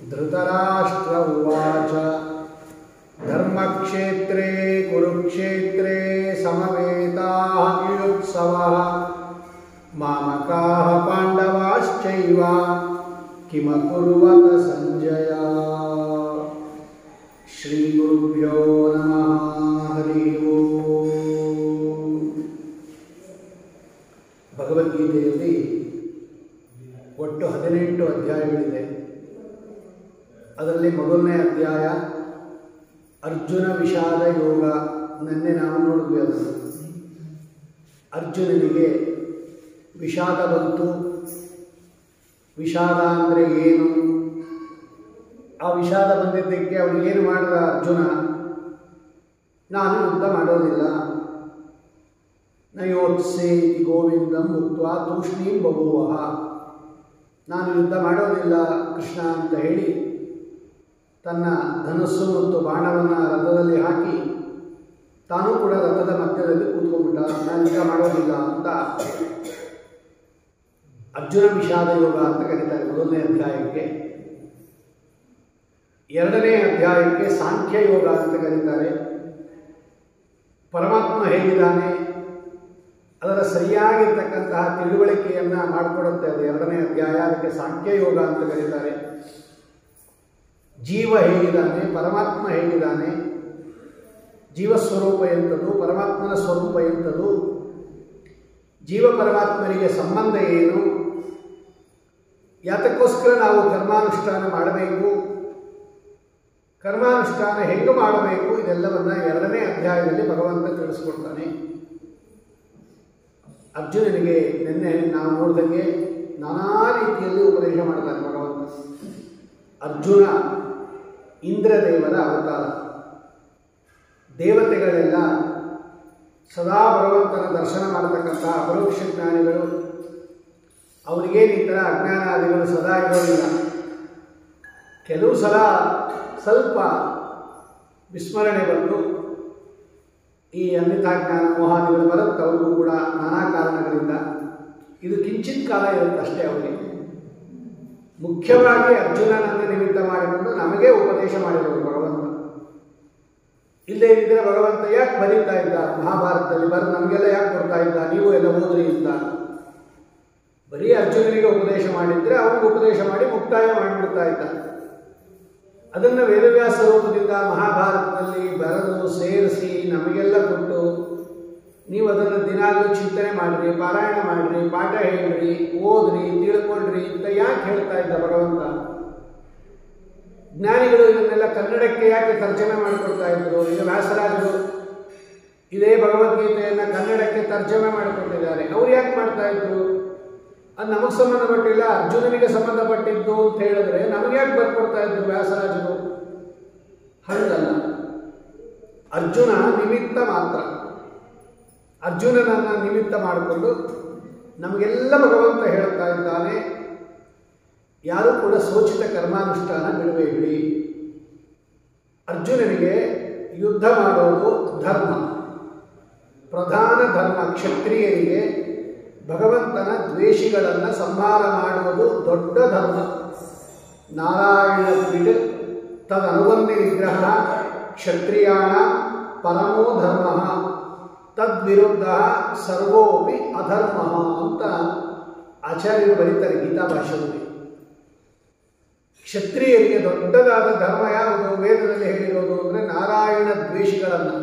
धृतराष्ट्र उवाच धर्मक्षेत्रे कुरुक्षेत्रे समवेताः युयुत्सवः मामकाः पाण्डवाश्चैव किमकुर्वत संजय। श्री गुरुभ्यो नमः। हरि ओम। ಭಗವದ್ಗೀತೆಯಲ್ಲಿ ಒಟ್ಟು 18 ಅಧ್ಯಾಯಗಳಿದೆ. ಅದರಲ್ಲಿ ಮೊದಲನೇ ಅಧ್ಯಾಯ ಅರ್ಜುನ ವಿಷಾದ ಯೋಗ. ನಿನ್ನೆ ನಾವು ನೋಡಿದ್ವಿ ಅದನ್ನು. ಅರ್ಜುನನಿಗೆ ವಿಷಾದ ಬಂತು. ವಿಷಾದ ಅಂದರೆ ಏನು? ಆ ವಿಷಾದ ಬಂದಿದ್ದಕ್ಕೆ ಅವನಿಗೇನು ಮಾಡಿದ ಅರ್ಜುನ? ನಾನು ಯುದ್ಧ ಮಾಡೋದಿಲ್ಲ. ನಯೋತ್ಸೇತಿ ಗೋವಿಂದಂ ಮುಕ್ತ್ವಾ ತೂಷ್ಣೀಂ ಬಭೂವಃ. ನಾನು ಯುದ್ಧ ಮಾಡೋದಿಲ್ಲ ಕೃಷ್ಣ ಅಂತ ಹೇಳಿ ತನ್ನ ಧನಸ್ಸು ಮತ್ತು ಬಾಣವನ್ನು ರಥದಲ್ಲಿ ಹಾಕಿ ತಾನೂ ಕೂಡ ರಥದ ಮಧ್ಯದಲ್ಲಿ ಕೂತ್ಕೊಂಡ್ಬಿಟ್ಟ. ನಾನು ಯುದ್ಧ ಮಾಡೋದಿಲ್ಲ ಅಂತ ಅರ್ಜುನ ವಿಷಾದ ಯೋಗ ಅಂತ ಕರೀತಾರೆ ಮೊದಲನೇ ಅಧ್ಯಾಯಕ್ಕೆ. ಎರಡನೇ ಅಧ್ಯಾಯಕ್ಕೆ ಸಾಂಖ್ಯ ಯೋಗ ಅಂತ ಕರೀತಾರೆ. ಪರಮಾತ್ಮ ಹೇಗಿದ್ದಾನೆ ಅದರ ಸರಿಯಾಗಿರ್ತಕ್ಕಂತಹ ತಿಳುವಳಿಕೆಯನ್ನು ಮಾಡಿಕೊಡುತ್ತೆ ಅದು ಎರಡನೇ ಅಧ್ಯಾಯ. ಅದಕ್ಕೆ ಸಾಂಖ್ಯ ಯೋಗ ಅಂತ ಕರೀತಾರೆ. ಜೀವ ಹೇಗಿದ್ದಾನೆ, ಪರಮಾತ್ಮ ಹೇಗಿದ್ದಾನೆ, ಜೀವಸ್ವರೂಪ ಎಂಥದ್ದು, ಪರಮಾತ್ಮನ ಸ್ವರೂಪ ಎಂಥದ್ದು, ಜೀವ ಪರಮಾತ್ಮನಿಗೆ ಸಂಬಂಧ ಏನು, ಯಾತಕ್ಕೋಸ್ಕರ ನಾವು ಕರ್ಮಾನುಷ್ಠಾನ ಮಾಡಬೇಕು, ಕರ್ಮಾನುಷ್ಠಾನ ಹೆಂಗೆ ಮಾಡಬೇಕು, ಇದೆಲ್ಲವನ್ನು ಎರಡನೇ ಅಧ್ಯಾಯದಲ್ಲಿ ಭಗವಂತ ತಿಳಿಸ್ಕೊಡ್ತಾನೆ. ಅರ್ಜುನನಿಗೆ ನಿನ್ನೆ ನಾವು ನೋಡಿದಂಗೆ ನಾನಾ ರೀತಿಯಲ್ಲಿ ಉಪದೇಶ ಮಾಡ್ತಾನೆ ಭಗವಂತ. ಅರ್ಜುನ ಇಂದ್ರದೇವರ ಅವತಾರ. ದೇವತೆಗಳೆಲ್ಲ ಸದಾ ಭಗವಂತನ ದರ್ಶನ ಮಾಡತಕ್ಕಂಥ ಅಪರೋಕ್ಷ ಜ್ಞಾನಿಗಳು. ಅವರಿಗೇನು ಈ ಥರ ಅಜ್ಞಾನಾದಿಗಳು ಸದಾ ಇರೋದಿಲ್ಲ. ಕೆಲವು ಸಲ ಸ್ವಲ್ಪ ವಿಸ್ಮರಣೆ ಬಂದು ಈ ಅನ್ಯಥಾ ಜ್ಞಾನ ಮೋಹಾದಿಗಳು ಬರುತ್ತೆ ಅವ್ರಿಗೂ ಕೂಡ ನಾನಾ ಕಾರಣಗಳಿಂದ. ಇದು ಕಿಂಚಿತ್ ಕಾಲ ಇರುತ್ತೆ ಅಷ್ಟೇ ಅವರಿಗೆ. ಮುಖ್ಯವಾಗಿ ಅರ್ಜುನನನ್ನು ನಿಮಿತ್ತ ಮಾಡಿಕೊಂಡು ನಮಗೆ ಉಪದೇಶ ಮಾಡಿರೋದು ಭಗವಂತ. ಇಲ್ಲೇ ಇದ್ದರೆ ಭಗವಂತ ಯಾಕೆ ಬರೀತಾ ಇದ್ದ ಮಹಾಭಾರತದಲ್ಲಿ ನಮಗೆಲ್ಲ ಯಾಕೆ ಕೊಡ್ತಾ ಇದ್ದ, ನೀವು ಎಲ್ಲ ಓದ್ರಿ ಅಂತ. ಬರೀ ಅರ್ಜುನನಿಗೆ ಉಪದೇಶ ಮಾಡಿದ್ರೆ ಅವ್ರಿಗೆ ಉಪದೇಶ ಮಾಡಿ ಮುಕ್ತಾಯ ಮಾಡಿಬಿಡ್ತಾ ಇದ್ದ. ಅದನ್ನು ವೇದವ್ಯಾಸ ರೂಪದಿಂದ ಮಹಾಭಾರತದಲ್ಲಿ ಬರೆದು ಸೇರಿಸಿ ನಮಗೆಲ್ಲ ಕೊಟ್ಟು ನೀವು ಅದನ್ನು ದಿನಾಗಲೂ ಚಿಂತನೆ ಮಾಡಿರಿ, ಪಾರಾಯಣ ಮಾಡಿರಿ, ಪಾಠ ಹೇಳ್ರಿ, ಓದ್ರಿ, ತಿಳ್ಕೊಳ್ರಿ ಅಂತ ಯಾಕೆ ಹೇಳ್ತಾ ಇದ್ದ ಭಗವಂತ? ಜ್ಞಾನಿಗಳು ಇದನ್ನೆಲ್ಲ ಕನ್ನಡಕ್ಕೆ ಯಾಕೆ ತರ್ಜಮೆ ಮಾಡಿಕೊಡ್ತಾ ಇದ್ರು? ಈಗ ವ್ಯಾಸರಾಜರು ಇದೇ ಭಗವದ್ಗೀತೆಯನ್ನು ಕನ್ನಡಕ್ಕೆ ತರ್ಜಮೆ ಮಾಡಿಕೊಟ್ಟಿದ್ದಾರೆ. ಅವ್ರು ಯಾಕೆ ಮಾಡ್ತಾ ಇದ್ರು? ಅದು ನಮಗೆ ಸಂಬಂಧಪಟ್ಟಿಲ್ಲ, ಅರ್ಜುನನಿಗೆ ಸಂಬಂಧಪಟ್ಟಿದ್ದು ಅಂತ ಹೇಳಿದ್ರೆ ನಮಗೆ ಯಾಕೆ ಬರ್ಕೊಡ್ತಾ ಇದ್ರು ವ್ಯಾಸರಾಜರು? ಹಂಗಲ್ಲ. ಅರ್ಜುನ ನಿಮಿತ್ತ ಮಾತ್ರ. ಅರ್ಜುನನನ್ನು ನಿಮಿತ್ತ ಮಾಡಿಕೊಂಡು ನಮಗೆಲ್ಲ ಭಗವಂತ ಹೇಳ್ತಾ ಇದ್ದಾನೆ, ಯಾರೂ ಕೂಡ ಸೋಚಿತ ಕರ್ಮಾನುಷ್ಠಾನ ಬಿಡಬೇಡಿ. ಅರ್ಜುನನಿಗೆ ಯುದ್ಧ ಮಾಡೋದು ಧರ್ಮ, ಪ್ರಧಾನ ಧರ್ಮ. ಕ್ಷತ್ರಿಯರಿಗೆ ಭಗವಂತನ ದ್ವೇಷಿಗಳನ್ನು ಸಂಹಾರ ಮಾಡುವುದು ದೊಡ್ಡ ಧರ್ಮ. ನಾರಾಯಣ ಬಿಡ್ ತದನುಬಂಧಿ ವಿಗ್ರಹ ಕ್ಷತ್ರಿಯಾಣ ಪರಮೋ ಧರ್ಮ ತದ್ವಿರುದ್ಧ ಸರ್ವೋಪಿ ಅಧರ್ಮ ಅಂತ ಆಚಾರ್ಯರು ಬರೀತಾರೆ ಗೀತಾ ಭಾಷೆಯಲ್ಲಿ. ಕ್ಷತ್ರಿಯರಿಗೆ ದೊಡ್ಡದಾದ ಧರ್ಮ ಯಾವುದು ವೇದದಲ್ಲಿ ಹೇಳಿರೋದು ಅಂದರೆ ನಾರಾಯಣ ದ್ವೇಷಿಗಳನ್ನು,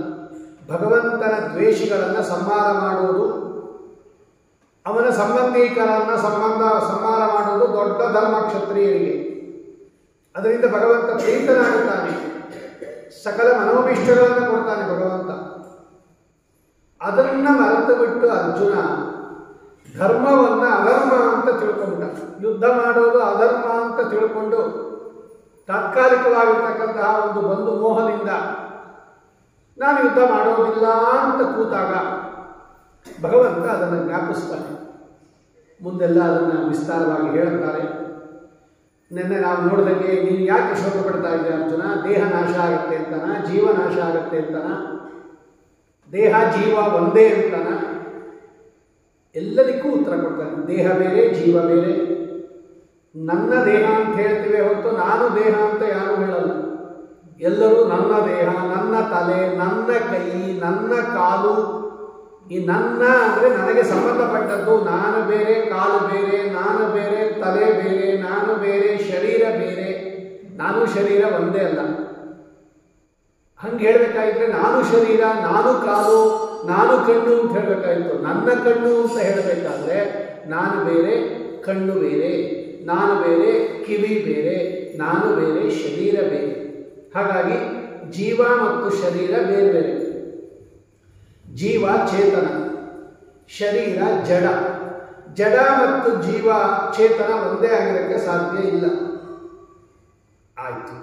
ಭಗವಂತನ ದ್ವೇಷಿಗಳನ್ನು ಸಂಹಾರ ಮಾಡುವುದು, ಅವನ ಸಂಬಂಧಿಕರನ್ನು ಸಂಹಾರ ಮಾಡುವುದು ದೊಡ್ಡ ಧರ್ಮ ಕ್ಷತ್ರಿಯರಿಗೆ. ಅದರಿಂದ ಭಗವಂತ ಪ್ರೀತನಾಗುತ್ತಾನೆ, ಸಕಲ ಮನೋಭಿಷ್ಟಗಳನ್ನು ಕೊಡ್ತಾನೆ ಭಗವಂತ. ಅದನ್ನು ಮರೆತು ಬಿಟ್ಟು ಅರ್ಜುನ ಧರ್ಮವನ್ನು ಅಧರ್ಮ ಅಂತ ತಿಳ್ಕೊಂಡ. ಯುದ್ಧ ಮಾಡೋದು ಅಧರ್ಮ ಅಂತ ತಿಳ್ಕೊಂಡು ತಾತ್ಕಾಲಿಕವಾಗಿರ್ತಕ್ಕಂತಹ ಒಂದು ಬಂಧು ಮೋಹದಿಂದ ನಾನು ಯುದ್ಧ ಮಾಡೋದಿಲ್ಲ ಅಂತ ಕೂತಾಗ ಭಗವಂತ ಅದನ್ನು ಜ್ಞಾಪಿಸ್ತಾನೆ. ಮುಂದೆಲ್ಲ ಅದನ್ನು ವಿಸ್ತಾರವಾಗಿ ಹೇಳ್ತಾರೆ. ನಿನ್ನೆ ನಾವು ನೋಡಿದಂಗೆ ನೀನು ಯಾಕೆ ಶೋಕ ಪಡ್ತಾ ಇದ್ದೆ ಅರ್ಜುನ? ದೇಹ ನಾಶ ಆಗುತ್ತೆ ಅಂತಾನ, ಜೀವ ನಾಶ ಆಗುತ್ತೆ ಅಂತಾನ, ದೇಹ ಜೀವ ಒಂದೇ ಅಂತಾನ? ಎಲ್ಲದಕ್ಕೂ ಉತ್ತರ ಕೊಡ್ತಾನೆ. ದೇಹ ಬೇರೆ, ಜೀವ ಬೇರೆ. ನನ್ನ ದೇಹ ಅಂತ ಹೇಳ್ತೀವಿ ಹೊರತು ನಾನು ದೇಹ ಅಂತ ಯಾರೂ ಹೇಳಲ್ಲ. ಎಲ್ಲರೂ ನನ್ನ ದೇಹ, ನನ್ನ ತಲೆ, ನನ್ನ ಕೈ, ನನ್ನ ಕಾಲು. ಈ ನನ್ನ ಅಂದರೆ ನನಗೆ ಸಂಬಂಧಪಟ್ಟದ್ದು. ನಾನು ಬೇರೆ, ಕಾಲು ಬೇರೆ, ನಾನು ಬೇರೆ, ತಲೆ ಬೇರೆ, ನಾನು ಬೇರೆ, ಶರೀರ ಬೇರೆ. ನಾನು ಶರೀರ ಒಂದೇ ಅಲ್ಲ. ಹಂಗೆ ಹೇಳಬೇಕಾಗಿದ್ರೆ ನಾನು ಶರೀರ, ನಾನು ಕಾಲು, ನಾನು ಕಣ್ಣು ಅಂತ ಹೇಳಬೇಕಾಗಿತ್ತು. ನನ್ನ ಕಣ್ಣು ಅಂತ ಹೇಳಬೇಕಾದ್ರೆ ನಾನು ಬೇರೆ, ಕಣ್ಣು ಬೇರೆ, ನಾನು ಬೇರೆ, ಕಿವಿ ಬೇರೆ, ನಾನು ಬೇರೆ, ಶರೀರ ಬೇರೆ. ಹಾಗಾಗಿ ಜೀವ ಮತ್ತು ಶರೀರ ಬೇರೆ ಬೇರೆ. ಜೀವ ಚೇತನ, ಶರೀರ ಜಡ. ಜಡ ಮತ್ತು ಜೀವ ಚೇತನ ಒಂದೇ ಆಗಿರೋಕ್ಕೆ ಸಾಧ್ಯ ಇಲ್ಲ. ಆಯಿತು.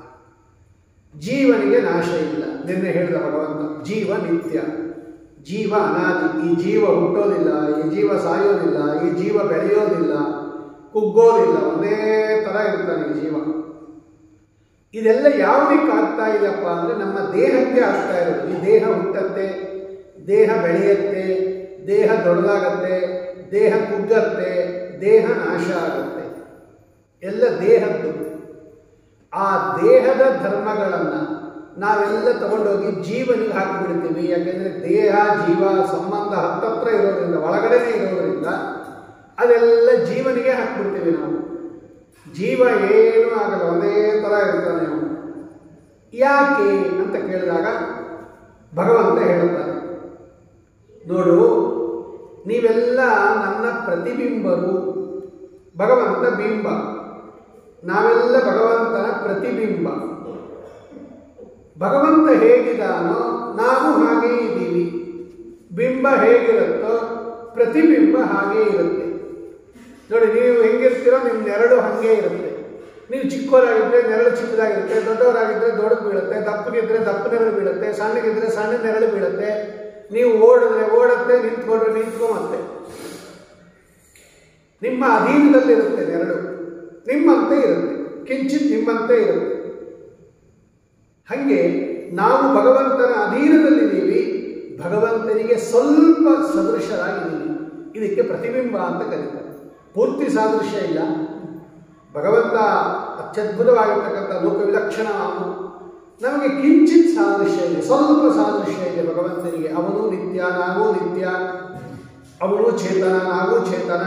ಜೀವನಿಗೆ ನಾಶ ಇಲ್ಲ. ನಿನ್ನೆ ಹೇಳಿದ ಭಗವಂತ ಜೀವ ನಿತ್ಯ, ಜೀವ ಅನಾದಿ. ಈ ಜೀವ ಹುಟ್ಟೋದಿಲ್ಲ, ಈ ಜೀವ ಸಾಯೋದಿಲ್ಲ, ಈ ಜೀವ ಬೆಳೆಯೋದಿಲ್ಲ, ಕುಗ್ಗೋದಿಲ್ಲ, ಒಂದೇ ಥರ ಇರ್ತಾನೆ ಈ ಜೀವ. ಇದೆಲ್ಲ ಯಾವುದಕ್ಕೆ ಆಗ್ತಾ ಇದೆಯಪ್ಪ ಅಂದರೆ ನಮ್ಮ ದೇಹಕ್ಕೆ ಆಗ್ತಾ ಇರೋದು. ಈ ದೇಹ ಹುಟ್ಟತ್ತೆ, ದೇಹ ಬೆಳೆಯುತ್ತೆ, ದೇಹ ದೊಡ್ಡದಾಗತ್ತೆ, ದೇಹ ಕುಗ್ಗತ್ತೆ, ದೇಹ ನಾಶ ಆಗುತ್ತೆ. ಎಲ್ಲ ದೇಹದ್ದು. ಆ ದೇಹದ ಧರ್ಮಗಳನ್ನು ನಾವೆಲ್ಲ ತಗೊಂಡೋಗಿ ಜೀವನಿಗೆ ಹಾಕಿಬಿಡ್ತೀವಿ. ಯಾಕೆಂದರೆ ದೇಹ ಜೀವ ಸಂಬಂಧ ಹತ್ತತ್ರ ಇರೋದ್ರಿಂದ, ಒಳಗಡೆನೇ ಇರೋದ್ರಿಂದ ಅದೆಲ್ಲ ಜೀವನಿಗೆ ಹಾಕ್ಬಿಡ್ತೀವಿ ನಾವು. ಜೀವ ಏನೂ ಆಗಲ್ಲ, ಒಂದೇ ಥರ ಇರ್ತಾನೆ ಅವನು. ಯಾಕೆ ಅಂತ ಕೇಳಿದಾಗ ಭಗವಂತ ಹೇಳುತ್ತಾನೆ, ನೋಡು ನೀವೆಲ್ಲ ನನ್ನ ಪ್ರತಿಬಿಂಬರು. ಭಗವಂತ ಬಿಂಬ, ನಾವೆಲ್ಲ ಭಗವಂತನ ಪ್ರತಿಬಿಂಬ. ಭಗವಂತ ಹೇಗಿದ್ದಾನೋ ನಾವು ಹಾಗೇ ಇದ್ದೀವಿ. ಬಿಂಬ ಹೇಗಿರುತ್ತೋ ಪ್ರತಿಬಿಂಬ ಹಾಗೇ ಇರುತ್ತೆ. ನೋಡಿ, ನೀವು ಹೆಂಗಿರ್ತೀರೋ ನಿಮ್ಮ ನೆರಳು ಹಾಗೇ ಇರುತ್ತೆ. ನೀವು ಚಿಕ್ಕವರಾಗಿದ್ದರೆ ನೆರಳು ಚಿಕ್ಕದಾಗಿರುತ್ತೆ, ದೊಡ್ಡವರಾಗಿದ್ದರೆ ದೊಡ್ಡದು ಬೀಳುತ್ತೆ, ದಪ್ಪಗಿದ್ದರೆ ದಪ್ಪ ನೆರಳು ಬೀಳುತ್ತೆ, ಸಣ್ಣಗಿದ್ದರೆ ಸಣ್ಣ ನೆರಳು ಬೀಳುತ್ತೆ. ನೀವು ಓಡಿದ್ರೆ ಓಡುತ್ತೆ, ನಿಂತ್ಕೊಂಡ್ರೆ ನಿಂತ್ಕೊಂಬತ್ತೆ. ನಿಮ್ಮ ಅಧೀನದಲ್ಲಿರುತ್ತೆ ನೆರಳು, ನಿಮ್ಮಂತೆ ಇರುತ್ತೆ, ಕಿಂಚಿತ್ ನಿಮ್ಮಂತೆ ಇರುತ್ತೆ. ಹಾಗೆ ನಾವು ಭಗವಂತನ ಅಧೀನದಲ್ಲಿದ್ದೀವಿ, ಭಗವಂತನಿಗೆ ಸ್ವಲ್ಪ ಸದೃಶರಾಗಿದ್ದೀವಿ. ಇದಕ್ಕೆ ಪ್ರತಿಬಿಂಬ ಅಂತ ಕರೀತಾರೆ. ಪೂರ್ತಿ ಸಾದೃಶ್ಯ ಇಲ್ಲ. ಭಗವಂತ ಅತ್ಯದ್ಭುತವಾಗಿರ್ತಕ್ಕಂಥ ಲೋಕ ವಿಲಕ್ಷಣ. ನಮಗೆ ಕಿಂಚಿತ್ ಸಾದೃಶ್ಯ ಇದೆ, ಸ್ವಲ್ಪ ಸಾದೃಶ್ಯ ಇದೆ ಭಗವಂತನಿಗೆ. ಅವನು ನಿತ್ಯ, ನಾವು ನಿತ್ಯ. ಅವನು ಚೇತನ, ನಾವು ಚೇತನ.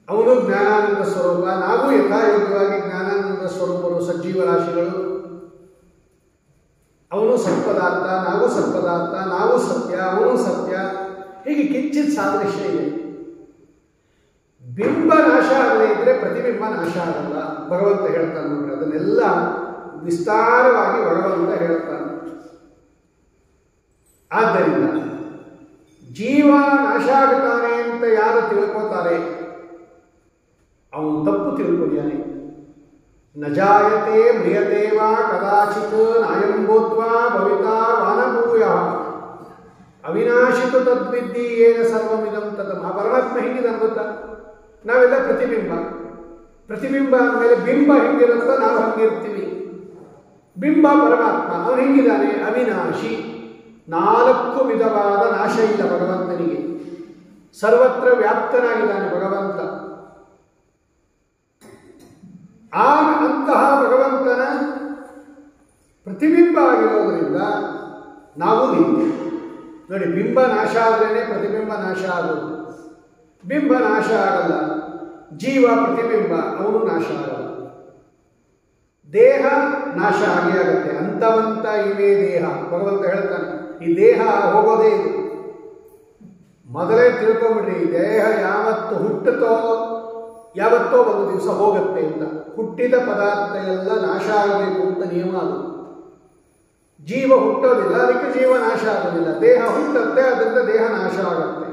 ಅವನು ಜ್ಞಾನಾನಂದ ಸ್ವರೂಪ, ನಾವು ಯಥಾಯೋಗ್ಯವಾಗಿ ಜ್ಞಾನಾನಂದ ಸ್ವರೂಪರು, ಸಜ್ಜೀವ ರಾಶಿಗಳು. ಅವನು ಸತ್ಪದಾರ್ಥ, ನಾವು ಸತ್ಪದಾರ್ಥ, ನಾವು ಸತ್ಯ, ಅವನು ಸತ್ಯ. ಹೀಗೆ ಕಿಂಚಿತ್ ಸಾದೃಶ್ಯ ಇದೆ. ಬಿಂಬ ನಾಶ ಆಗದೇ ಇದ್ದರೆ ಪ್ರತಿಬಿಂಬ ನಾಶ ಆಗಲ್ಲ. ಭಗವಂತ ಹೇಳ್ತಾನೆ ನೋಡ್ರಿ, ಅದನ್ನೆಲ್ಲ ವಿಸ್ತಾರವಾಗಿ ಭಗವಂತ ಹೇಳ್ತಾನೆ. ಆದ್ದರಿಂದ ಜೀವ ನಾಶ ಆಗುತ್ತಾನೆ ಅಂತ ಯಾರು ತಿಳ್ಕೋತಾರೆ ಅವನು ತಪ್ಪು ತಿಳ್ಕೊಂಡಿದ್ದಾನೆ. ನ ಜಾಯತೆ ಮ್ರಿಯತೆ ವಾ ಕದಾಚಿತ್ ನಾಯಂ ಭೂತ್ವಾ ಭವಿತಾ ವಾನಭೂಯ ಅವಿನಾಶಿತು ತದ್ವಿದ್ಧಿ ಏನ ಸರ್ವಮಿದಂ ತತ್. ಆ ಪರಮಾತ್ಮ ಹೆಂಗಿದಾನೆ ಗೊತ್ತಾ? ನಾವೆಲ್ಲ ಪ್ರತಿಬಿಂಬ. ಪ್ರತಿಬಿಂಬ ಅಂದಮೇಲೆ ಬಿಂಬ ಹೆಂಗಿರುತ್ತೋ ನಾವು ಹಂಗಿರ್ತೀವಿ. ಬಿಂಬ ಪರಮಾತ್ಮ, ಅವನು ಹೆಂಗಿದ್ದಾನೆ? ಅವಿನಾಶಿ. 4 ವಿಧವಾದ ನಾಶ ಇಲ್ಲ ಭಗವಂತನಿಗೆ. ಸರ್ವತ್ರ ವ್ಯಾಪ್ತನಾಗಿದ್ದಾನೆ ಭಗವಂತ. ಅಂತಹ ಭಗವಂತನ ಪ್ರತಿಬಿಂಬ ಆಗಿರೋದ್ರಿಂದ ನಾವು ನಿತ್ಯ. ನೋಡಿ, ಬಿಂಬ ನಾಶ ಆದ್ರೇ ಪ್ರತಿಬಿಂಬ ನಾಶ ಆಗೋದು. ಬಿಂಬ ನಾಶ ಆಗಲ್ಲ. ಜೀವ ಪ್ರತಿಬಿಂಬ, ಅವನು ನಾಶ ಆಗಲ್ಲ. ದೇಹ ನಾಶ ಆಗೇ ಆಗುತ್ತೆ. ಅಂತವಂತ ಇವೇ ದೇಹ. ಭಗವಂತ ಹೇಳ್ತಾನೆ, ಈ ದೇಹ ಹೋಗೋದೇ ಇದು. ಮೊದಲೇ ತಿಳ್ಕೊಂಬಿಡ್ರಿ, ದೇಹ ಯಾವತ್ತು ಹುಟ್ಟುತ್ತೋ ಯಾವತ್ತೋ ಒಂದು ದಿವಸ ಹೋಗುತ್ತೆ ಅಂತ. ಹುಟ್ಟಿದ ಪದಾರ್ಥ ಎಲ್ಲ ನಾಶ ಆಗಬೇಕು ಅಂತ ನಿಯಮ ಅದು. ಜೀವ ಹುಟ್ಟೋದಿಲ್ಲ, ಅದಕ್ಕೆ ಜೀವ ನಾಶ ಆಗೋದಿಲ್ಲ. ದೇಹ ಹುಟ್ಟುತ್ತೆ, ಅದರಿಂದ ದೇಹ ನಾಶ ಆಗುತ್ತೆ.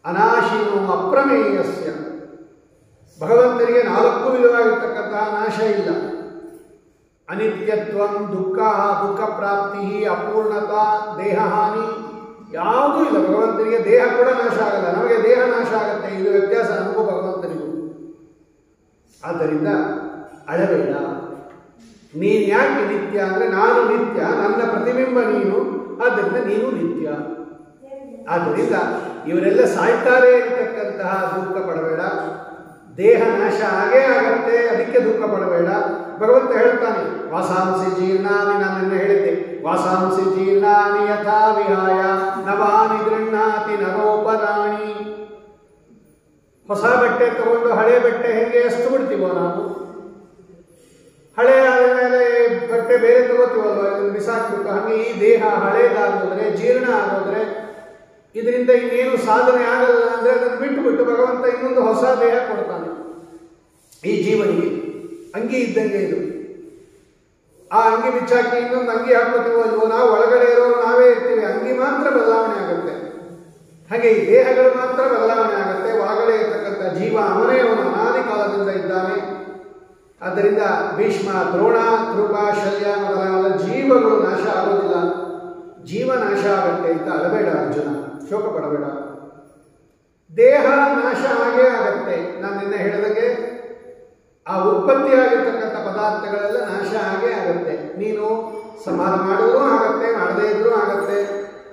ಅನಾಶಿನೋ ಅಪ್ರಮೇಯಸ್ಯ. ಭಗವಂತನಿಗೆ 4 ವಿಧವಾಗಿರ್ತಕ್ಕಂತಹ ನಾಶ ಇಲ್ಲ. ಅನಿತ್ಯತ್ವ, ದುಃಖ, ದುಃಖ ಪ್ರಾಪ್ತಿ, ಅಪೂರ್ಣತಾ, ದೇಹ ಹಾನಿ ಯಾವುದೂ ಇಲ್ಲ ಭಗವಂತನಿಗೆ. ದೇಹ ಕೂಡ ನಾಶ ಆಗಲ್ಲ. ನಮಗೆ ದೇಹ ನಾಶ ಆಗುತ್ತೆ. ಇದು ವ್ಯತ್ಯಾಸ ನಮಗೂ ಭಗವಂತನಿಗೂ. ಆದ್ದರಿಂದ ಅಳಬೇಡ. ನೀನು ಯಾಕೆ ನಿತ್ಯ ಅಂದರೆ, ನಾನು ನಿತ್ಯ, ನನ್ನ ಪ್ರತಿಬಿಂಬ ನೀನು, ಆದ್ದರಿಂದ ನೀನು ನಿತ್ಯ. ಆದ್ದರಿಂದ ಇವರೆಲ್ಲ ಸಾಯ್ತಾರೆ ಇರತಕ್ಕಂತಹ ದುಃಖ ಪಡಬೇಡ. ದೇಹ ನಾಶ ಆಗೇ ಆಗತ್ತೆ, ಅದಕ್ಕೆ ದುಃಖ ಪಡಬೇಡ. ಭಗವಂತ ಹೇಳ್ತಾನೆ ವಾಸಾಂಸಿ ಜೀರ್ಣಾನಿ, ನಾನು ಹೇಳಿದ್ದೆ, ವಾಸಾಂಸಿ ಜೀರ್ಣಾನಿ ಯಥಾ ವಿಹಾಯ ನವಾನಿ ಗೃಹ್ಣಾತಿ ನರೋಪರಾಣಿ. ಹೊಸ ಬಟ್ಟೆ ತಗೊಂಡು ಹಳೆ ಬಟ್ಟೆ ಹೆಂಗೆ ಎಷ್ಟು ಬಿಡ್ತೀವೋ ನಾವು, ಹಳೆ ಆದಮೇಲೆ ಬಟ್ಟೆ ಬೇರೆ ತಗೋತೀವಲ್ವ, ಬಿಸಾಕ್ಬಿಟ್ಟು. ಹಾಗೆ ಈ ದೇಹ ಹಳೇದಾಗೋದ್ರೆ, ಜೀರ್ಣ ಆಗೋದ್ರೆ, ಇದರಿಂದ ಇನ್ನೇನು ಸಾಧನೆ ಆಗಲ್ಲ ಅಂದರೆ ಅದನ್ನು ಬಿಟ್ಟು ಭಗವಂತ ಇನ್ನೊಂದು ಹೊಸ ದೇಹ ಕೊಡ್ತಾನೆ. ಈ ಜೀವನಿಗೆ ಅಂಗಿ ಇದ್ದಂಗೆ ಇದು. ಆ ಅಂಗಿ ಬಿಚ್ಚಾಕಿ ಇನ್ನೊಂದು ಅಂಗಿ ಹಾಕೋತೀವೋ ಅಲ್ವೋ, ನಾವು ಒಳಗಡೆ ಇರೋರು ನಾವೇ ಇರ್ತೀವಿ, ಅಂಗಿ ಮಾತ್ರ ಬದಲಾವಣೆ ಆಗುತ್ತೆ. ಹಾಗೆ ಈ ದೇಹಗಳು ಮಾತ್ರ ಬದಲಾವಣೆ ಆಗುತ್ತೆ. ಒಳಗಡೆ ಇರ್ತಕ್ಕಂಥ ಜೀವ ಅವನೇ, ಅವನು ಅನಾದಿ ಕಾಲದಿಂದ ಇದ್ದಾನೆ. ಆದ್ದರಿಂದ ಭೀಷ್ಮ, ದ್ರೋಣ, ಕೃಪ, ಶಲ್ಯ ಮೊದಲಾದ ಜೀವಗಳು ನಾಶ ಆಗೋದಿಲ್ಲ. ಜೀವ ನಾಶ ಆಗುತ್ತೆ ಅಂತ ಅಳಬೇಡ ಅರ್ಜುನ, ಶೋಕ ಪಡಬೇಡ. ದೇಹ ನಾಶ ಆಗೇ ಆಗತ್ತೆ. ನಾನು ನಿನ್ನೆ ಹೇಳಿದಾಗೆ ಆ ಉತ್ಪತ್ತಿ ಆಗಿರ್ತಕ್ಕಂಥ ಪದಾರ್ಥಗಳೆಲ್ಲ ನಾಶ ಆಗೇ ಆಗತ್ತೆ. ನೀನು ಸಮಾನ ಮಾಡಿದ್ರೂ ಆಗತ್ತೆ, ಮಾಡದೇ ಇದ್ರೂ ಆಗತ್ತೆ.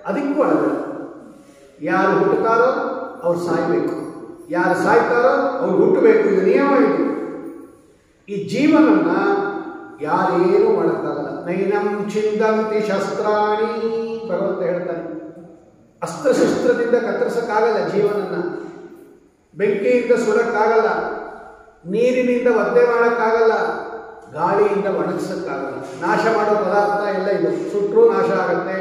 ಅದಕ್ಕೂ ಅಳಬೇಡ. ಯಾರು ಹುಟ್ಟುತ್ತಾರೋ ಅವ್ರು ಸಾಯ್ಬೇಕು, ಯಾರು ಸಾಯ್ತಾರೋ ಅವ್ರು ಹುಟ್ಟಬೇಕು. ಇದು ನಿಯಮ. ಇದು ಈ ಜೀವನನ್ನ ಯಾರೇನೂ ಮಾಡೋಕ್ಕಾಗಲ್ಲ. ನೈನಂ ಚಿಂದಂತಿ ಶಸ್ತ್ರಾಣಿ, ಭಗವಂತ ಹೇಳ್ತಾನೆ. ಅಸ್ತ್ರಶಸ್ತ್ರದಿಂದ ಕತ್ತರಿಸಕ್ಕಾಗಲ್ಲ ಜೀವನನ್ನ, ಬೆಂಕಿಯಿಂದ ಸುಡಕ್ಕಾಗಲ್ಲ, ನೀರಿನಿಂದ ಒದ್ದೆ ಮಾಡೋಕ್ಕಾಗಲ್ಲ, ಗಾಳಿಯಿಂದ ಒಣಗಿಸಕ್ಕಾಗಲ್ಲ. ನಾಶ ಮಾಡೋ ಪದಾರ್ಥ ಎಲ್ಲ ಇದು. ಸುಟ್ಟರೂ ನಾಶ ಆಗತ್ತೆ,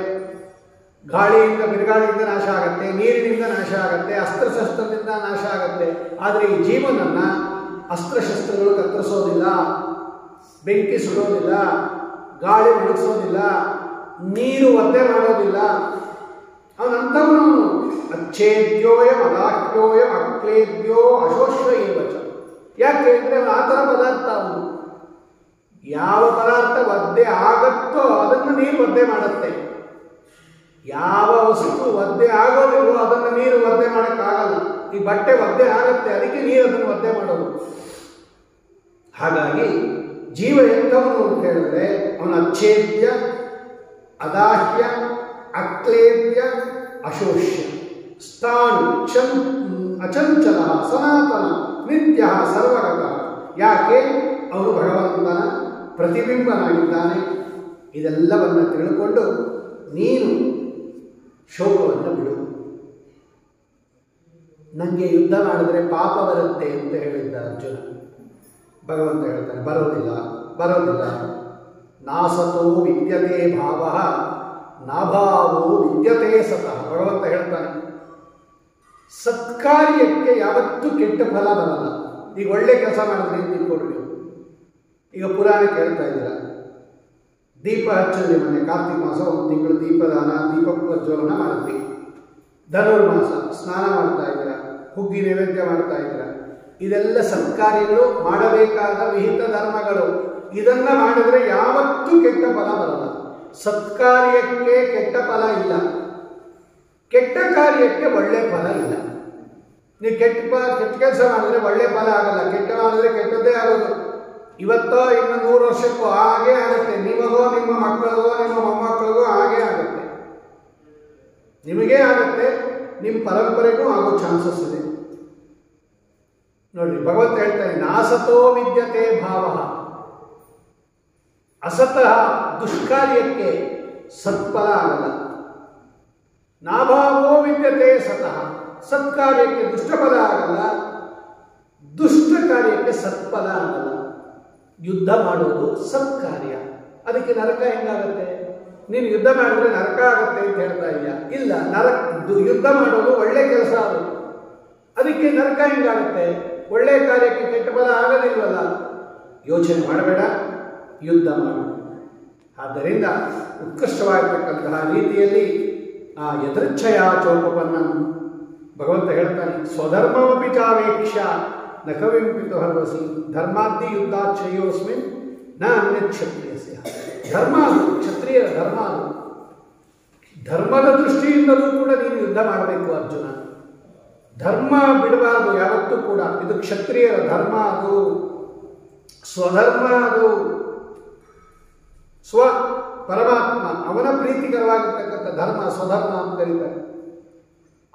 ಗಾಳಿಯಿಂದ ಬಿರುಗಾಳಿಯಿಂದ ನಾಶ ಆಗತ್ತೆ, ನೀರಿನಿಂದ ನಾಶ ಆಗತ್ತೆ, ಅಸ್ತ್ರಶಸ್ತ್ರದಿಂದ ನಾಶ ಆಗತ್ತೆ. ಆದರೆ ಈ ಜೀವನನ್ನ ಅಸ್ತ್ರಶಸ್ತ್ರಗಳು ಕತ್ತರಿಸೋದಿಲ್ಲ, ಬೆಂಕಿ ಸುಡೋದಿಲ್ಲ, ಗಾಳಿ ಒಣಗಿಸೋದಿಲ್ಲ, ನೀರು ಒದ್ದೆ ಮಾಡೋದಿಲ್ಲ. ಅವನಂಥವನು ಅಚ್ಛೇದ್ಯೋಯಂ ಅದಾಹ್ಯೋಯಂ ಅಕ್ಲೇದ್ಯೋ ಅಶೋಷ್ಯ ಏವಚ. ಯಾಕೆ ಅಂದರೆ ಅವನು ಆ ಥರ ಪದಾರ್ಥ. ಅವನು ಯಾವ ಪದಾರ್ಥ ಒದ್ದೆ ಆಗತ್ತೋ ಅದನ್ನು ನೀರು ಒದ್ದೆ ಮಾಡುತ್ತೆ. ಯಾವ ವಸ್ತು ಒದ್ದೆ ಆಗೋದಿಲ್ವೋ ಅದನ್ನು ನೀರು ಒದ್ದೆ ಮಾಡೋಕ್ಕಾಗಲ್ಲ. ಈ ಬಟ್ಟೆ ಒದ್ದೆ ಆಗತ್ತೆ, ಅದಕ್ಕೆ ನೀರು ಅದನ್ನು ಒದ್ದೆ ಮಾಡೋದು. ಹಾಗಾಗಿ ಜೀವ ಎಂಥವನು ಅಂತ ಹೇಳಿದ್ರೆ ಅವನ ಅಚ್ಛೇದ್ಯ, ಅದಾಹ್ಯ, ಅಕ್ಲೇದ್ಯ, ಅಶೋಷ್ಯ, ಸ್ಥಾಣು, ಅಚಂಚಲ, ಸನಾತನ, ನಿತ್ಯ, ಸರ್ವಗತ. ಯಾಕೆ? ಅವನು ಭಗವಂತನ ಪ್ರತಿಬಿಂಬನಾಗಿದ್ದಾನೆ. ಇದೆಲ್ಲವನ್ನು ತಿಳ್ಕೊಂಡು ನೀನು ಶೋಕವನ್ನು ಬಿಡು. ನನಗೆ ಯುದ್ಧ ಮಾಡಿದ್ರೆ ಪಾಪ ಬರುತ್ತೆ ಅಂತ ಹೇಳಿದ್ದ ಅರ್ಜುನ. ಭಗವಂತ ಹೇಳ್ತಾನೆ ಬರೋದಿಲ್ಲ, ಬರೋದಿಲ್ಲ. ನಾಸತೋ ವಿದ್ಯತೆ ಭಾವ ನಾಭಾವೋ ವಿದ್ಯತೆ ಸತಃ. ಭಗವಂತ ಹೇಳ್ತಾನೆ ಸತ್ಕಾರ್ಯಕ್ಕೆ ಯಾವತ್ತೂ ಕೆಟ್ಟ ಫಲ ಬರಲ್ಲ. ಈಗ ಒಳ್ಳೆ ಕೆಲಸ ಮಾಡಿದ್ರೆ ತಿಳ್ಕೊಡ್ರಿ. ಈಗ ಪುರಾಣ ಕೇಳ್ತಾ ಇದ್ದೀರ, ದೀಪ ಹಚ್ಚಲಿ. ಮೊನ್ನೆ ಕಾರ್ತಿಕ ಮಾಸ ಒಂದು ತಿಂಗಳು ದೀಪದಾನ, ದೀಪ ಪ್ರಜ್ವಲನ ಮಾಡಿದ್ವಿ. ಧನುರ್ಮಾಸ ಸ್ನಾನ ಮಾಡ್ತಾ ಇದ್ದೀರ, ಹುಗ್ಗಿ ನೈವೇದ್ಯ ಮಾಡ್ತಾ ಇದ್ದೀರ. ಇದೆಲ್ಲ ಸತ್ಕಾರ್ಯಗಳು, ಮಾಡಬೇಕಾದ ವಿಹಿತ ಧರ್ಮಗಳು. ಇದನ್ನ ಮಾಡಿದ್ರೆ ಯಾವತ್ತೂ ಕೆಟ್ಟ ಫಲ ಬರಲ್ಲ. ಸತ್ಕಾರ್ಯಕ್ಕೆ ಕೆಟ್ಟ ಫಲ ಇಲ್ಲ, ಕೆಟ್ಟ ಕಾರ್ಯಕ್ಕೆ ಒಳ್ಳೆ ಫಲ ಇಲ್ಲ. ನೀವು ಕೆಟ್ಟ ಕೆಲಸ ಮಾಡಿದ್ರೆ ಒಳ್ಳೆ ಫಲ ಆಗಲ್ಲ, ಕೆಟ್ಟ ಮಾಡಿದ್ರೆ ಕೆಟ್ಟದ್ದೇ ಆಗೋದು. ಇವತ್ತೋ ಇನ್ನು 100 ವರ್ಷಕ್ಕೂ ಹಾಗೇ ಆಗುತ್ತೆ. ನಿಮಗೋ, ನಿಮ್ಮ ಮಕ್ಕಳಿಗೋ, ನಿಮ್ಮ ಮೊಮ್ಮಕ್ಕಳಿಗೋ ಹಾಗೇ ಆಗುತ್ತೆ. ನಿಮಗೇ ಆಗುತ್ತೆ, ನಿಮ್ಮ ಪರಂಪರೆಗೂ ಆಗೋ ಚಾನ್ಸಸ್ ಇದೆ. ನೋಡ್ರಿ, ಭಗವಂತ ಹೇಳ್ತಾನೆ ನಾಸತೋ ವಿದ್ಯತೆ ಭಾವ. ಅಸತಃ ದುಷ್ಕಾರ್ಯಕ್ಕೆ ಸತ್ಫಲ ಆಗಲ್ಲ. ನಾಭಾವೋ ವಿದ್ಯತೆ ಸತಃ. ಸತ್ಕಾರ್ಯಕ್ಕೆ ದುಷ್ಟಫಲ ಆಗಲ್ಲ, ದುಷ್ಟ ಕಾರ್ಯಕ್ಕೆ ಸತ್ಫಲ ಆಗಲ್ಲ. ಯುದ್ಧ ಮಾಡೋದು ಸತ್ಕಾರ್ಯ, ಅದಕ್ಕೆ ನರಕ ಹೆಂಗಾಗತ್ತೆ? ನೀನು ಯುದ್ಧ ಮಾಡಿದ್ರೆ ನರಕ ಆಗತ್ತೆ ಅಂತ ಹೇಳ್ತಾ ಇದೆಯಾ? ಇಲ್ಲ, ಯುದ್ಧ ಮಾಡೋದು ಒಳ್ಳೆ ಕೆಲಸ ಅದು, ಅದಕ್ಕೆ ನರಕ ಹೆಂಗಾಗುತ್ತೆ? ಒಳ್ಳೆ ಕಾರ್ಯಕ್ಕೆ ಕೆಟ್ಟ ಫಲ ಆಗೋದಿಲ್ವಲ್ಲ. ಯೋಚನೆ ಮಾಡಬೇಡ, ಯುದ್ಧ ಮಾಡು. ಆದ್ದರಿಂದ ಉತ್ಕೃಷ್ಟವಾಗಿರ್ತಕ್ಕಂತಹ ರೀತಿಯಲ್ಲಿ ಆ ಯದೃಚ್ಛಯ ಚೌಪನ್ನ ಭಗವಂತ ಹೇಳ್ತಾನೆ ಸ್ವಧರ್ಮಮಪಿ ಚಾವೇಕ್ಷ ನ ಕವಿಂಪಿತು ಹರ್ವಸಿ ಧರ್ಮಾದ್ದಿ ಯುದ್ಧಾಚ್ಛಯೋಸ್ಮಿನ್ ನ ಅನ್ಯ ಕ್ಷತ್ರಿಯಸ್ಯ. ಧರ್ಮ ಅದು, ಕ್ಷತ್ರಿಯರ ಧರ್ಮ ಅದು. ಧರ್ಮದ ದೃಷ್ಟಿಯಿಂದಲೂ ಕೂಡ ನೀನು ಯುದ್ಧ ಮಾಡಬೇಕು ಅರ್ಜುನ. ಧರ್ಮ ಬಿಡಬಾರದು ಯಾವತ್ತೂ ಕೂಡ. ಇದು ಕ್ಷತ್ರಿಯರ ಧರ್ಮ, ಅದು ಸ್ವಧರ್ಮ, ಅದು ಸ್ವ ಪರಮಾತ್ಮ ಅವನ ಪ್ರೀತಿಕರವಾಗಿರ್ತಕ್ಕಂಥ ಧರ್ಮ ಸ್ವಧರ್ಮ ಅಂತ ಕರೀತಾರೆ.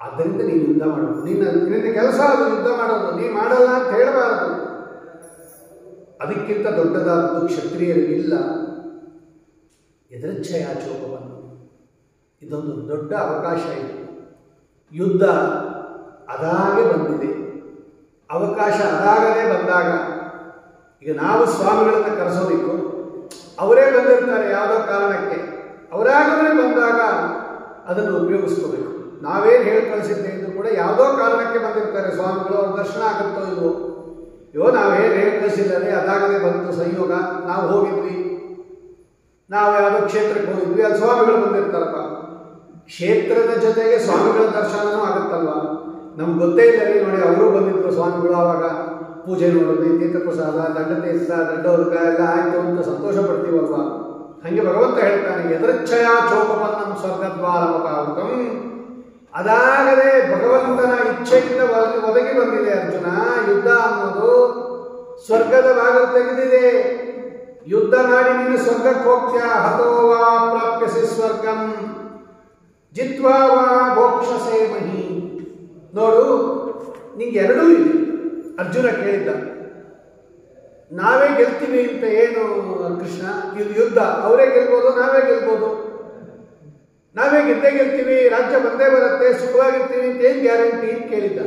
ಆದ್ದರಿಂದ ನೀನು ಯುದ್ಧ ಮಾಡೋದು, ನಿನ್ನ ಕೆಲಸ ಅದು ಯುದ್ಧ ಮಾಡೋದು, ನೀ ಮಾಡಲ್ಲ ಅಂತ ಹೇಳಬಾರದು. ಅದಕ್ಕಿಂತ ದೊಡ್ಡದಾದದ್ದು ಕ್ಷತ್ರಿಯರಿಗಿಲ್ಲ ಎದೃಚ್ಛಯಾಚೋಪವನ್ನು. ಇದೊಂದು ದೊಡ್ಡ ಅವಕಾಶ ಇದೆ. ಯುದ್ಧ ಅದಾಗೆ ಬಂದಿದೆ, ಅವಕಾಶ ಅದಾಗದೇ ಬಂದಾಗ, ಈಗ ನಾವು ಸ್ವಾಮಿಗಳನ್ನು ಕರೆಸೋದಿತ್ತು, ಅವರೇ ಬಂದಿರ್ತಾರೆ ಯಾವುದೋ ಕಾರಣಕ್ಕೆ, ಅವರಾಗಲೇ ಬಂದಾಗ ಅದನ್ನು ಉಪಯೋಗಿಸ್ಕೋಬೇಕು. ನಾವೇನು ಹೇಳಿ ಕಳಿಸಿದ್ದೆ ಇದ್ದು ಕೂಡ ಯಾವುದೋ ಕಾರಣಕ್ಕೆ ಬಂದಿರ್ತಾರೆ ಸ್ವಾಮಿಗಳು, ಅವ್ರ ದರ್ಶನ ಆಗುತ್ತೋ ಇಲ್ವೋ, ನಾವೇನು ಹೇಳಿ ಕಳಿಸಿಲ್ಲದೆ ಅದಾಗಲೇ ಬಂತು ಸಂಯೋಗ, ನಾವು ಹೋಗಿದ್ವಿ, ನಾವು ಯಾವುದೋ ಕ್ಷೇತ್ರಕ್ಕೆ ಹೋಗಿದ್ವಿ, ಅಲ್ಲಿ ಸ್ವಾಮಿಗಳು ಬಂದಿರ್ತಾರಪ್ಪ. ಕ್ಷೇತ್ರದ ಜೊತೆಗೆ ಸ್ವಾಮಿಗಳ ದರ್ಶನವೂ ಆಗುತ್ತಲ್ವ, ನಮ್ಗೆ ಗೊತ್ತೇ ಇಲ್ಲ ರೀ ನೋಡಿ, ಅವರು ಬಂದಿದ್ರು ಸ್ವಾಮಿಗಳು, ಆವಾಗ ಪೂಜೆ ನೋಡೋದು, ತೀರ್ಥಪ್ರಸಾದ, ದಂಡತೀರ್ಥ, ದಂಡೋದಕ ಎಲ್ಲ ಆಯಿತು ಅಂತ ಸಂತೋಷ ಪಡ್ತೀವಲ್ವ. ಹಾಗೆ ಭಗವಂತ ಹೇಳ್ತಾನೆ, ಎದೃಚ್ಛಯಾಚೋಪವನ್ನಂ ಸ್ವರ್ಗದ್ವಾರಮಪಾವೃತಂ. ಅದಾಗಲೇ ಭಗವಂತನ ಇಚ್ಛೆಯಿಂದ ಒದಗಿ ಬಂದಿದೆ ಅರ್ಜುನ. ಯುದ್ಧ ಅನ್ನೋದು ಸ್ವರ್ಗದ ಬಾಗಿಲು ತೆಗೆದಿದೆ. ಯುದ್ಧ ಮಾಡಿ ನೀನು ಸ್ವರ್ಗಕ್ಕೆ ಹೋಗ್ತೀಯ. ಹತೋವಾ ಪ್ರಾಪ್ಯಸಿ ಸ್ವರ್ಗಂ ಜಿತ್ವಾ ವಾ ಭೋಕ್ಷಸೇ ಮಹಿ. ನೋಡು, ನಿಂಗೆ ಎರಡೂ ಇದೆ. ಅರ್ಜುನ ಕೇಳಿದ್ದ, ನಾವೇ ಗೆಲ್ತೀವಿ ಅಂತ ಏನು ಕೃಷ್ಣ? ಇದು ಯುದ್ಧ, ಅವರೇ ಗೆಲ್ಬೋದು, ನಾವೇ ಗೆಲ್ಬೋದು, ನಾವೇ ಗೆದ್ದೇ ಗೆಲ್ತೀವಿ, ರಾಜ್ಯ ಬಂದೇ ಬರುತ್ತೆ, ಸುಖವಾಗಿರ್ತೀವಿ ಅಂತ ಏನು ಗ್ಯಾರಂಟಿ ಅಂತ ಕೇಳಿದ್ದ.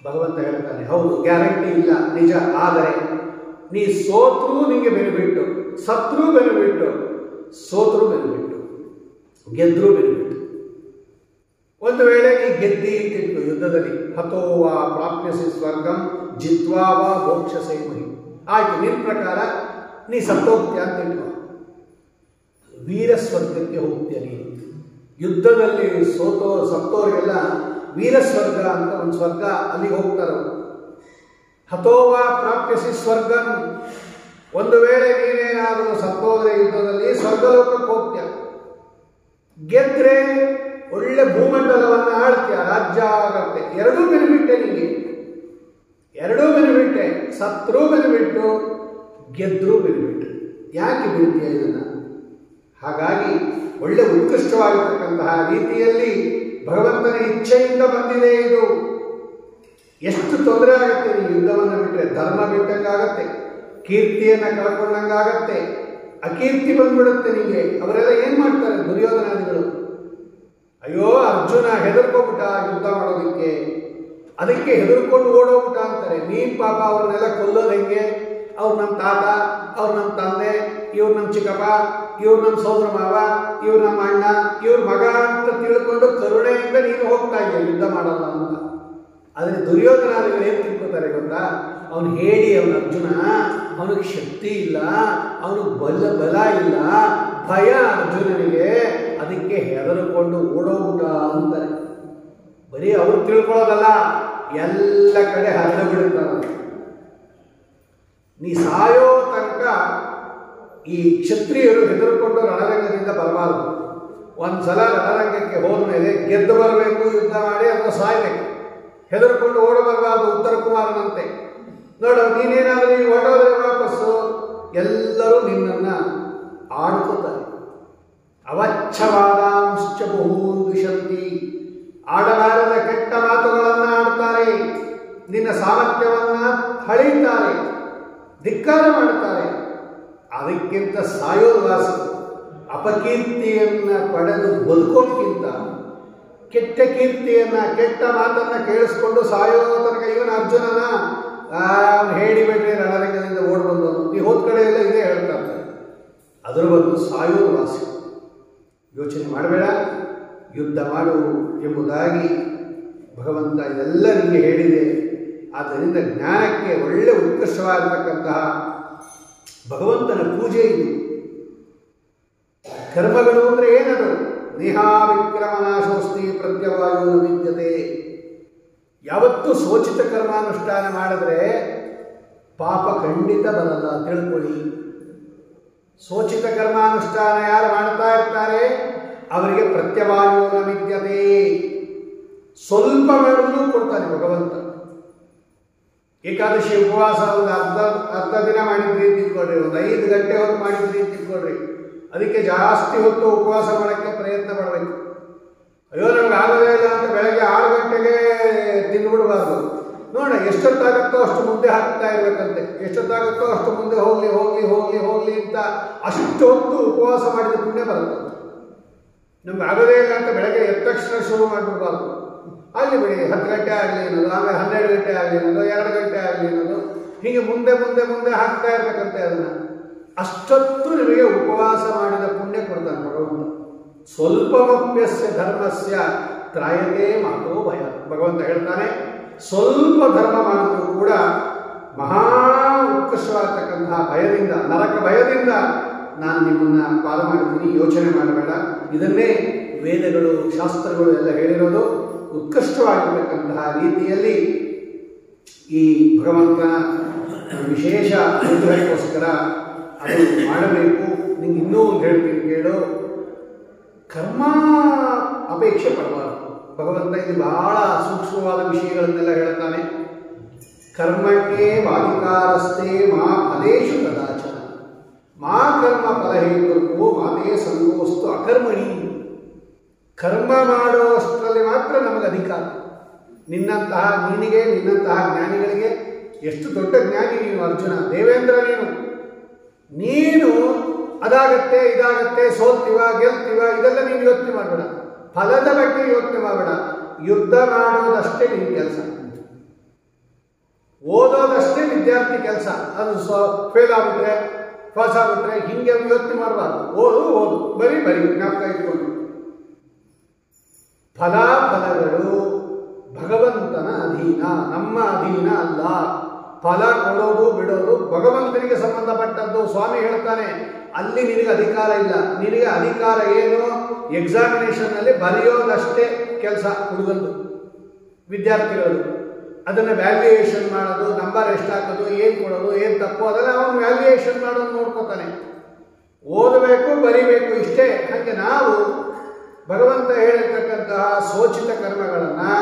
ಭಗವಂತ ಹೇಳ್ತಾನೆ, ಹೌದು, ಗ್ಯಾರಂಟಿ ಇಲ್ಲ ನಿಜ, ಆದರೆ ನೀ ಸೋತ್ರೂ ನಿಂಗೆ ಬೆನಿಫಿಟ್ಟು, ಸತ್ರೂ ಬೆನಿಫಿಟ್ಟು, ಸೋತ್ರೂ ಬೆನಿಫಿಟ್ಟು, ಗೆದ್ರೂ ಬೆನಿಫಿಟ್ಟು. ಒಂದು ವೇಳೆ ನೀ ಗೆದ್ದಿ ಅಂತಿತ್ತು ಯುದ್ಧದಲ್ಲಿ, ಹತೋವಾ ಪ್ರಾಪ್ಯಸಿ ಸ್ವರ್ಗಂ ಜಿತ್ವಾ ವಾ ಭೋಕ್ಷಸೇ ಮಹಿ. ಆಯ್ತು, ನಿನ್ನ ಪ್ರಕಾರ ನೀ ಸತ್ತೋಗ್ತೀಯ ಅಂತ ಇಟ್ಕೋ, ವೀರ ಸ್ವರ್ಗಕ್ಕೆ ಹೋಗ್ತೀಯ ನೀನು. ಯುದ್ಧದಲ್ಲಿ ಸತ್ತೋರಿಗೆಲ್ಲ ವೀರ ಸ್ವರ್ಗ ಅಂತ ಒಂದು ಸ್ವರ್ಗ, ಅಲ್ಲಿಗೆ ಹೋಗ್ತಾರ. ಹತೋವಾ ಪ್ರಾಪ್ಯಸಿ ಸ್ವರ್ಗಂ, ಒಂದು ವೇಳೆ ನೀನೇನಾದರೂ ಸತ್ತೋದ್ರೆ ಯುದ್ಧದಲ್ಲಿ ಸ್ವರ್ಗಲೋಕಕ್ಕೆ ಹೋಗ್ತೀಯ. ಗೆದ್ರೆ ಒಳ್ಳೆ ಭೂಮಂಡಲವನ್ನು ಆಡ್ತೀಯ, ರಾಜ್ಯ ಆಗತ್ತೆ. ಎರಡೂ ಬೆನಿಫಿಟ್ಟೆ ನಿಮಗೆ, ಎರಡೂ ಬೆನಿಫಿಟ್ಟೆ. ಸತ್ರೂ ಬೆನಿಫಿಟ್ಟು, ಗೆದ್ರೂ ಬೆನಿಫಿಟ್ಟು. ಯಾಕೆ ಬಿಡ್ತೀಯ ಇದನ್ನು? ಹಾಗಾಗಿ ಒಳ್ಳೆ ಉತ್ಕೃಷ್ಟವಾಗಿರ್ತಕ್ಕಂತಹ ರೀತಿಯಲ್ಲಿ ಭಗವಂತನ ಇಚ್ಛೆಯಿಂದ ಬಂದಿದೆ ಇದು. ಎಷ್ಟು ತೊಂದರೆ ಆಗುತ್ತೆ ನೀವು ಯುದ್ಧವನ್ನು ಬಿಟ್ಟರೆ. ಧರ್ಮ ಬಿಟ್ಟಂಗಾಗತ್ತೆ, ಕೀರ್ತಿಯನ್ನು ಕಳ್ಕೊಂಡಂಗಾಗತ್ತೆ, ಅಕೀರ್ತಿ ಬಂದ್ಬಿಡುತ್ತೆ ನಿಮಗೆ. ಅವರೆಲ್ಲ ಏನು ಮಾಡ್ತಾರೆ ದುರ್ಯೋಧನಾದಿಗಳು? ಅಯ್ಯೋ, ಅರ್ಜುನ ಹೆದರ್ಕೊಂಡ್ಬಿಟ್ಟ ಯುದ್ಧ ಮಾಡೋದಕ್ಕೆ, ಅದಕ್ಕೆ ಹೆದರ್ಕೊಂಡು ಓಡೋಗ್ಬಿಟ್ಟ ಅಂತಾರೆ. ನೀನು ಪಾಪ ಅವ್ರನ್ನೆಲ್ಲ ಕೊಲ್ಲೋದು ಹೆಂಗೆ? ಅವ್ರು ನಮ್ಮ ತಾತ, ಅವ್ರು ನಮ್ಮ ತಂದೆ, ಇವ್ರು ನಮ್ಮ ಚಿಕ್ಕಪ್ಪ, ಇವ್ರು ನಮ್ಮ ಸೋದರ ಮಾವ, ಇವ್ರು ನಮ್ಮ ಅಣ್ಣ, ಇವ್ರ ಮಗ ಅಂತ ತಿಳ್ಕೊಂಡು ಕರುಣೆಯಿಂದ ನೀನು ಹೋಗ್ತಾ ಇದೆಯಾ ಯುದ್ಧ ಮಾಡೋಲ್ಲ ಅಂತ. ಆದರೆ ದುರ್ಯೋಧನಾದಿಗಳು ಏನು ತಿಳ್ಕೊತಾರೆ ಗೊತ್ತಾ? ಅವನು ಹೇಳಿ, ಅವನ ಅರ್ಜುನ, ಅವನಿಗೆ ಶಕ್ತಿ ಇಲ್ಲ, ಅವನಿಗೆ ಬಲ ಇಲ್ಲ, ಭಯ ಅರ್ಜುನನಿಗೆ, ಅದಕ್ಕೆ ಹೆದರ್ಕೊಂಡು ಓಡೋಗ್ಬಿಟ್ಟ ಅಂತಾರೆ. ಬರೀ ಅವ್ರು ತಿಳ್ಕೊಳ್ಳೋದಲ್ಲ, ಎಲ್ಲ ಕಡೆ ಹರಿದು ಬಿಡುತ್ತಾರೆ. ನೀ ಸಾಯೋ ತನಕ ಈ ಕ್ಷತ್ರಿಯರು ಹೆದರ್ಕೊಂಡು ರಣರಂಗದಿಂದ ಬರಬಾರದು. ಒಂದ್ಸಲ ರಣರಂಗಕ್ಕೆ ಹೋದ ಮೇಲೆ ಗೆದ್ದು ಬರಬೇಕು, ಯುದ್ಧ ಮಾಡಿ ಅಥವಾ ಸಾಯ್ಬೇಕು. ಹೆದರ್ಕೊಂಡು ಓಡ ಬರಬಾರ್ದು. ಉತ್ತರ ಕುಮಾರನಂತೆ ನೋಡು, ನೀನೇನಾದರೂ ಈಗ ಹೊರಟೋದ್ರೆ ವಾಪಸ್ಸು ಎಲ್ಲರೂ ನಿನ್ನನ್ನು ಆಡ್ಕೋತಾರೆ. ಅವಚ್ಛವಾದಾಂಶ್ಚ ಬಹೂನ್ ದ್ವಿಷಂತಿ, ಆಡಬಾರದ ಕೆಟ್ಟ ಮಾತುಗಳನ್ನು ಆಡ್ತಾರೆ, ನಿನ್ನ ಸಾಮರ್ಥ್ಯವನ್ನು ಹಳಿತಾರೆ, ಧಿಕ್ಕಾರ ಮಾಡುತ್ತಾರೆ. ಅದಕ್ಕಿಂತ ಸಾಯೋದು ವಾಸಿ. ಅಪಕೀರ್ತಿಯನ್ನು ಪಡೆದು ಬದುಕೋಕ್ಕಿಂತ ಕೆಟ್ಟ ಕೀರ್ತಿಯನ್ನು, ಕೆಟ್ಟ ಮಾತನ್ನು ಕೇಳಿಸ್ಕೊಂಡು ಸಾಯೋ ತನಕ. ಇವನ ಅರ್ಜುನನ ಹೇಳಿಬಿಟ್ರೆ ರಣರಂಗದಿಂದ ಓಡ್ ಬಂದವನು, ಈ ಹೋದ ಕಡೆ ಎಲ್ಲ ಇದೇ ಹೇಳ್ತಾರೆ. ಅದರ ಬದಲು ಸಾಯೋದು ವಾಸಿ. ಯೋಚನೆ ಮಾಡಬೇಡ, ಯುದ್ಧ ಮಾಡು ಎಂಬುದಾಗಿ ಭಗವಂತ ಇದೆಲ್ಲ ನಿಮಗೆ ಹೇಳಿದೆ. ಆದ್ದರಿಂದ ಜ್ಞಾನಕ್ಕೆ ಒಳ್ಳೆ ಉತ್ಕೃಷ್ಟವಾಗಿರ್ತಕ್ಕಂತಹ ಭಗವಂತನ ಪೂಜೆ ಇದು. ಕರ್ಮಗಳು ಅಂದರೆ ಏನದು? ನೇಹಾ ವಿಕ್ರಮನಾಶೋಸ್ತಿ ಪ್ರತ್ಯವಾಯು ವಿದ್ಯತೆ. ಯಾವತ್ತೂ ಸೋಚಿತ ಕರ್ಮಾನುಷ್ಠಾನ ಮಾಡಿದ್ರೆ ಪಾಪ ಖಂಡಿತ ಬರಲ್ಲ, ತಿಳ್ಕೊಳ್ಳಿ. ಸೋಚಿತ ಕರ್ಮಾನುಷ್ಠಾನ ಯಾರು ಮಾಡ್ತಾ ಇರ್ತಾರೆ ಅವರಿಗೆ ಪ್ರತ್ಯವಾಯು ವಿದ್ಯತೆ. ಸ್ವಲ್ಪ ಮಾಡಿದ್ರೂ ಕೊಡ್ತಾನೆ ಭಗವಂತ. ಏಕಾದಶಿ ಉಪವಾಸ ಒಂದು ಅರ್ಧ ದಿನ ಮಾಡಿದ್ರಿ ಅಂತ ತಿಳ್ಕೊಳ್ರಿ, ಒಂದು 5 ಗಂಟೆ ಹೊತ್ತು ಮಾಡಿದ್ರಿ ಅಂತ ತಿಳ್ಕೊಳ್ರಿ, ಅದಕ್ಕೆ ಜಾಸ್ತಿ ಹೊತ್ತು ಉಪವಾಸ ಮಾಡೋಕ್ಕೆ ಪ್ರಯತ್ನ ಪಡಬೇಕು. ಅಯ್ಯೋ ನಮ್ಗೆ ಆಗೋದೇ ಇಲ್ಲ ಅಂತ ನಿಂತುಬಿಡಬಾರ್ದು. ನೋಡ, ಎಷ್ಟೊತ್ತಾಗುತ್ತೋ ಅಷ್ಟು ಮುಂದೆ ಹಾಕ್ತಾ ಇರಬೇಕಂತೆ. ಎಷ್ಟೊತ್ತಾಗುತ್ತೋ ಅಷ್ಟು ಮುಂದೆ ಹೋಗ್ಲಿ ಹೋಗ್ಲಿ ಹೋಗ್ಲಿ ಹೋಗ್ಲಿ ಅಂತ ಅಷ್ಟು ಹೊತ್ತು ಉಪವಾಸ ಮಾಡಿದ ಪುಣ್ಯ ಬರುತ್ತೆ. ನಮ್ಗೆ ಆಗೋದೇ ಇಲ್ಲ ಅಂತ ಬೆಳಗ್ಗೆ ಎದ್ದ ತಕ್ಷಣ ಶುರು ಮಾಡಿಬಿಡ್ಬಾರ್ದು. ಆಗಲಿ ಬಿಡಿ, 10 ಗಂಟೆ ಆಗಲಿ ಅನ್ನೋದು, ಆಮೇಲೆ 12 ಗಂಟೆ ಆಗಲಿ ಅನ್ನೋದು, 2 ಗಂಟೆ ಆಗಲಿ ಅನ್ನೋದು, ಹೀಗೆ ಮುಂದೆ ಮುಂದೆ ಮುಂದೆ ಹಾಕ್ತಾ ಇರ್ಬೇಕಂತೆ. ಅದನ್ನು ಅಷ್ಟೊತ್ತು ನಿಮಗೆ ಉಪವಾಸ ಮಾಡಿದ ಪುಣ್ಯ ಕೊಡ್ತಾನೆ ಭಗವಂತ. ಸ್ವಲ್ಪಮಪ್ಯಸ್ಯ ಧರ್ಮಸ್ಯ ತ್ರಾಯತೆ ಮಾತೋ ಭಯ. ಭಗವಂತ ಹೇಳ್ತಾನೆ, ಸ್ವಲ್ಪ ಧರ್ಮ ಮಾಡಿದ್ರು ಕೂಡ ಮಹಾ ಉತ್ಕೃಷ್ಟವಾಗತಕ್ಕಂತಹ ಭಯದಿಂದ, ನರಕ ಭಯದಿಂದ ನಾನು ನಿಮ್ಮನ್ನ ಪಾಲ ಮಾಡ್ತೀನಿ, ಯೋಚನೆ ಮಾಡಬೇಡ. ಇದನ್ನೇ ವೇದಗಳು ಶಾಸ್ತ್ರಗಳು ಎಲ್ಲ ಹೇಳಿರೋದು. ಉತ್ಕೃಷ್ಟವಾಗಿರತಕ್ಕಂತಹ ರೀತಿಯಲ್ಲಿ ಈ ಭಗವಂತನ ವಿಶೇಷ ಅನುಗ್ರಹಕ್ಕೋಸ್ಕರ ಅದು ಮಾಡಬೇಕು. ನಿಂಗೆ ಇನ್ನೂ ಒಂದು ಹೇಳ್ತೀನಿ ಕೇಳು, ಕರ್ಮ ಅಪೇಕ್ಷೆ ಪಡಬಾರದು. ಭಗವಂತ ಇಲ್ಲಿ ಬಹಳ ಸೂಕ್ಷ್ಮವಾದ ವಿಷಯಗಳನ್ನೆಲ್ಲ ಹೇಳ್ತಾನೆ. ಕರ್ಮಕ್ಕೆ ವಾದಿಕಾರಸ್ತೆ ಮಾ ಫಲೇಶು ಕದಾಚನ ಮಾ ಕರ್ಮ ಫಲಹೇತುರ್ಭೋ ಮಾತೇ ಸಂಗೋಸ್ತು ಅಕರ್ಮಣಿ. ಕರ್ಮ ಮಾಡುವಷ್ಟರಲ್ಲಿ ಮಾತ್ರ ನಮಗೆ ಅಧಿಕಾರ. ನಿನ್ನಂತಹ ಜ್ಞಾನಿಗಳಿಗೆ, ಎಷ್ಟು ದೊಡ್ಡ ಜ್ಞಾನಿ ನೀನು ಅರ್ಜುನ, ದೇವೇಂದ್ರ ನೀನು ಅದಾಗತ್ತೆ ಇದಾಗತ್ತೆ, ಸೋಲ್ತೀವ ಗೆಲ್ತೀವ ಇದೆಲ್ಲ ನೀನು ಯೋಚನೆ ಮಾಡಬೇಡ. ಫಲದ ಬಗ್ಗೆ ಯೋಚನೆ ಮಾಡಬೇಡ. ಯುದ್ಧ ಮಾಡೋದಷ್ಟೇ ನಿನ್ನ ಕೆಲಸ, ಓದೋದಷ್ಟೇ ವಿದ್ಯಾರ್ಥಿ ಕೆಲಸ. ಅದು ಫೇಲ್ ಆಗ್ಬಿಟ್ರೆ ಪಾಸ್ ಆಗ್ಬಿಟ್ರೆ ಹಿಂಗೆ ಯೋಚನೆ ಮಾಡಬಾರ್ದು. ಓದು ಬರೀ ಜ್ಞಾಪಕ ಇಟ್ಕೊಂಡು. ಫಲಾಫಲಗಳು ಭಗವಂತನ ಅಧೀನ, ನಮ್ಮ ಅಧೀನ ಅಲ್ಲ. ಫಲ ಕೊಡೋದು ಬಿಡೋದು ಭಗವಂತನಿಗೆ ಸಂಬಂಧಪಟ್ಟದ್ದು. ಸ್ವಾಮಿ ಹೇಳ್ತಾನೆ, ಅಲ್ಲಿ ನಿನಗೆ ಅಧಿಕಾರ ಇಲ್ಲ. ನಿನಗೆ ಅಧಿಕಾರ ಏನು? ಎಕ್ಸಾಮಿನೇಷನ್ನಲ್ಲಿ ಬರೆಯೋದಷ್ಟೇ ಕೆಲಸ ಹುಡುಗಂದು, ವಿದ್ಯಾರ್ಥಿಗಳು. ಅದನ್ನು ವ್ಯಾಲ್ಯೂಯೇಷನ್ ಮಾಡೋದು, ನಂಬರ್ ಎಷ್ಟು ಹಾಕೋದು, ಏನು ಕೊಡೋದು, ಏನು ತಪ್ಪು, ಅದೆಲ್ಲ ಅವನು ವ್ಯಾಲ್ಯೂಯೇಷನ್ ಮಾಡೋದು ನೋಡ್ಕೋತಾನೆ. ಓದಬೇಕು, ಬರಿಬೇಕು, ಇಷ್ಟೇ. ಹಾಗೆ ನಾವು ಭಗವಂತ ಹೇಳಿರ್ತಕ್ಕಂತಹ ಸೋಚಿತ ಕರ್ಮಗಳನ್ನು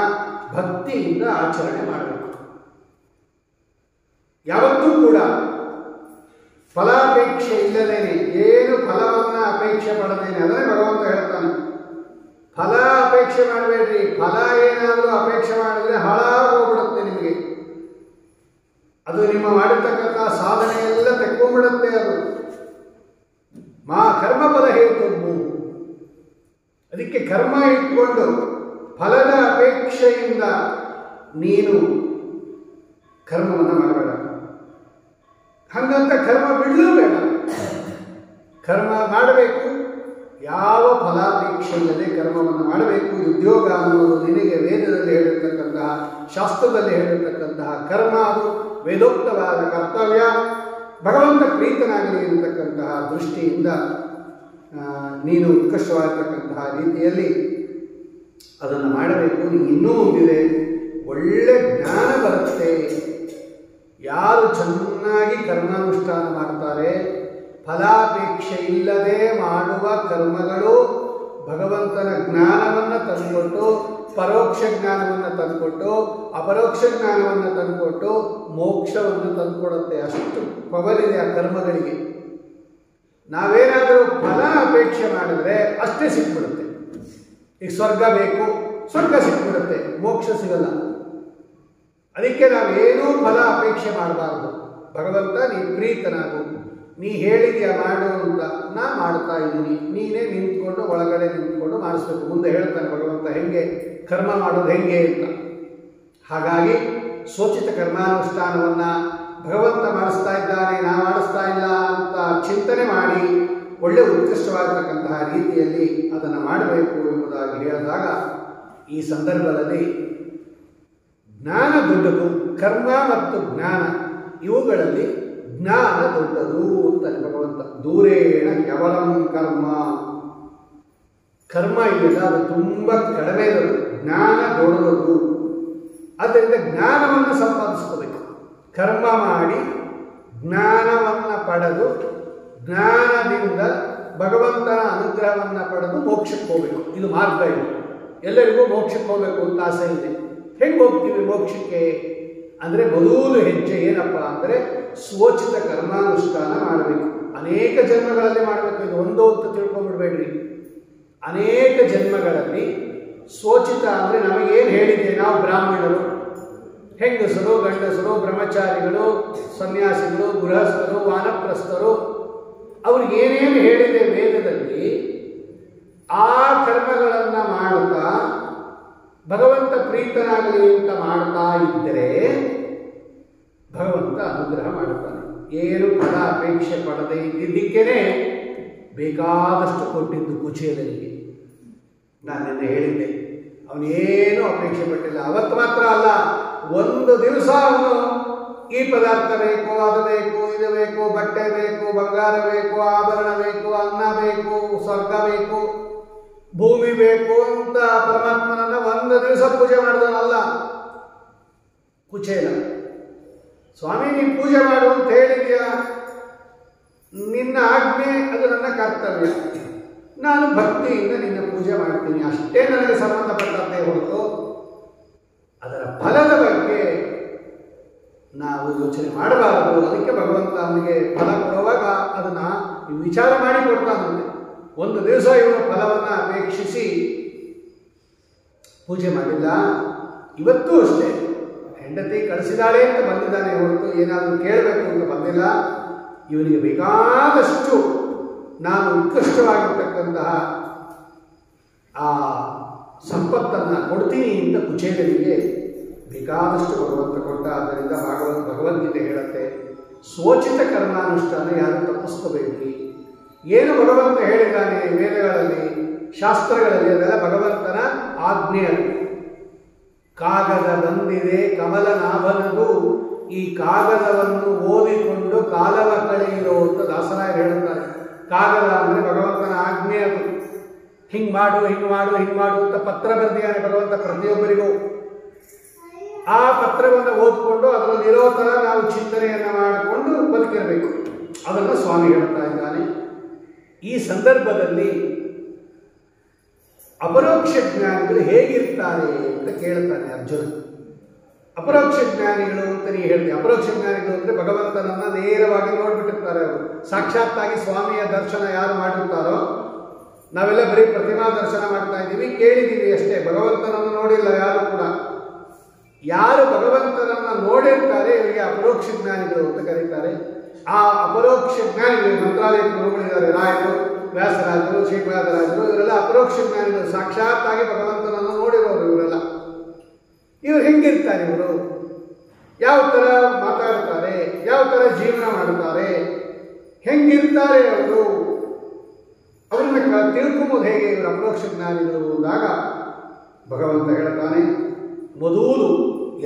ಭಕ್ತಿಯಿಂದ ಆಚರಣೆ ಮಾಡಬೇಕು. ಯಾವತ್ತೂ ಕೂಡ ಫಲಾಪೇಕ್ಷೆ ಇಲ್ಲದೇನೆ, ಏನು ಫಲವನ್ನು ಅಪೇಕ್ಷೆ ಪಡದೇನೆ. ಅದನ್ನೇ ಭಗವಂತ ಹೇಳ್ತಾನೆ, ಫಲ ಅಪೇಕ್ಷೆ ಮಾಡಬೇಡ್ರಿ. ಫಲ ಏನಾದರೂ ಅಪೇಕ್ಷೆ ಮಾಡಿದ್ರೆ ಹಾಳಾಗೋಗ್ಬಿಡುತ್ತೆ ನಿಮಗೆ. ಅದು ನಿಮ್ಮ ಮಾಡಿರ್ತಕ್ಕಂಥ ಸಾಧನೆ ಎಲ್ಲ ತೆಕ್ಕೊಂಡ್ಬಿಡುತ್ತೆ. ಅದು ಮಾ ಕರ್ಮ ಫಲ ಹೇತುರ್ಭು. ಅದಕ್ಕೆ ಕರ್ಮ ಇಟ್ಕೊಂಡು ಫಲದ ಅಪೇಕ್ಷೆಯಿಂದ ನೀನು ಕರ್ಮವನ್ನು ಮಾಡಬೇಡ. ಹಂಗಂತ ಕರ್ಮ ಬಿಡಲೂ ಬೇಡ. ಕರ್ಮ ಮಾಡಬೇಕು, ಯಾವ ಫಲಾಪೇಕ್ಷೆ ಇಲ್ಲದೆ ಕರ್ಮವನ್ನು ಮಾಡಬೇಕು. ಉದ್ಯೋಗ ಅನ್ನೋದು ನಿನಗೆ ವೇದದಲ್ಲಿ ಹೇಳಿರ್ತಕ್ಕಂತಹ, ಶಾಸ್ತ್ರದಲ್ಲಿ ಹೇಳಿರ್ತಕ್ಕಂತಹ ಕರ್ಮ. ಅದು ವೇದೋಕ್ತವಾದ ಕರ್ತವ್ಯ. ಭಗವಂತ ಪ್ರೀತನಾಗಲಿ ಇರತಕ್ಕಂತಹ ದೃಷ್ಟಿಯಿಂದ ನೀನು ಉತ್ಕೃಷ್ಟವಾಗಿರ್ತಕ್ಕಂತಹ ರೀತಿಯಲ್ಲಿ ಅದನ್ನು ಮಾಡಬೇಕು. ನೀನು ಇನ್ನೂ ಒಂದಿದೆ, ಒಳ್ಳೆ ಜ್ಞಾನ ಬರುತ್ತೆ. ಯಾರು ಚೆನ್ನಾಗಿ ಕರ್ಮಾನುಷ್ಠಾನ ಮಾಡ್ತಾರೆ, ಫಲಾಪೇಕ್ಷೆ ಇಲ್ಲದೆ ಮಾಡುವ ಕರ್ಮಗಳು ಭಗವಂತನ ಜ್ಞಾನವನ್ನು ತಂದುಕೊಟ್ಟು, ಪರೋಕ್ಷ ಜ್ಞಾನವನ್ನು ತಂದುಕೊಟ್ಟು, ಅಪರೋಕ್ಷ ಜ್ಞಾನವನ್ನು ತಂದುಕೊಟ್ಟು ಮೋಕ್ಷವನ್ನು ತಂದುಕೊಡುತ್ತೆ. ಅಷ್ಟು ಪವರ್ ಇದೆ ಆ ಕರ್ಮಗಳಿಗೆ. ನಾವೇನಾದರೂ ಫಲ ಅಪೇಕ್ಷೆ ಮಾಡಿದ್ರೆ ಅಷ್ಟೇ ಸಿಕ್ಬಿಡುತ್ತೆ. ಈಗ ಸ್ವರ್ಗ ಬೇಕು, ಸ್ವರ್ಗ ಸಿಕ್ಬಿಡುತ್ತೆ, ಮೋಕ್ಷ ಸಿಗಲ್ಲ. ಅದಕ್ಕೆ ನಾವೇನೂ ಫಲ ಅಪೇಕ್ಷೆ ಮಾಡಬಾರ್ದು. ಭಗವಂತ ನೀ ಪ್ರೀತನಾಗು, ನೀ ಹೇಳಿದ್ಯಾ ಮಾಡು ಅಂತ ನಾ ಮಾಡ್ತಾ ಇದ್ದೀನಿ. ನೀನೇ ನಿಂತ್ಕೊಂಡು ಒಳಗಡೆ ನಿಂತ್ಕೊಂಡು ಮಾಡಿಸ್ಬೇಕು. ಮುಂದೆ ಹೇಳ್ತಾನೆ ಭಗವಂತ ಹೆಂಗೆ ಕರ್ಮ ಮಾಡೋದು ಹೆಂಗೆ ಅಂತ. ಹಾಗಾಗಿ ಸೋಚಿತ ಕರ್ಮಾನುಷ್ಠಾನವನ್ನು ಭಗವಂತ ಮಾಡಿಸ್ತಾ ಇದ್ದಾನೆ, ನಾ ಮಾಡಿಸ್ತಾ ಇಲ್ಲ ಅಂತ ಚಿಂತನೆ ಮಾಡಿ ಒಳ್ಳೆ ಉತ್ಕೃಷ್ಟವಾಗಿರ್ತಕ್ಕಂತಹ ರೀತಿಯಲ್ಲಿ ಅದನ್ನು ಮಾಡಬೇಕು ಎಂಬುದಾಗಿ ಹೇಳಿದಾಗ, ಈ ಸಂದರ್ಭದಲ್ಲಿ ಜ್ಞಾನ ದೊಡ್ಡದು, ಕರ್ಮ ಮತ್ತು ಜ್ಞಾನ ಇವುಗಳಲ್ಲಿ ಜ್ಞಾನ ದೊಡ್ಡದು ಅಂತಾನೆ ಭಗವಂತ. ದೂರೇಣ ಕೇವಲಂ ಕರ್ಮ. ಕರ್ಮ ಇದೆಯಲ್ಲ ಅದು ತುಂಬ ಕಡಿಮೆ ಇರೋದು, ಜ್ಞಾನ ದೊಡ್ಡದು. ಆದ್ದರಿಂದ ಜ್ಞಾನವನ್ನು ಸಂಪಾದಿಸ್ಕೋಬೇಕು. ಕರ್ಮ ಮಾಡಿ ಜ್ಞಾನವನ್ನು ಪಡೆದು, ಜ್ಞಾನದಿಂದ ಭಗವಂತನ ಅನುಗ್ರಹವನ್ನು ಪಡೆದು ಮೋಕ್ಷಕ್ಕೆ ಹೋಗಬೇಕು. ಇದು ಮಾರ್ಗ. ಇದು ಎಲ್ಲರಿಗೂ ಮೋಕ್ಷಕ್ಕೆ ಹೋಗಬೇಕು ಅಂತ ಆಸೆ ಇದೆ. ಹೆಂಗೆ ಹೋಗ್ತೀವಿ ಮೋಕ್ಷಕ್ಕೆ ಅಂದರೆ ಮೊದಲು ಹೆಜ್ಜೆ ಏನಪ್ಪ ಅಂದರೆ ಸ್ವೋಚಿತ ಕರ್ಮಾನುಷ್ಠಾನ ಮಾಡಬೇಕು. ಅನೇಕ ಜನ್ಮಗಳಲ್ಲಿ ಮಾಡಬೇಕು. ಇದು ಒಂದು ಅಂತ ತಿಳ್ಕೊಂಡ್ಬಿಡ್ಬೇಡ್ರಿ. ಅನೇಕ ಜನ್ಮಗಳಲ್ಲಿ ಸ್ವೋಚಿತ ಅಂದರೆ ನಮಗೇನು ಹೇಳಿದೆ, ನಾವು ಬ್ರಾಹ್ಮಣರು, ಹೆಂಗಸರು, ಗಂಡಸರು, ಬ್ರಹ್ಮಚಾರಿಗಳು, ಸನ್ಯಾಸಿಗಳು, ಗೃಹಸ್ಥರು, ವಾನಪ್ರಸ್ಥರು, ಅವ್ರಿಗೆ ಏನೇನು ಹೇಳಿದೆ ವೇದದಲ್ಲಿ ಆ ಕರ್ಮಗಳನ್ನು ಮಾಡ್ತಾ ಭಗವಂತ ಪ್ರೀತನಾಗಲಿ ಅಂತ ಮಾಡ್ತಾ ಇದ್ದರೆ ಭಗವಂತ ಅನುಗ್ರಹ ಮಾಡುತ್ತಾನೆ. ಏನು ಫಲ ಅಪೇಕ್ಷೆ ಪಡದೆ ಇದ್ದಿದ್ದಕ್ಕೇನೆ ಬೇಕಾದಷ್ಟು ಕೊಟ್ಟಿದ್ದು ಕುಚೇಲನಿಗೆ. ನಾನು ನಿನ್ನೆ ಹೇಳಿದ್ದೆ, ಅವನೇನು ಅಪೇಕ್ಷೆ ಪಟ್ಟಿಲ್ಲ. ಅವತ್ತು ಮಾತ್ರ ಅಲ್ಲ, ಒಂದು ದಿವಸ ಅವನು ಈ ಪದಾರ್ಥ ಬೇಕು, ಅದು ಬೇಕು, ಇದು ಬೇಕು, ಬಟ್ಟೆ ಬೇಕು, ಬಂಗಾರ ಬೇಕು, ಆಭರಣ ಬೇಕು, ಅನ್ನ ಬೇಕು, ಸ್ವರ್ಗ ಬೇಕು, ಭೂಮಿ ಬೇಕು ಅಂತ ಪರಮಾತ್ಮನನ್ನ ಒಂದು ದಿವಸ ಪೂಜೆ ಮಾಡಿದವನಲ್ಲ ಕುಚೇಲ. ಸ್ವಾಮಿ ನೀನು ಪೂಜೆ ಮಾಡು ಅಂತ ಹೇಳಿದ್ಯಾ, ನಿನ್ನ ಆಜ್ಞೆ ಅದು ನನ್ನ ಕರ್ತವ್ಯ, ನಾನು ಭಕ್ತಿಯಿಂದ ನಿನ್ನ ಪೂಜೆ ಮಾಡ್ತೀನಿ, ಅಷ್ಟೇ ನನಗೆ ಸಂಬಂಧಪಟ್ಟಂತೆ ಹೊರತು ಅದರ ಫಲದ ಬಗ್ಗೆ ನಾವು ಯೋಚನೆ ಮಾಡಬಾರದು. ಅದಕ್ಕೆ ಭಗವಂತ ಅವನಿಗೆ ಫಲ ಕೊಡುವಾಗ ಅದನ್ನ ವಿಚಾರ ಮಾಡಿ ಕೊಡ್ತಾನಂತೆ. ಒಂದು ದಿವಸ ಇವನು ಫಲವನ್ನು ಅಪೇಕ್ಷಿಸಿ ಪೂಜೆ ಮಾಡಿಲ್ಲ. ಇವತ್ತೂ ಅಷ್ಟೇ, ಹೆಂಡತಿ ಕಳಿಸಿದಾಳೆ ಅಂತ ಬಂದಿದ್ದಾನೆ ಹೊರತು ಏನಾದರೂ ಕೇಳಬೇಕು ಅಂತ ಬಂದಿಲ್ಲ. ಇವನಿಗೆ ಬೇಕಾದಷ್ಟು ನಾನು ಉತ್ಕೃಷ್ಟವಾಗಿರ್ತಕ್ಕಂತಹ ಆ ಸಂಪತ್ತನ್ನು ಕೊಡ್ತೀನಿ ಅಂತ ಕುಚೇಲನಿಗೆ ಬೇಕಾದಷ್ಟು ಭಗವಂತ ಕೊಟ್ಟ. ಆದ್ದರಿಂದ ಭಗವದ್ಗೀತೆ ಹೇಳುತ್ತೆ, ಸ್ವೋಚಿತ ಕರ್ಮಾನುಷ್ಠಾನ ಯಾರು ತಪ್ಪಿಸ್ಕೋಬೇಡಿ. ಏನು ಭಗವಂತ ಹೇಳಿದ್ದಾನೆ ವೇದಗಳಲ್ಲಿ, ಶಾಸ್ತ್ರಗಳಲ್ಲಿ, ಅದೆಲ್ಲ ಭಗವಂತನ ಆಜ್ಞೆ. ಕಾಗದ ಬಂದಿದೆ ಕಮಲನಾಭನದು, ಈ ಕಾಗದವನ್ನು ಓದಿಕೊಂಡು ಕಾಲವ ಕಳೆಯಿರೋ ಅಂತ ದಾಸರಾಯರು ಹೇಳುತ್ತಾರೆ. ಕಾಗದ ಅಂದರೆ ಭಗವಂತನ ಆಜ್ಞೆ. ಅದು ಹಿಂಗೆ ಮಾಡು, ಹಿಂಗೆ ಮಾಡು, ಹಿಂಗೆ ಮಾಡು ಅಂತ ಪತ್ರ ಬರೆದಿದ್ದಾನೆ ಭಗವಂತ ಪ್ರತಿಯೊಬ್ಬರಿಗೂ. ಆ ಪತ್ರವನ್ನು ಓದ್ಕೊಂಡು ಅದರಲ್ಲಿರೋ ಥರ ನಾವು ಚಿಂತನೆಯನ್ನು ಮಾಡಿಕೊಂಡು ಬದುಕಿರಬೇಕು. ಅದನ್ನು ಸ್ವಾಮಿ ಹೇಳ್ತಾ ಇದ್ದಾನೆ. ಈ ಸಂದರ್ಭದಲ್ಲಿ ಅಪರೋಕ್ಷ ಜ್ಞಾನಿಗಳು ಹೇಗಿರ್ತಾರೆ ಅಂತ ಕೇಳ್ತಾನೆ ಅರ್ಜುನ. ಅಪರೋಕ್ಷ ಜ್ಞಾನಿಗಳು ಅಂತ ನೀವು ಹೇಳ್ತೀವಿ. ಅಪರೋಕ್ಷ ಜ್ಞಾನಿಗಳು ಅಂದರೆ ಭಗವಂತನನ್ನ ನೇರವಾಗಿ ನೋಡ್ಬಿಟ್ಟಿರ್ತಾರೆ. ಅವರು ಸಾಕ್ಷಾತ್ತಾಗಿ ಸ್ವಾಮಿಯ ದರ್ಶನ ಯಾರು ಮಾಡಿರ್ತಾರೋ, ನಾವೆಲ್ಲ ಬರೀ ಪ್ರತಿಮಾ ದರ್ಶನ ಮಾಡ್ತಾ ಇದ್ದೀವಿ, ಕೇಳಿದ್ದೀವಿ ಅಷ್ಟೇ, ಭಗವಂತನನ್ನು ನೋಡಿಲ್ಲ ಯಾರು ಕೂಡ. ಯಾರು ಭಗವಂತನನ್ನ ನೋಡಿರ್ತಾರೆ ಇವರಿಗೆ ಅಪರೋಕ್ಷ ಜ್ಞಾನಿಗಳು ಅಂತ ಕರೀತಾರೆ. ಆ ಅಪರೋಕ್ಷ ಜ್ಞಾನಿಗಳು ಮಂತ್ರಾಲಯ ಗುರುಗಳಿದ್ದಾರೆ, ರಾಯರು, ವ್ಯಾಸರಾಜರು, ಶ್ರೀಪಾದರಾಜರು, ಇವರೆಲ್ಲ ಅಪರೋಕ್ಷ ಜ್ಞಾನಿಗಳು. ಸಾಕ್ಷಾತ್ತಾಗಿ ಭಗವಂತನನ್ನು ನೋಡಿರೋರು ಇವರೆಲ್ಲ. ಇವರು ಹೆಂಗಿರ್ತಾರೆ, ಇವರು ಯಾವ ಥರ ಮಾತಾಡ್ತಾರೆ, ಯಾವ ಥರ ಜೀವನ ಮಾಡ್ತಾರೆ, ಹೆಂಗಿರ್ತಾರೆ ಅವರು, ಅವ್ರನ್ನ ತಿಳ್ಕೊಂಬೋದು ಹೇಗೆ ಇವರು ಅಪರೋಕ್ಷ ಜ್ಞಾನಿಗಳು ಅಂದಾಗ ಭಗವಂತ ಹೇಳ್ತಾನೆ, ಮೊದಲು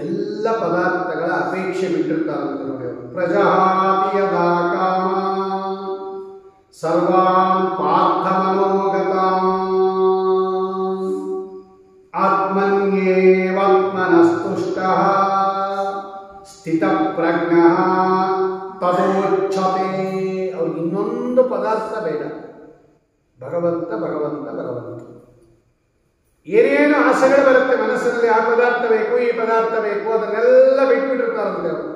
ಎಲ್ಲ ಪದಾರ್ಥಗಳ ಅಪೇಕ್ಷೆ ಬಿಟ್ಟಿರ್ತಾರಂತೆ ನೋಡಿ ಅವರು. ಪ್ರಜಾತಿಯದಾ ಕಾಮ ಸರ್ವಾನ್ ಪಾರ್ಥ ಮನೋಗತಾಂ ಆತ್ಮನ್ಯೇವಾತ್ಮನಸ್ತುಷ್ಟಃ ಸ್ಥಿತಪ್ರಜ್ಞಃ ತದೋಚ್ಛತೆ. ಅವ್ರಿಗೆ ಇನ್ನೊಂದು ಪದಾರ್ಥ ಬೇಡ, ಭಗವಂತ ಭಗವಂತ ಭಗವಂತ. ಏನೇನು ಆಸೆಗಳು ಬರುತ್ತೆ ಮನಸ್ಸಿನಲ್ಲಿ, ಆ ಪದಾರ್ಥ ಬೇಕು, ಈ ಪದಾರ್ಥ ಬೇಕು, ಅದನ್ನೆಲ್ಲ ಬಿಟ್ಬಿಟ್ಟಿರ್ತಾರಂತೆ ಅವರು.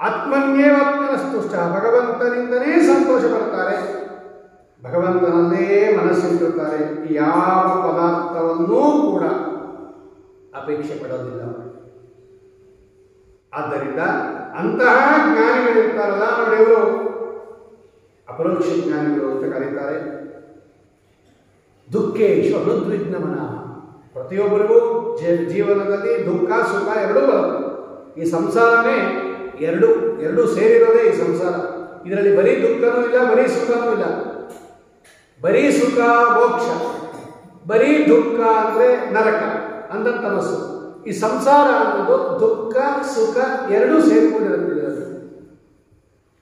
ಆತ್ಮನ್ಯೇವಾತ್ಮನಸ್ತುಷ್ಟ, ಭಗವಂತನಿಂದನೇ ಸಂತೋಷ ಪಡ್ತಾರೆ, ಭಗವಂತನಲ್ಲೇ ಮನಸ್ಸಿಟ್ಟಿರ್ತಾರೆ. ಯಾವ ಪದಾರ್ಥವನ್ನೂ ಕೂಡ ಅಪೇಕ್ಷೆ ಪಡೋದಿಲ್ಲ. ಆದ್ದರಿಂದ ಅಂತಹ ಜ್ಞಾನಿಗಳಿರ್ತಾರಲ್ಲ ನೋಡಿ, ಇವರು ಅಪರೋಕ್ಷ ಜ್ಞಾನಿಗಳು ಅಂತ ಕರೀತಾರೆ. ದುಃಖೇಶು ಅನುದ್ವಿಗ್ನಮನ. ಪ್ರತಿಯೊಬ್ಬರಿಗೂ ಜೀವನದಲ್ಲಿ ದುಃಖ ಸುಖ ಎರಡೂ ಬರುತ್ತೆ. ಈ ಸಂಸಾರನೇ ಎರಡು ಸೇರಿರೋದೇ ಈ ಸಂಸಾರ. ಇದರಲ್ಲಿ ಬರೀ ದುಃಖನೂ ಇಲ್ಲ, ಬರೀ ಸುಖನೂ ಇಲ್ಲ. ಬರೀ ಸುಖ ಮೋಕ್ಷ, ಬರೀ ದುಃಖ ಅಂದರೆ ನರಕ ಅಂದ ತಮಸ್ಸು. ಈ ಸಂಸಾರ ಅನ್ನೋದು ದುಃಖ ಸುಖ ಎರಡೂ ಸೇರಿಕೊಂಡಿರುತ್ತದೆ.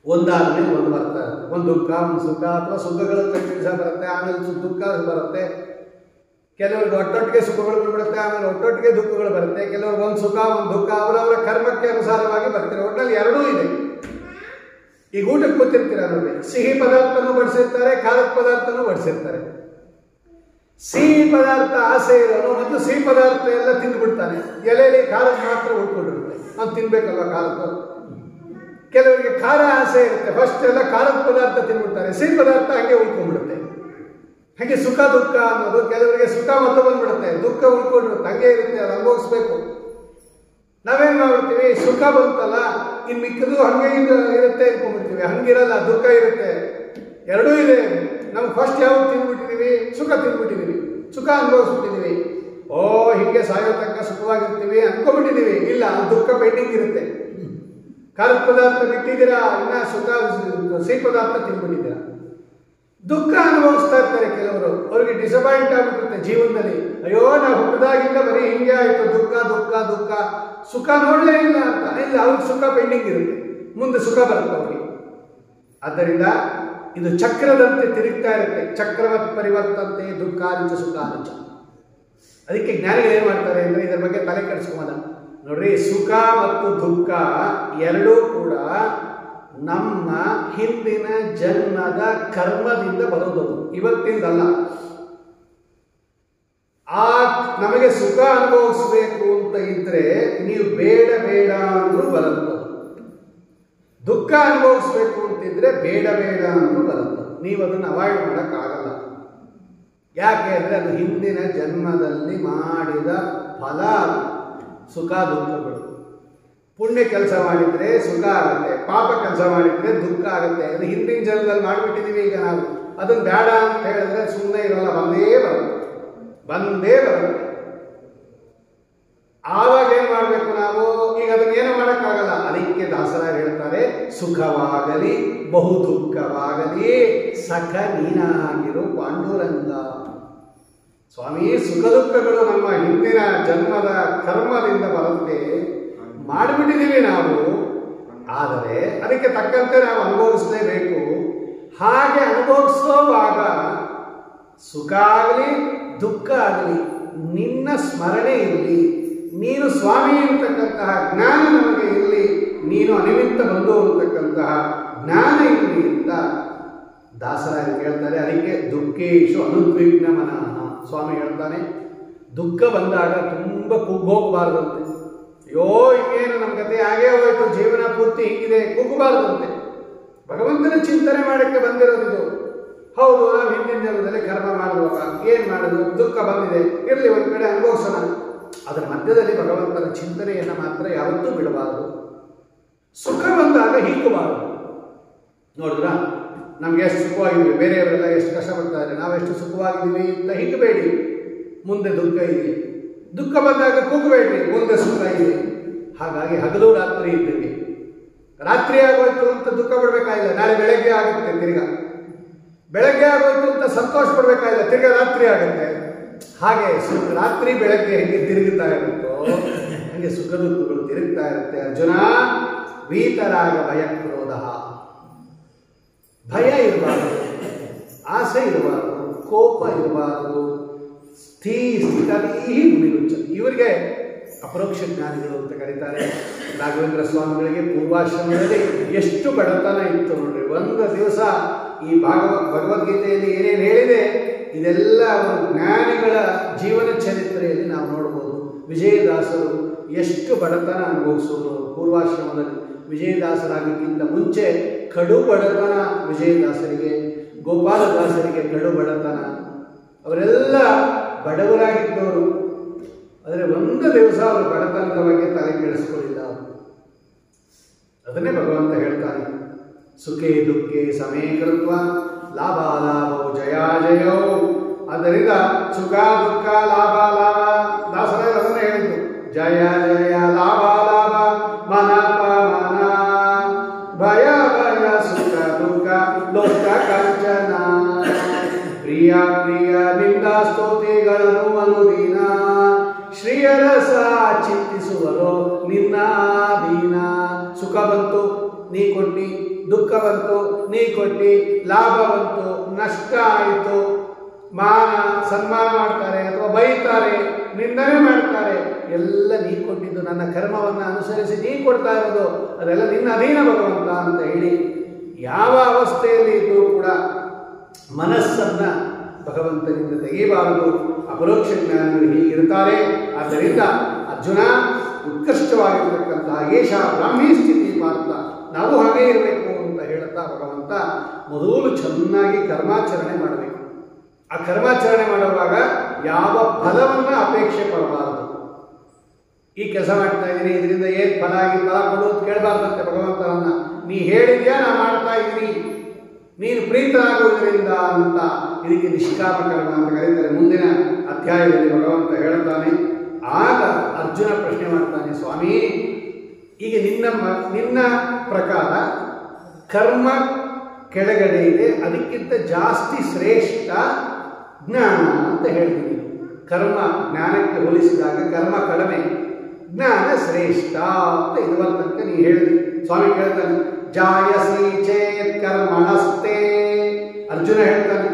ಒಂದಾದ್ಮೇಲೆ ಒಂದು ಬರ್ತಾ ಇರುತ್ತೆ. ಒಂದು ದುಃಖ, ಒಂದು ಸುಖ, ಅಥವಾ ಸುಖಗಳು ಕಂಟಿನ್ಯೂಸ್ ಬರುತ್ತೆ, ಆಮೇಲೆ ದುಃಖ ಬರುತ್ತೆ. ಕೆಲವರಿಗೆ ಒಟ್ಟೊಟ್ಟಿಗೆ ಸುಖಗಳು ಬಂದ್ಬಿಡುತ್ತೆ, ಆಮೇಲೆ ಒಟ್ಟೊಟ್ಟಿಗೆ ದುಃಖಗಳು ಬರುತ್ತೆ. ಕೆಲವ್ರಿಗೆ ಒಂದು ಸುಖ ಒಂದು ದುಃಖ ಅವರವರ ಕರ್ಮಕ್ಕೆ ಅನುಸಾರವಾಗಿ ಬರ್ತಾರೆ. ಒಟ್ಟಲ್ಲಿ ಎರಡೂ ಇದೆ. ಈಗ ಊಟಕ್ಕೆ ಕೂತಿರ್ತೀರ ನೋಡಿ, ಸಿಹಿ ಪದಾರ್ಥನೂ ಬಡಿಸಿರ್ತಾರೆ, ಖಾರದ ಪದಾರ್ಥನೂ ಬಡಿಸಿರ್ತಾರೆ. ಸಿಹಿ ಪದಾರ್ಥ ಆಸೆ ಇರೋನು ಮತ್ತು ಸಿಹಿ ಪದಾರ್ಥ ಎಲ್ಲ ತಿಂದುಬಿಡ್ತಾನೆ. ಎಲೆಯಲ್ಲಿ ಖಾರದ ಮಾತ್ರ ಉಳ್ಕೊಂಡಿರುತ್ತೆ, ಅವ್ನು ತಿನ್ಬೇಕಲ್ವ ಖಾರದ. ಕೆಲವರಿಗೆ ಖಾರ ಆಸೆ ಇರುತ್ತೆ, ಫಸ್ಟ್ ಎಲ್ಲ ಖಾರದ ಪದಾರ್ಥ ತಿನ್ಬಿಡ್ತಾರೆ, ಸಿಹಿ ಪದಾರ್ಥ ಹಂಗೆ ಉಳ್ಕೊಂಡ್ಬಿಡುತ್ತೆ. ಹಾಗೆ ಸುಖ ದುಃಖ ಅನ್ನೋದು ಕೆಲವರಿಗೆ ಸುಖ ಮೊದಲು ಬಂದ್ಬಿಡುತ್ತೆ, ದುಃಖ ಉಳ್ಕೊಂಡಿರುತ್ತೆ, ಹಂಗೆ ಇರುತ್ತೆ, ಅದು ಅನುಭವಿಸ್ಬೇಕು. ನಾವೇನ್ ಮಾಡ್ಬಿಡ್ತೀವಿ, ಸುಖ ಬಂತಲ್ಲ ಇನ್ ಮಿಕ್ಕದು ಹಂಗೆ ಇರುತ್ತೆ ಅನ್ಕೊಂಡ್ಬಿಡ್ತೀವಿ. ಹಂಗಿರಲ್ಲ, ದುಃಖ ಇರುತ್ತೆ, ಎರಡೂ ಇದೆ. ನಾವು ಫಸ್ಟ್ ಯಾವ್ದು ತಿಂದ್ಬಿಟ್ಟಿದೀವಿ? ಸುಖ ತಿಂದ್ಬಿಟ್ಟಿದೀವಿ, ಸುಖ ಅನುಭವಿಸ್ಬಿಟ್ಟಿದೀವಿ. ಓ ಹೀಗೆ ಸಾಯೋ ತನಕ ಸುಖವಾಗಿರ್ತೀವಿ ಅನ್ಕೊಂಡ್ಬಿಟ್ಟಿದೀವಿ. ಇಲ್ಲ, ದುಃಖ ಪೆಂಡಿಂಗ್ ಇರುತ್ತೆ. ಖಾರದ ಪದಾರ್ಥ ಬಿಟ್ಟಿದ್ದೀರಾ, ಇನ್ನ ಸುಖ ಸಿಹಿ ಪದಾರ್ಥ ತಿಂದ್ಬಿಟ್ಟಿದ್ದೀರಾ. ದುಃಖ ಅನುಭವಿಸ್ತಾ ಇರ್ತಾರೆ ಕೆಲವರು. ಅವ್ರಿಗೆ ಡಿಸಪಾಯಿಂಟ್ ಆಗ್ಬಿಡುತ್ತೆ ಜೀವನದಲ್ಲಿ. ಅಯ್ಯೋ ನಾವು ಹುಟ್ಟದಾಗಿಂದ ಬರೀ ಹಿಂಗೆ ಆಯ್ತು, ದುಃಖ ದುಃಖ ದುಃಖ, ಸುಖ ನೋಡ್ಲೇ ಇಲ್ಲ ಅಂತ. ಇಲ್ಲ, ಅವ್ರಿಗೆ ಸುಖ ಪೆಂಡಿಂಗ್ ಇರುತ್ತೆ, ಮುಂದೆ ಸುಖ ಬರುತ್ತೆ ಅವ್ರಿಗೆ. ಆದ್ದರಿಂದ ಇದು ಚಕ್ರದಂತೆ ತಿರುಗ್ತಾ ಇರುತ್ತೆ. ಚಕ್ರವತ್ ಪರಿವರ್ತಂತೆ ದುಃಖಾನಿಚ ಸುಖಾನಿಚ. ಅದಕ್ಕೆ ಜ್ಞಾನಿಗಳು ಏನ್ ಮಾಡ್ತಾರೆ ಅಂದ್ರೆ ಇದರ ಬಗ್ಗೆ ತಲೆ ಕೆಡಿಸ್ಕೋಲ್ಲ. ನೋಡ್ರಿ, ಸುಖ ಮತ್ತು ದುಃಖ ಎರಡೂ ಕೂಡ ನಮ್ಮ ಹಿಂದಿನ ಜನ್ಮದ ಕರ್ಮದಿಂದ ಬರೋದು, ಇವತ್ತಿಂದಲ್ಲ. ಆ ನಮಗೆ ಸುಖ ಅನುಭವಿಸಬೇಕು ಅಂತ ಇದ್ರೆ ನೀವು ಬೇಡ ಬೇಡ ಅಂದ್ರೂ ಬರುತ್ತೆ. ದುಃಖ ಅನುಭವಿಸ್ಬೇಕು ಅಂತಿದ್ರೆ ಬೇಡ ಬೇಡ ಅಂದ್ರೂ ಬರುತ್ತೆ. ನೀವು ಅದನ್ನು ಅವಾಯ್ಡ್ ಮಾಡೋಕ್ಕಾಗಲ್ಲ. ಯಾಕೆ ಅಂದರೆ ಅದು ಹಿಂದಿನ ಜನ್ಮದಲ್ಲಿ ಮಾಡಿದ ಫಲ. ಸುಖ ದುಃಖಗಳು. ಪುಣ್ಯ ಕೆಲಸ ಮಾಡಿದರೆ ಸುಖ ಆಗುತ್ತೆ, ಪಾಪ ಕೆಲಸ ಮಾಡಿದರೆ ದುಃಖ ಆಗುತ್ತೆ. ಅದು ಹಿಂದಿನ ಜನ್ಮದಲ್ಲಿ ಮಾಡಿಬಿಟ್ಟಿದ್ದೀವಿ. ಈಗ ನಾವು ಅದನ್ನು ಬೇಡ ಅಂತ ಹೇಳಿದ್ರೆ ಸುಮ್ಮನೆ ಇರೋಲ್ಲ, ಬಂದೇ ಬರುತ್ತೆ. ಆವಾಗ ಏನ್ ಮಾಡಬೇಕು ನಾವು? ಈಗ ಅದನ್ನ ಏನು ಮಾಡೋಕ್ಕಾಗಲ್ಲ. ಅದಕ್ಕೆ ದಾಸರಾಯರು ಹೇಳ್ತಾರೆ, ಸುಖವಾಗಲಿ ಬಹು ದುಃಖವಾಗಲಿ ಸಖ ನೀನಾಗಿರು ಪಾಂಡುರಂಗ. ಸ್ವಾಮಿ, ಸುಖ ದುಃಖಗಳು ನಮ್ಮ ಹಿಂದಿನ ಜನ್ಮದ ಕರ್ಮದಿಂದ ಬರುತ್ತೆ, ಮಾಡಿಬಿಟ್ಟಿದ್ದೀವಿ ನಾವು. ಆದರೆ ಅದಕ್ಕೆ ತಕ್ಕಂತೆ ನಾವು ಅನುಭವಿಸಲೇಬೇಕು. ಹಾಗೆ ಅನುಭವಿಸುವಾಗ ಸುಖ ಆಗಲಿ ದುಃಖ ಆಗಲಿ ನಿನ್ನ ಸ್ಮರಣೆ ಇರಲಿ, ನೀನು ಸ್ವಾಮಿ ಅಂತಕ್ಕಂತಹ ಜ್ಞಾನ ನಮಗೆ ಇರಲಿ, ನೀನು ಅನಿಮಿತ್ತ ಬಂಧು ಅಂತಕ್ಕಂತಹ ಜ್ಞಾನ ಇರಲಿ ಅಂತ ದಾಸರಾಯರು ಕೇಳ್ತಾರೆ. ಅದಕ್ಕೆ ದುಃಖೇಶು ಅನುದ್ವಿಗ್ನ ಮನಃ. ಸ್ವಾಮಿ ಹೇಳ್ತಾನೆ, ದುಃಖ ಬಂದಾಗ ತುಂಬ ಕುಗ್ಗೋಗಬಾರ್ದಂತೆ. ಅಯ್ಯೋ ಇನ್ನೇನು ನಮ್ಮ ಕತೆ ಹಾಗೇ ಹೋಯ್ತು, ಜೀವನ ಪೂರ್ತಿ ಹೀಗಿದೆ, ಕುಗ್ಗಬಾರ್ದಂತೆ. ಭಗವಂತನ ಚಿಂತನೆ ಮಾಡೋಕ್ಕೆ ಬಂದಿರೋದಿದು. ಹೌದು, ನಾವು ಹಿಂದಿನ ಜನ್ಮದಲ್ಲಿ ಕರ್ಮ ಮಾಡುವಾಗ ಏನು ಮಾಡೋದು, ದುಃಖ ಬಂದಿದೆ, ಇರಲಿ ಒಂದು ಕಡೆ ಅನುಭವಿಸೋಣ. ಅದರ ಮಧ್ಯದಲ್ಲಿ ಭಗವಂತನ ಚಿಂತನೆಯನ್ನು ಮಾತ್ರ ಯಾವತ್ತೂ ಬಿಡಬಾರದು. ಸುಖ ಬಂದಾಗ ಹೀಗಬಾರದು. ನೋಡಿದ್ರ, ನಮ್ಗೆ ಎಷ್ಟು ಸುಖವಾಗಿದ್ದೀವಿ, ಬೇರೆಯವರೆಲ್ಲ ಎಷ್ಟು ಕಷ್ಟಪಡ್ತಾರೆ, ನಾವೆಷ್ಟು ಸುಖವಾಗಿದ್ದೀವಿ ಅಂತ ಹಿಗ್ಗಬೇಡಿ. ಮುಂದೆ ದುಃಖ ಇದೆ. ದುಃಖ ಬಂದಾಗ ಕೂಗಬೇಡ್ರಿ, ಮುಂದೆ ಸುಖ ಇದೆ. ಹಾಗಾಗಿ ಹಗಲು ರಾತ್ರಿ ಇದ್ದೀವಿ. ರಾತ್ರಿ ಆಗೋಯ್ತು ಅಂತ ದುಃಖ ಪಡಬೇಕಾಗಿಲ್ಲ, ನಾಳೆ ಬೆಳಗ್ಗೆ ಆಗುತ್ತೆ. ತಿರ್ಗಾ ಬೆಳಗ್ಗೆ ಆಗೋಯ್ತು ಅಂತ ಸಂತೋಷ ಪಡಬೇಕಾಗಿಲ್ಲ, ತಿರ್ಗಾ ರಾತ್ರಿ ಆಗುತ್ತೆ. ಹಾಗೆ ರಾತ್ರಿ ಬೆಳಗ್ಗೆ ಹೇಗೆ ತಿರುಗುತ್ತಾ ಇರುತ್ತೋ ಹಾಗೆ ಸುಖ ದುಃಖಗಳು ತಿರುಗ್ತಾ ಇರುತ್ತೆ. ಅರ್ಜುನ, ವೀತರಾಗ ಭಯ ಕ್ರೋಧ. ಭಯ ಇರಬಾರದು, ಆಸೆ ಇರಬಾರದು, ಕೋಪ ಇರಬಾರದು. ಸ್ಥಿತಲೀ ಮುನಿರುಚ್ಚ. ಇವರಿಗೆ ಅಪರೋಕ್ಷ ಜ್ಞಾನಿಗಳು ಅಂತ ಕರೀತಾರೆ. ರಾಘವೇಂದ್ರ ಸ್ವಾಮಿಗಳಿಗೆ ಪೂರ್ವಾಶ್ರಮದಲ್ಲಿ ಎಷ್ಟು ಬಡತನ ಇತ್ತು ನೋಡ್ರಿ. ಒಂದು ದಿವಸ ಈ ಭಗವದ್ಗೀತೆಯಲ್ಲಿ ಏನೇನು ಹೇಳಿದೆ ಇದೆಲ್ಲ ಅವರು ಜ್ಞಾನಿಗಳ ಜೀವನ ಚರಿತ್ರೆಯಲ್ಲಿ ನಾವು ನೋಡ್ಬೋದು. ವಿಜಯದಾಸರು ಎಷ್ಟು ಬಡತನ ಅನುಭವಿಸೋರು ಪೂರ್ವಾಶ್ರಮದಲ್ಲಿ. ವಿಜಯದಾಸರಾಗಕ್ಕಿಂತ ಮುಂಚೆ ಕಡು ಬಡತನ ವಿಜಯದಾಸರಿಗೆ, ಗೋಪಾಲದಾಸರಿಗೆ ಕಡು ಬಡತನ. ಅವರೆಲ್ಲ ಬಡವರಾಗಿದ್ದವರು. ಆದರೆ ಒಂದು ದಿವಸ ಅವರು ಬಡತನದ ಬಗ್ಗೆ ತಲೆ ಕೆಡಿಸ್ಕೊಳ್ಳಿಲ್ಲ. ಅದನ್ನೇ ಭಗವಂತ ಹೇಳ್ತಾನೆ, ಸುಖೇ ದುಃಖೇ ಸಮೇ ಕೃತ್ವ ಲಾಭಾಲಾಭೋ ಜಯಾಜಯೋ. ಆದ್ದರಿಂದ ಸುಖ ದುಃಖ ಲಾಭ ಲಾಭ, ದಾಸರಾಯರು ಅದನ್ನೇ ಹೇಳಿದ್ದು. ಜಯ ಜಯ ಲಾಭ ಲಾಭ ಮನಪ ಮನ, ಭಯ ಭಯ ಸುಖ ದುಃಖ ಲೋಕ ಕಂಚನ, ಪ್ರಿಯ ಪ್ರಿಯ ನಿಂದ ಸ್ತೋತಿಗಳನ್ನು ಅನುದೀನ, ಶ್ರೀಯರಸ ಚಿಂತಿಸುವರು ನಿನ್ನ ದೀನ. ಸುಖ ಬಂತು ನೀ ಕೊಟ್ಟಿ, ದುಃಖ ಬಂತು ನೀ ಕೊಟ್ಟಿ, ಲಾಭ ಬಂತು ನಷ್ಟ ಆಯಿತು, ಮಾನ ಸನ್ಮಾನ ಮಾಡ್ತಾರೆ ಅಥವಾ ಬೈತಾರೆ, ನಿಂದನೆ ಮಾಡ್ತಾರೆ, ಎಲ್ಲ ನೀ ಕೊಟ್ಟಿದ್ದು, ನನ್ನ ಕರ್ಮವನ್ನು ಅನುಸರಿಸಿ ನೀ ಕೊಡ್ತಾ ಇರೋದು, ಅದೆಲ್ಲ ನಿನ್ನ ಅಧೀನ ಭಗವಂತ ಅಂತ ಹೇಳಿ ಯಾವ ಅವಸ್ಥೆಯಲ್ಲಿ ಇದ್ದರೂ ಕೂಡ ಮನಸ್ಸನ್ನು ಭಗವಂತನಿಂದ ತೆಗೆಯಬಾರದು. ಅಪರೋಕ್ಷ ಜ್ಞಾನಿಗಳು ಹೀಗಿರ್ತಾರೆ. ಆದ್ದರಿಂದ ಅರ್ಜುನ, ಉತ್ಕೃಷ್ಟವಾಗಿರ್ತಕ್ಕಂತಹ ಏಷ ಬ್ರಾಹ್ಮೀ ಸ್ಥಿತಿ ಪಾರ್ಥ, ನಾವು ಹಾಗೇ ಇರಬೇಕು ಅಂತ ಹೇಳ್ತಾ ಭಗವಂತ ಮೊದಲು ಚೆನ್ನಾಗಿ ಕರ್ಮಾಚರಣೆ ಮಾಡಬೇಕು. ಆ ಕರ್ಮಾಚರಣೆ ಮಾಡುವಾಗ ಯಾವ ಫಲವನ್ನು ಅಪೇಕ್ಷೆ ಪಡಬಾರದು. ಈ ಕೆಲಸ ಮಾಡ್ತಾ ಇದ್ದೀನಿ, ಇದರಿಂದ ಏನು ಫಲ ಆಗಿ ಫಲ ಕೊಡೋದು ಕೇಳಬಾರ್ದಂತೆ ಭಗವಂತನನ್ನ. ನೀ ಹೇಳಿದ್ಯಾ ನಾ ಮಾಡ್ತಾ ಇದ್ದೀನಿ, ನೀನು ಪ್ರೀತನಾಗುವುದರಿಂದ ಅಂತ. ಇದಕ್ಕೆ ನಿಷ್ಕಾಮ ಕರ್ಮ ಅಂತ ಕರೀತಾರೆ. ಮುಂದಿನ ಅಧ್ಯಾಯದಲ್ಲಿ ಭಗವಂತ ಹೇಳ್ತಾನೆ. ಆಗ ಅರ್ಜುನ ಪ್ರಶ್ನೆ ಮಾಡ್ತಾನೆ, ಸ್ವಾಮಿ ಈಗ ನಿನ್ನ ಪ್ರಕಾರ ಕರ್ಮ ಕೆಳಗಡೆ ಇದೆ, ಅದಕ್ಕಿಂತ ಜಾಸ್ತಿ ಶ್ರೇಷ್ಠ ಜ್ಞಾನ ಅಂತ ಹೇಳ್ತೀನಿ. ಕರ್ಮ ಜ್ಞಾನಕ್ಕೆ ಹೋಲಿಸಿದಾಗ ಕರ್ಮ ಕಡಿಮೆ, ಜ್ಞಾನ ಶ್ರೇಷ್ಠ ಅಂತ ಇದುವರ ತನಕ ನೀ ಹೇಳಿದಿ. ಸ್ವಾಮಿ ಕೇಳ್ತಾನೆ, ಜಾಯಸಿ ಚೇತ್ ಕರ್ಮಣಸ್ತೆ. ಅರ್ಜುನ ಹೇಳ್ತಾನೆ,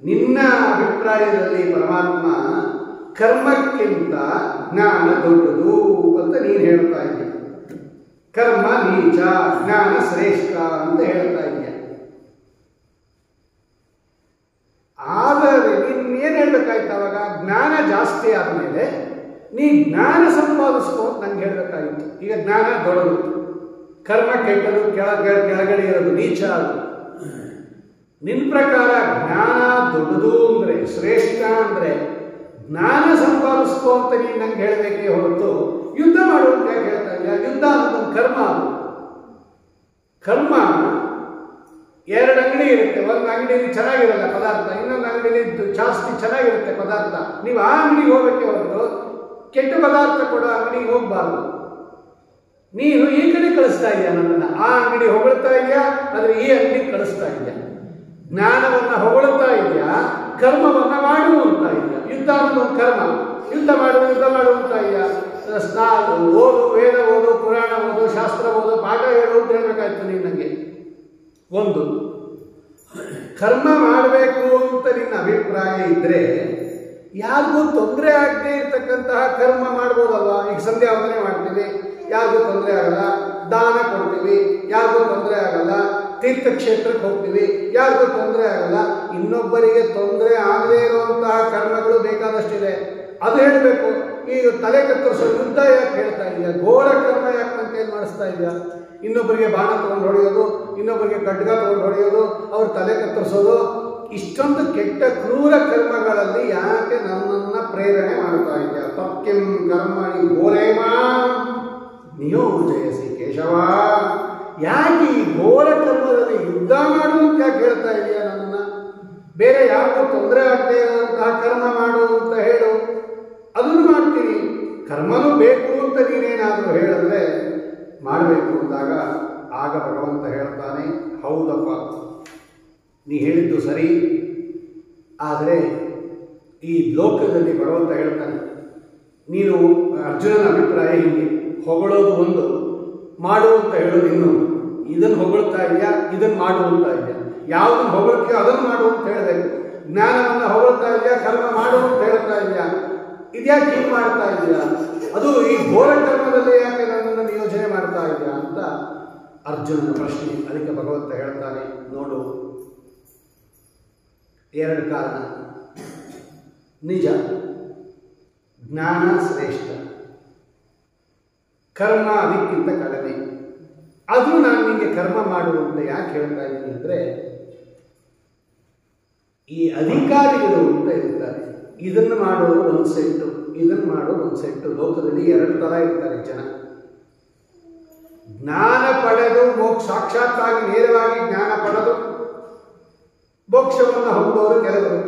ನಿನ್ನ ಅಭಿಪ್ರಾಯದಲ್ಲಿ ಪರಮಾತ್ಮ ಕರ್ಮಕ್ಕಿಂತ ಜ್ಞಾನ ದೊಡ್ಡದು ಅಂತ ನೀನು ಹೇಳ್ತಾ ಇದ್ದೀಯ. ಕರ್ಮ ನೀಚ, ಜ್ಞಾನ ಶ್ರೇಷ್ಠ ಅಂತ ಹೇಳ್ತಾ ಇದೆಯಾ. ಆದರೆ ನೀನೇನು ಹೇಳ್ಬೇಕಾಯ್ತು ಅವಾಗ? ಜ್ಞಾನ ಜಾಸ್ತಿ ಆದಮೇಲೆ ನೀ ಜ್ಞಾನ ಸಂಪಾದಿಸ್ಕೊ ನಂಗೆ ಹೇಳ್ಬೇಕಾಗಿತ್ತು. ಈಗ ಜ್ಞಾನ ದೊಡ್ಡದು, ಕರ್ಮ ಕೆಟ್ಟದು, ಕೆಳಗಡೆ ಇರೋದು ನೀಚ ಅದು. ನಿನ್ನ ಪ್ರಕಾರ ಜ್ಞಾನ ದೊಡ್ಡದು ಅಂದರೆ, ಶ್ರೇಷ್ಠ ಅಂದರೆ ಜ್ಞಾನ ಸಂಪಾದಿಸ್ಕೊ ಅಂತ ನೀನು ನಂಗೆ ಹೇಳಬೇಕೇ ಹೊರತು ಯುದ್ಧ ಮಾಡುವಂತ ಹೇಳ್ತಾ ಇಲ್ಲ. ಯುದ್ಧ ಅನ್ನೋದು ಕರ್ಮ. ಅದು ಕರ್ಮ. ಎರಡು ಅಂಗಡಿ ಇರುತ್ತೆ, ಒಂದು ಅಂಗಡಿಯಲ್ಲಿ ಚೆನ್ನಾಗಿರಲ್ಲ ಪದಾರ್ಥ, ಇನ್ನೊಂದು ಅಂಗಡಿಯಲ್ಲಿ ಜಾಸ್ತಿ ಚೆನ್ನಾಗಿರುತ್ತೆ ಪದಾರ್ಥ. ನೀವು ಆ ಅಂಗಡಿಗೆ ಹೋಗಕ್ಕೆ ಹೊರತು ಕೆಟ್ಟ ಪದಾರ್ಥ ಕೊಡೋ ಅಂಗಡಿಗೆ ಹೋಗಬಾರ್ದು. ನೀನು ಈ ಕಡೆ ಕಳಿಸ್ತಾ ಇದೆಯಾ ನನ್ನನ್ನು, ಆ ಅಂಗಡಿ ಹೊಗಳ್ತಾ ಇದೆಯಾ, ಆದರೆ ಈ ಅಂಗಡಿ ಕಳಿಸ್ತಾ ಇದೆಯಾ? ಜ್ಞಾನವನ್ನು ಹೊಗಳ್ತಾ ಇದೆಯಾ, ಕರ್ಮವನ್ನು ಮಾಡುವಂತ ಇದೆಯಾ? ಯುದ್ಧ ಅನ್ನೋದು ಕರ್ಮ. ಯುದ್ಧ ಮಾಡುವಂತ ಇದೆಯಾ? ಓದು, ವೇದ ಓದು, ಪುರಾಣ ಓದು, ಶಾಸ್ತ್ರ ಓದು, ಪಾಠ ಹೇಳು ಅಂತ ಹೇಳ್ಬೇಕಾಯ್ತು ನೀನು ನನಗೆ. ಒಂದು ಕರ್ಮ ಮಾಡಬೇಕು ಅಂತ ನಿನ್ನ ಅಭಿಪ್ರಾಯ ಇದ್ರೆ ಯಾರಿಗೂ ತೊಂದರೆ ಆಗದೆ ಇರ್ತಕ್ಕಂತಹ ಕರ್ಮ ಮಾಡ್ಬೋದಲ್ವಾ? ಈಗ ಸಂಧ್ಯಾ ವಂದನೆ ಮಾಡ್ತೀವಿ, ಯಾರಿಗೂ ತೊಂದರೆ ಆಗಲ್ಲ. ದಾನ ಕೊಡ್ತೀವಿ, ಯಾರಿಗೂ ತೊಂದರೆ ಆಗಲ್ಲ. ತೀರ್ಥಕ್ಷೇತ್ರಕ್ಕೆ ಹೋಗ್ತೀವಿ, ಯಾರಿಗೂ ತೊಂದರೆ ಆಗಲ್ಲ. ಇನ್ನೊಬ್ಬರಿಗೆ ತೊಂದರೆ ಆಗದೇ ಇರುವಂತಹ ಕರ್ಮಗಳು ಬೇಕಾದಷ್ಟಿದೆ, ಅದು ಹೇಳಬೇಕು. ಈಗ ತಲೆ ಕತ್ತರಿಸೋ ಯುದ್ಧ ಯಾಕೆ ಹೇಳ್ತಾ ಇದೆಯಾ? ಘೋರ ಕರ್ಮ ಯಾಕೆ ನನ್ನ ಕೈಲಿ ಮಾಡಿಸ್ತಾ ಇದೆಯಾ? ಇನ್ನೊಬ್ಬರಿಗೆ ಬಾಣ ತಗೊಂಡು ಹೊಡೆಯೋದು, ಇನ್ನೊಬ್ಬರಿಗೆ ಖಡ್ಗ ತಗೊಂಡು ಹೊಡೆಯೋದು, ಅವ್ರ ತಲೆ ಕತ್ತರಿಸೋದು, ಇಷ್ಟೊಂದು ಕೆಟ್ಟ ಕ್ರೂರ ಕರ್ಮಗಳಲ್ಲಿ ಯಾಕೆ ನನ್ನನ್ನು ಪ್ರೇರಣೆ ಮಾಡ್ತಾ ಇದೆಯಾ? ತಕ್ಕಿಂ ಕರ್ಮಣಿ ಘೋರೇಮಾ ನಿಯೋಜಯಸಿ ಕೇಶವ. ಯಾಕೆ ಈ ಘೋರ ಕರ್ಮದಲ್ಲಿ ಯುದ್ಧ ಮಾಡುವಂತ ಯಾಕೆ ಹೇಳ್ತಾ ಇದೆಯಾ ನನ್ನನ್ನು? ಬೇರೆ ಯಾರಿಗೂ ತೊಂದರೆ ಆಗದೆ ಇರುವಂತಹ ಕರ್ಮ ಮಾಡು ಅಂತ ಹೇಳು, ಅದನ್ನು ಮಾಡ್ತೀನಿ. ಕರ್ಮನೂ ಬೇಕು ಅಂತ ನೀನೇನಾದರೂ ಹೇಳಿದ್ರೆ ಮಾಡಬೇಕು ಅಂದಾಗ ಆಗ ಭಗವಂತ ಹೇಳ್ತಾನೆ, ಹೌದಪ್ಪ ನೀ ಹೇಳಿದ್ದು ಸರಿ. ಆದರೆ ಈ ಲೋಕದಲ್ಲಿ ಭಗವಂತ ಹೇಳ್ತಾನೆ, ನೀನು ಅರ್ಜುನನ ಅಭಿಪ್ರಾಯ ಹೀಗೆ, ಹೊಗಳೋದು ಒಂದು, ಮಾಡು ಅಂತ ಹೇಳೋದು ಇನ್ನೊಂದು. ಇದನ್ನು ಹೊಗಳ್ತಾ ಇದೆಯಾ, ಇದನ್ನು ಮಾಡು ಅಂತ ಇದೆಯಾ? ಯಾವುದನ್ನು ಹೊಗಳಕ್ಕೆ ಅದನ್ನು ಮಾಡು ಅಂತ ಹೇಳಬೇಕು. ಜ್ಞಾನವನ್ನು ಹೊಗಳ್ತಾ ಇದೆಯಾ, ಕರ್ಮ ಮಾಡು ಅಂತ ಹೇಳ್ತಾ ಇದೆಯಾ? ಇದ್ಯಾಕೆ ಹೀಗೆ ಮಾಡ್ತಾ ಇದೆಯಾ? ಅದು ಈ ಘೋರ ಕರ್ಮದಲ್ಲಿ ಯಾಕೆ ನನ್ನನ್ನು ನಿಯೋಜನೆ ಮಾಡ್ತಾ ಇದೆಯಾ ಅಂತ ಅರ್ಜುನನ ಪ್ರಶ್ನೆ. ಅದಕ್ಕೆ ಭಗವಂತ ಹೇಳ್ತಾನೆ, ನೋಡು, ಎರಡು ಕಾರಣ. ನಿಜ, ಜ್ಞಾನ ಶ್ರೇಷ್ಠ, ಕರ್ಮ ಅದಕ್ಕಿಂತ ಕಡಿಮೆ. ಅದು ನಾನು ನಿಮಗೆ ಕರ್ಮ ಮಾಡುವಂತ ಯಾಕೆ ಹೇಳ್ತಾ ಇದ್ದೀನಿ ಅಂದರೆ, ಈ ಅಧಿಕಾರಿಗಳು ಅಂತ ಇರ್ತಾರೆ, ಇದನ್ನು ಮಾಡೋರು ಒಂದು ಸೆಟ್ಟು, ಇದನ್ನು ಮಾಡೋರು ಒಂದು ಸೆಟ್ಟು. ಲೋಕದಲ್ಲಿ ಎರಡು ಥರ ಇರ್ತಾರೆ ಜನ. ಜ್ಞಾನ ಪಡೆದು ಸಾಕ್ಷಾತ್ತಾಗಿ ನೇರವಾಗಿ ಜ್ಞಾನ ಪಡೆದು ಮೋಕ್ಷವನ್ನು ಹೊಂದೋರು ಕೆಲವರು,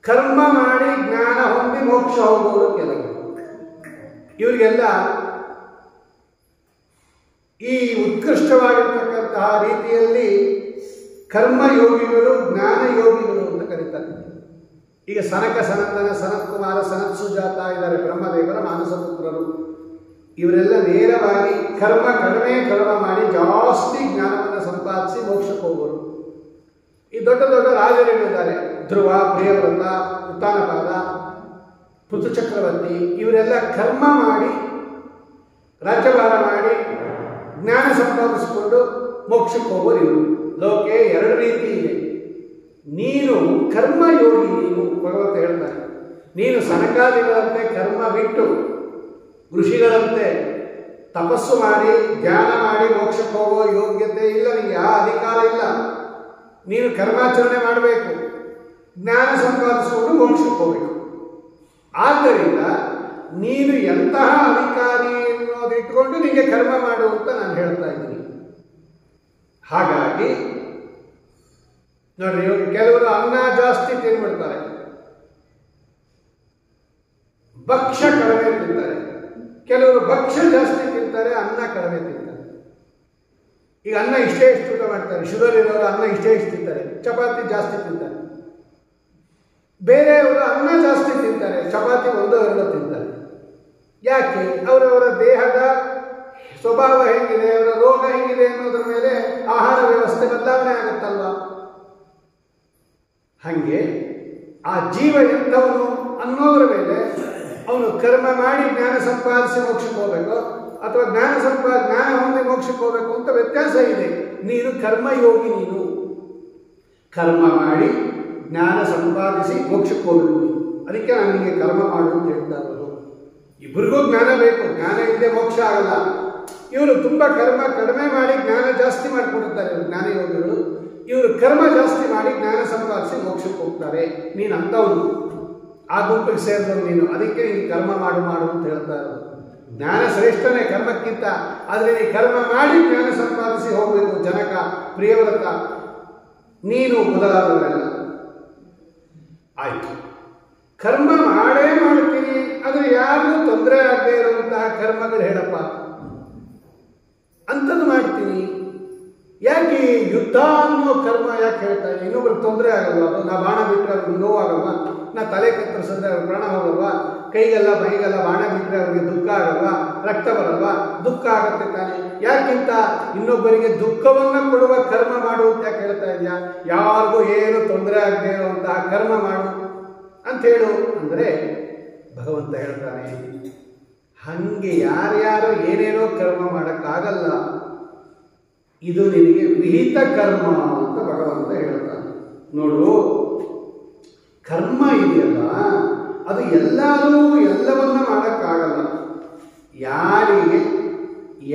ಕರ್ಮ ಮಾಡಿ ಜ್ಞಾನ ಹೊಂದಿ ಮೋಕ್ಷ ಹೋಗೋರು ಕೆಲವರು. ಇವರಿಗೆಲ್ಲ ಈ ಉತ್ಕೃಷ್ಟವಾಗಿರ್ತಕ್ಕಂತಹ ರೀತಿಯಲ್ಲಿ ಕರ್ಮಯೋಗಿಗಳು, ಜ್ಞಾನ ಯೋಗಿಗಳು ಅಂತ ಕರೀತಾರೆ. ಈಗ ಸನಕ ಸನಂದನ, ಸನತ್ ಕುಮಾರ, ಸನತ್ ಸುಜಾತ ಇದ್ದಾರೆ, ಬ್ರಹ್ಮದೇವರ ಮಾನಸ ಪುತ್ರರು. ಇವರೆಲ್ಲ ನೇರವಾಗಿ ಕಡಿಮೆ ಕರ್ಮ ಮಾಡಿ ಜಾಸ್ತಿ ಜ್ಞಾನವನ್ನು ಸಂಪಾದಿಸಿ ಮೋಕ್ಷಕ್ಕೆ ಹೋಗೋರು. ಈ ದೊಡ್ಡ ದೊಡ್ಡ ರಾಜರುಗಳಿದ್ದಾರೆ, ಧ್ರುವ, ಪ್ರಿಯವ್ರತ, ಉತ್ತಾನಪಾದ, ಪೃಥು ಚಕ್ರವರ್ತಿ. ಇವರೆಲ್ಲ ಕರ್ಮ ಮಾಡಿ, ರಾಜ್ಯಭಾರ ಮಾಡಿ, ಜ್ಞಾನ ಸಂಪಾದಿಸಿಕೊಂಡು ಮೋಕ್ಷಕ್ಕೆ ಹೋಗೋರು ಇವರು. ಲೋಕೆ ಎರಡು ರೀತಿ ಇದೆ. ನೀನು ಕರ್ಮಯೋಗಿ, ನೀನು ಭಗವಂತ ಹೇಳ್ತಾನೆ, ನೀನು ಸನಕಾದಿಗಳಂತೆ ಕರ್ಮ ಬಿಟ್ಟು ಋಷಿಗಳಂತೆ ತಪಸ್ಸು ಮಾಡಿ ಧ್ಯಾನ ಮಾಡಿ ಮೋಕ್ಷಕ್ಕೆ ಹೋಗೋ ಯೋಗ್ಯತೆ ಇಲ್ಲ ನಿನಗೆ, ಆ ಅಧಿಕಾರ ಇಲ್ಲ. ನೀನು ಕರ್ಮಾಚರಣೆ ಮಾಡಬೇಕು, ಜ್ಞಾನ ಸಂಪಾದಿಸಿಕೊಂಡು ಮೋಕ್ಷಕ್ಕೆ ಹೋಗಬೇಕು. ಆದ್ದರಿಂದ ನೀನು ಎಂತಹ ಅಧಿಕಾರಿ ಅನ್ನೋದು ಇಟ್ಕೊಂಡು ನಿಮಗೆ ಕರ್ಮ ಮಾಡು ಅಂತ ನಾನು ಹೇಳ್ತಾ ಇದ್ದೀನಿ. ಹಾಗಾಗಿ ನೋಡ್ರಿ, ಇವಾಗ ಕೆಲವರು ಅನ್ನ ಜಾಸ್ತಿ ತಿನ್ಬಿಡ್ತಾರೆ, ಭಕ್ಷ್ಯ ಕಡಿಮೆ ತಿಂತಾರೆ. ಕೆಲವರು ಭಕ್ಷ್ಯ ಜಾಸ್ತಿ ತಿಂತಾರೆ, ಅನ್ನ ಕಡಿಮೆ ತಿಂತಾರೆ. ಈಗ ಅನ್ನ ಇಷ್ಟೇ ಇಷ್ಟು ಊಟ ಮಾಡ್ತಾರೆ, ಶುಗರ್ ಇರೋರು ಅನ್ನ ಇಷ್ಟೇ ಇಷ್ಟು ತಿಂತಾರೆ, ಚಪಾತಿ ಜಾಸ್ತಿ ತಿಂತಾರೆ. ಬೇರೆಯವರು ಅನ್ನ ಜಾಸ್ತಿ ತಿಂತಾರೆ, ಚಪಾತಿ ಒಂದೋ ಎರಡೋ ತಿಂತಾರೆ. ಯಾಕೆ? ಅವರವರ ದೇಹದ ಸ್ವಭಾವ ಹೆಂಗಿದೆ, ಅವರ ರೋಗ ಹೆಂಗಿದೆ ಅನ್ನೋದ್ರ ಮೇಲೆ ಆಹಾರ ವ್ಯವಸ್ಥೆ ಬದಲಾವಣೆ ಆಗುತ್ತಲ್ವ. ಹಾಗೆ ಆ ಜೀವ ಎಂಥವನು ಅನ್ನೋದ್ರ ಮೇಲೆ ಅವನು ಕರ್ಮ ಮಾಡಿ ಜ್ಞಾನ ಸಂಪಾದಿಸಿ ಮೋಕ್ಷಕ್ಕೆ ಹೋಗಬೇಕು ಅಥವಾ ಜ್ಞಾನ ಹೊಂದಿ ಮೋಕ್ಷಕ್ಕೆ ಹೋಗಬೇಕು ಅಂತ ವ್ಯತ್ಯಾಸ ಇದೆ. ನೀನು ಕರ್ಮಯೋಗಿ, ನೀನು ಕರ್ಮ ಮಾಡಿ ಜ್ಞಾನ ಸಂಪಾದಿಸಿ ಮೋಕ್ಷಕ್ಕೆ ಹೋಗಬೇಕು. ಅದಕ್ಕೆ ನಾನು ನಿಮಗೆ ಕರ್ಮ ಮಾಡು ಅಂತ ಹೇಳ್ತಾ ಇರೋದು. ಇಬ್ಬರಿಗೂ ಜ್ಞಾನ ಬೇಕು, ಜ್ಞಾನ ಇಲ್ಲದೆ ಮೋಕ್ಷ ಆಗಲ್ಲ. ಇವರು ತುಂಬ ಕರ್ಮ ಕಡಿಮೆ ಮಾಡಿ ಜ್ಞಾನ ಜಾಸ್ತಿ ಮಾಡಿಕೊಡುತ್ತಾರೆ ಜ್ಞಾನಯೋಗಿಗಳು. ಇವರು ಕರ್ಮ ಜಾಸ್ತಿ ಮಾಡಿ ಜ್ಞಾನ ಸಂಪಾದಿಸಿ ಮೋಕ್ಷಕ್ಕೆ ಹೋಗ್ತಾರೆ. ನೀನು ಅಂಥವನು, ಆ ಗುಂಪಿಗೆ ಸೇರಿದವರು ನೀನು. ಅದಕ್ಕೆ ನೀನು ಕರ್ಮ ಮಾಡು ಅಂತ ಹೇಳ್ತಾ ಇರೋದು. ಜ್ಞಾನ ಶ್ರೇಷ್ಠನೇ ಕರ್ಮಕ್ಕಿಂತ, ಆದರೆ ನೀನು ಕರ್ಮ ಮಾಡಿ ಜ್ಞಾನ ಸಂಪಾದಿಸಿ ಹೋಗಬೇಕು. ಜನಕ, ಪ್ರಿಯವ್ರತ, ನೀನು ಮೊದಲಾದವರೆಲ್ಲ. ಆಯಿತು, ಕರ್ಮ ಮಾಡೇ ಮಾಡ್ತೀನಿ, ಆದರೆ ಯಾರಿಗೂ ತೊಂದರೆ ಆಗದೆ ಇರುವಂತಹ ಕರ್ಮಗಳು ಹೇಳಪ್ಪ, ಅಂಥದ್ದು ಮಾಡ್ತೀನಿ. ಯಾಕೆ ಯುದ್ಧ ಅನ್ನೋ ಕರ್ಮ ಯಾಕೆ ಹೇಳ್ತಾ ಇದ್ದೀನಿ? ಇನ್ನೊಬ್ರಿಗೆ ತೊಂದರೆ ಆಗಲ್ವಾ? ಅದು ನಾ ಬಾಣ ಬಿಟ್ಟರೆ ಅವ್ರಿಗೆ ನೋವಾಗಲ್ವಾ? ನಾ ತಲೆ ಕತ್ತರಿಸಿದ್ರೆ ಅವ್ರಿಗೆ ಪ್ರಾಣ ಹೋಗಲ್ವಾ? ಕೈಗೆಲ್ಲ ಮೈಗೆಲ್ಲ ಬಾಣ ಬಿಟ್ಟರೆ ಅವ್ರಿಗೆ ದುಃಖ ಆಗಲ್ವಾ? ರಕ್ತ ಬರಲ್ವಾ? ದುಃಖ ಆಗುತ್ತೆ ತಾನೆ. ಯಾಕಿಂತ ಇನ್ನೊಬ್ಬರಿಗೆ ದುಃಖವನ್ನು ಕೊಡುವ ಕರ್ಮ ಮಾಡು ಅಂತ ಯಾಕೆ ಹೇಳ್ತಾ ಇದೆಯಾ? ಯಾರಿಗೂ ಏನು ತೊಂದರೆ ಆಗದೆ ಇರುವಂತಹ ಕರ್ಮ ಮಾಡು ಅಂತ ಹೇಳು ಅಂದರೆ ಭಗವಂತ ಹೇಳ್ತಾನೆ, ಹಂಗೆ ಯಾರ್ಯಾರೋ ಏನೇನೋ ಕರ್ಮ ಮಾಡೋಕ್ಕಾಗಲ್ಲ, ಇದು ನಿನಗೆ ವಿಹಿತ ಕರ್ಮ ಅಂತ ಭಗವಂತ ಹೇಳ್ತಾನೆ. ನೋಡು, ಕರ್ಮ ಇದೆಯಲ್ಲ, ಅದು ಎಲ್ಲರೂ ಎಲ್ಲವನ್ನ ಮಾಡೋಕ್ಕಾಗಲ್ಲ. ಯಾರಿಗೆ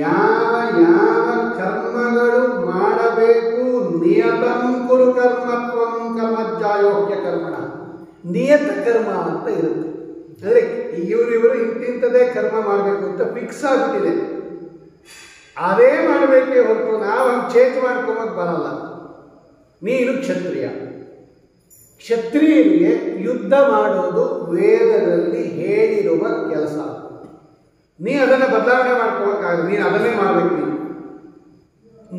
ಯಾವ ಯಾವ ಕರ್ಮಗಳು ಮಾಡಬೇಕು, ನಿಯತಂ ಕುರು ಕರ್ಮತ್ವಂ ಕರ್ಮಜ್ಜಾಯೋಗ್ಯ ಕರ್ಮಣ, ನಿಯತ ಕರ್ಮ ಅಂತ ಇರುತ್ತೆ. ಅಂದರೆ ಇವರು ಇಂತಿಂಥದೇ ಕರ್ಮ ಮಾಡಬೇಕು ಅಂತ ಫಿಕ್ಸ್ ಆಗಿಬಿಟ್ಟಿದೆ. ಅದೇ ಮಾಡಬೇಕೇ ಹೊರತು ನಾವು ಹಂಗೆ ಚೇಂಜ್ ಮಾಡ್ಕೊಳಕ್ಕೆ ಬರಲ್ಲ. ನೀನು ಕ್ಷತ್ರಿಯ, ಕ್ಷತ್ರಿಯರಿಗೆ ಯುದ್ಧ ಮಾಡೋದು ವೇದದಲ್ಲಿ ಹೇಳಿರುವ ಕೆಲಸ. ನೀ ಅದನ್ನು ಬದಲಾವಣೆ ಮಾಡ್ಕೋಬೇಕಾದ್ರೆ ನೀನು ಅದನ್ನೇ ಮಾಡಬೇಕು. ನೀನು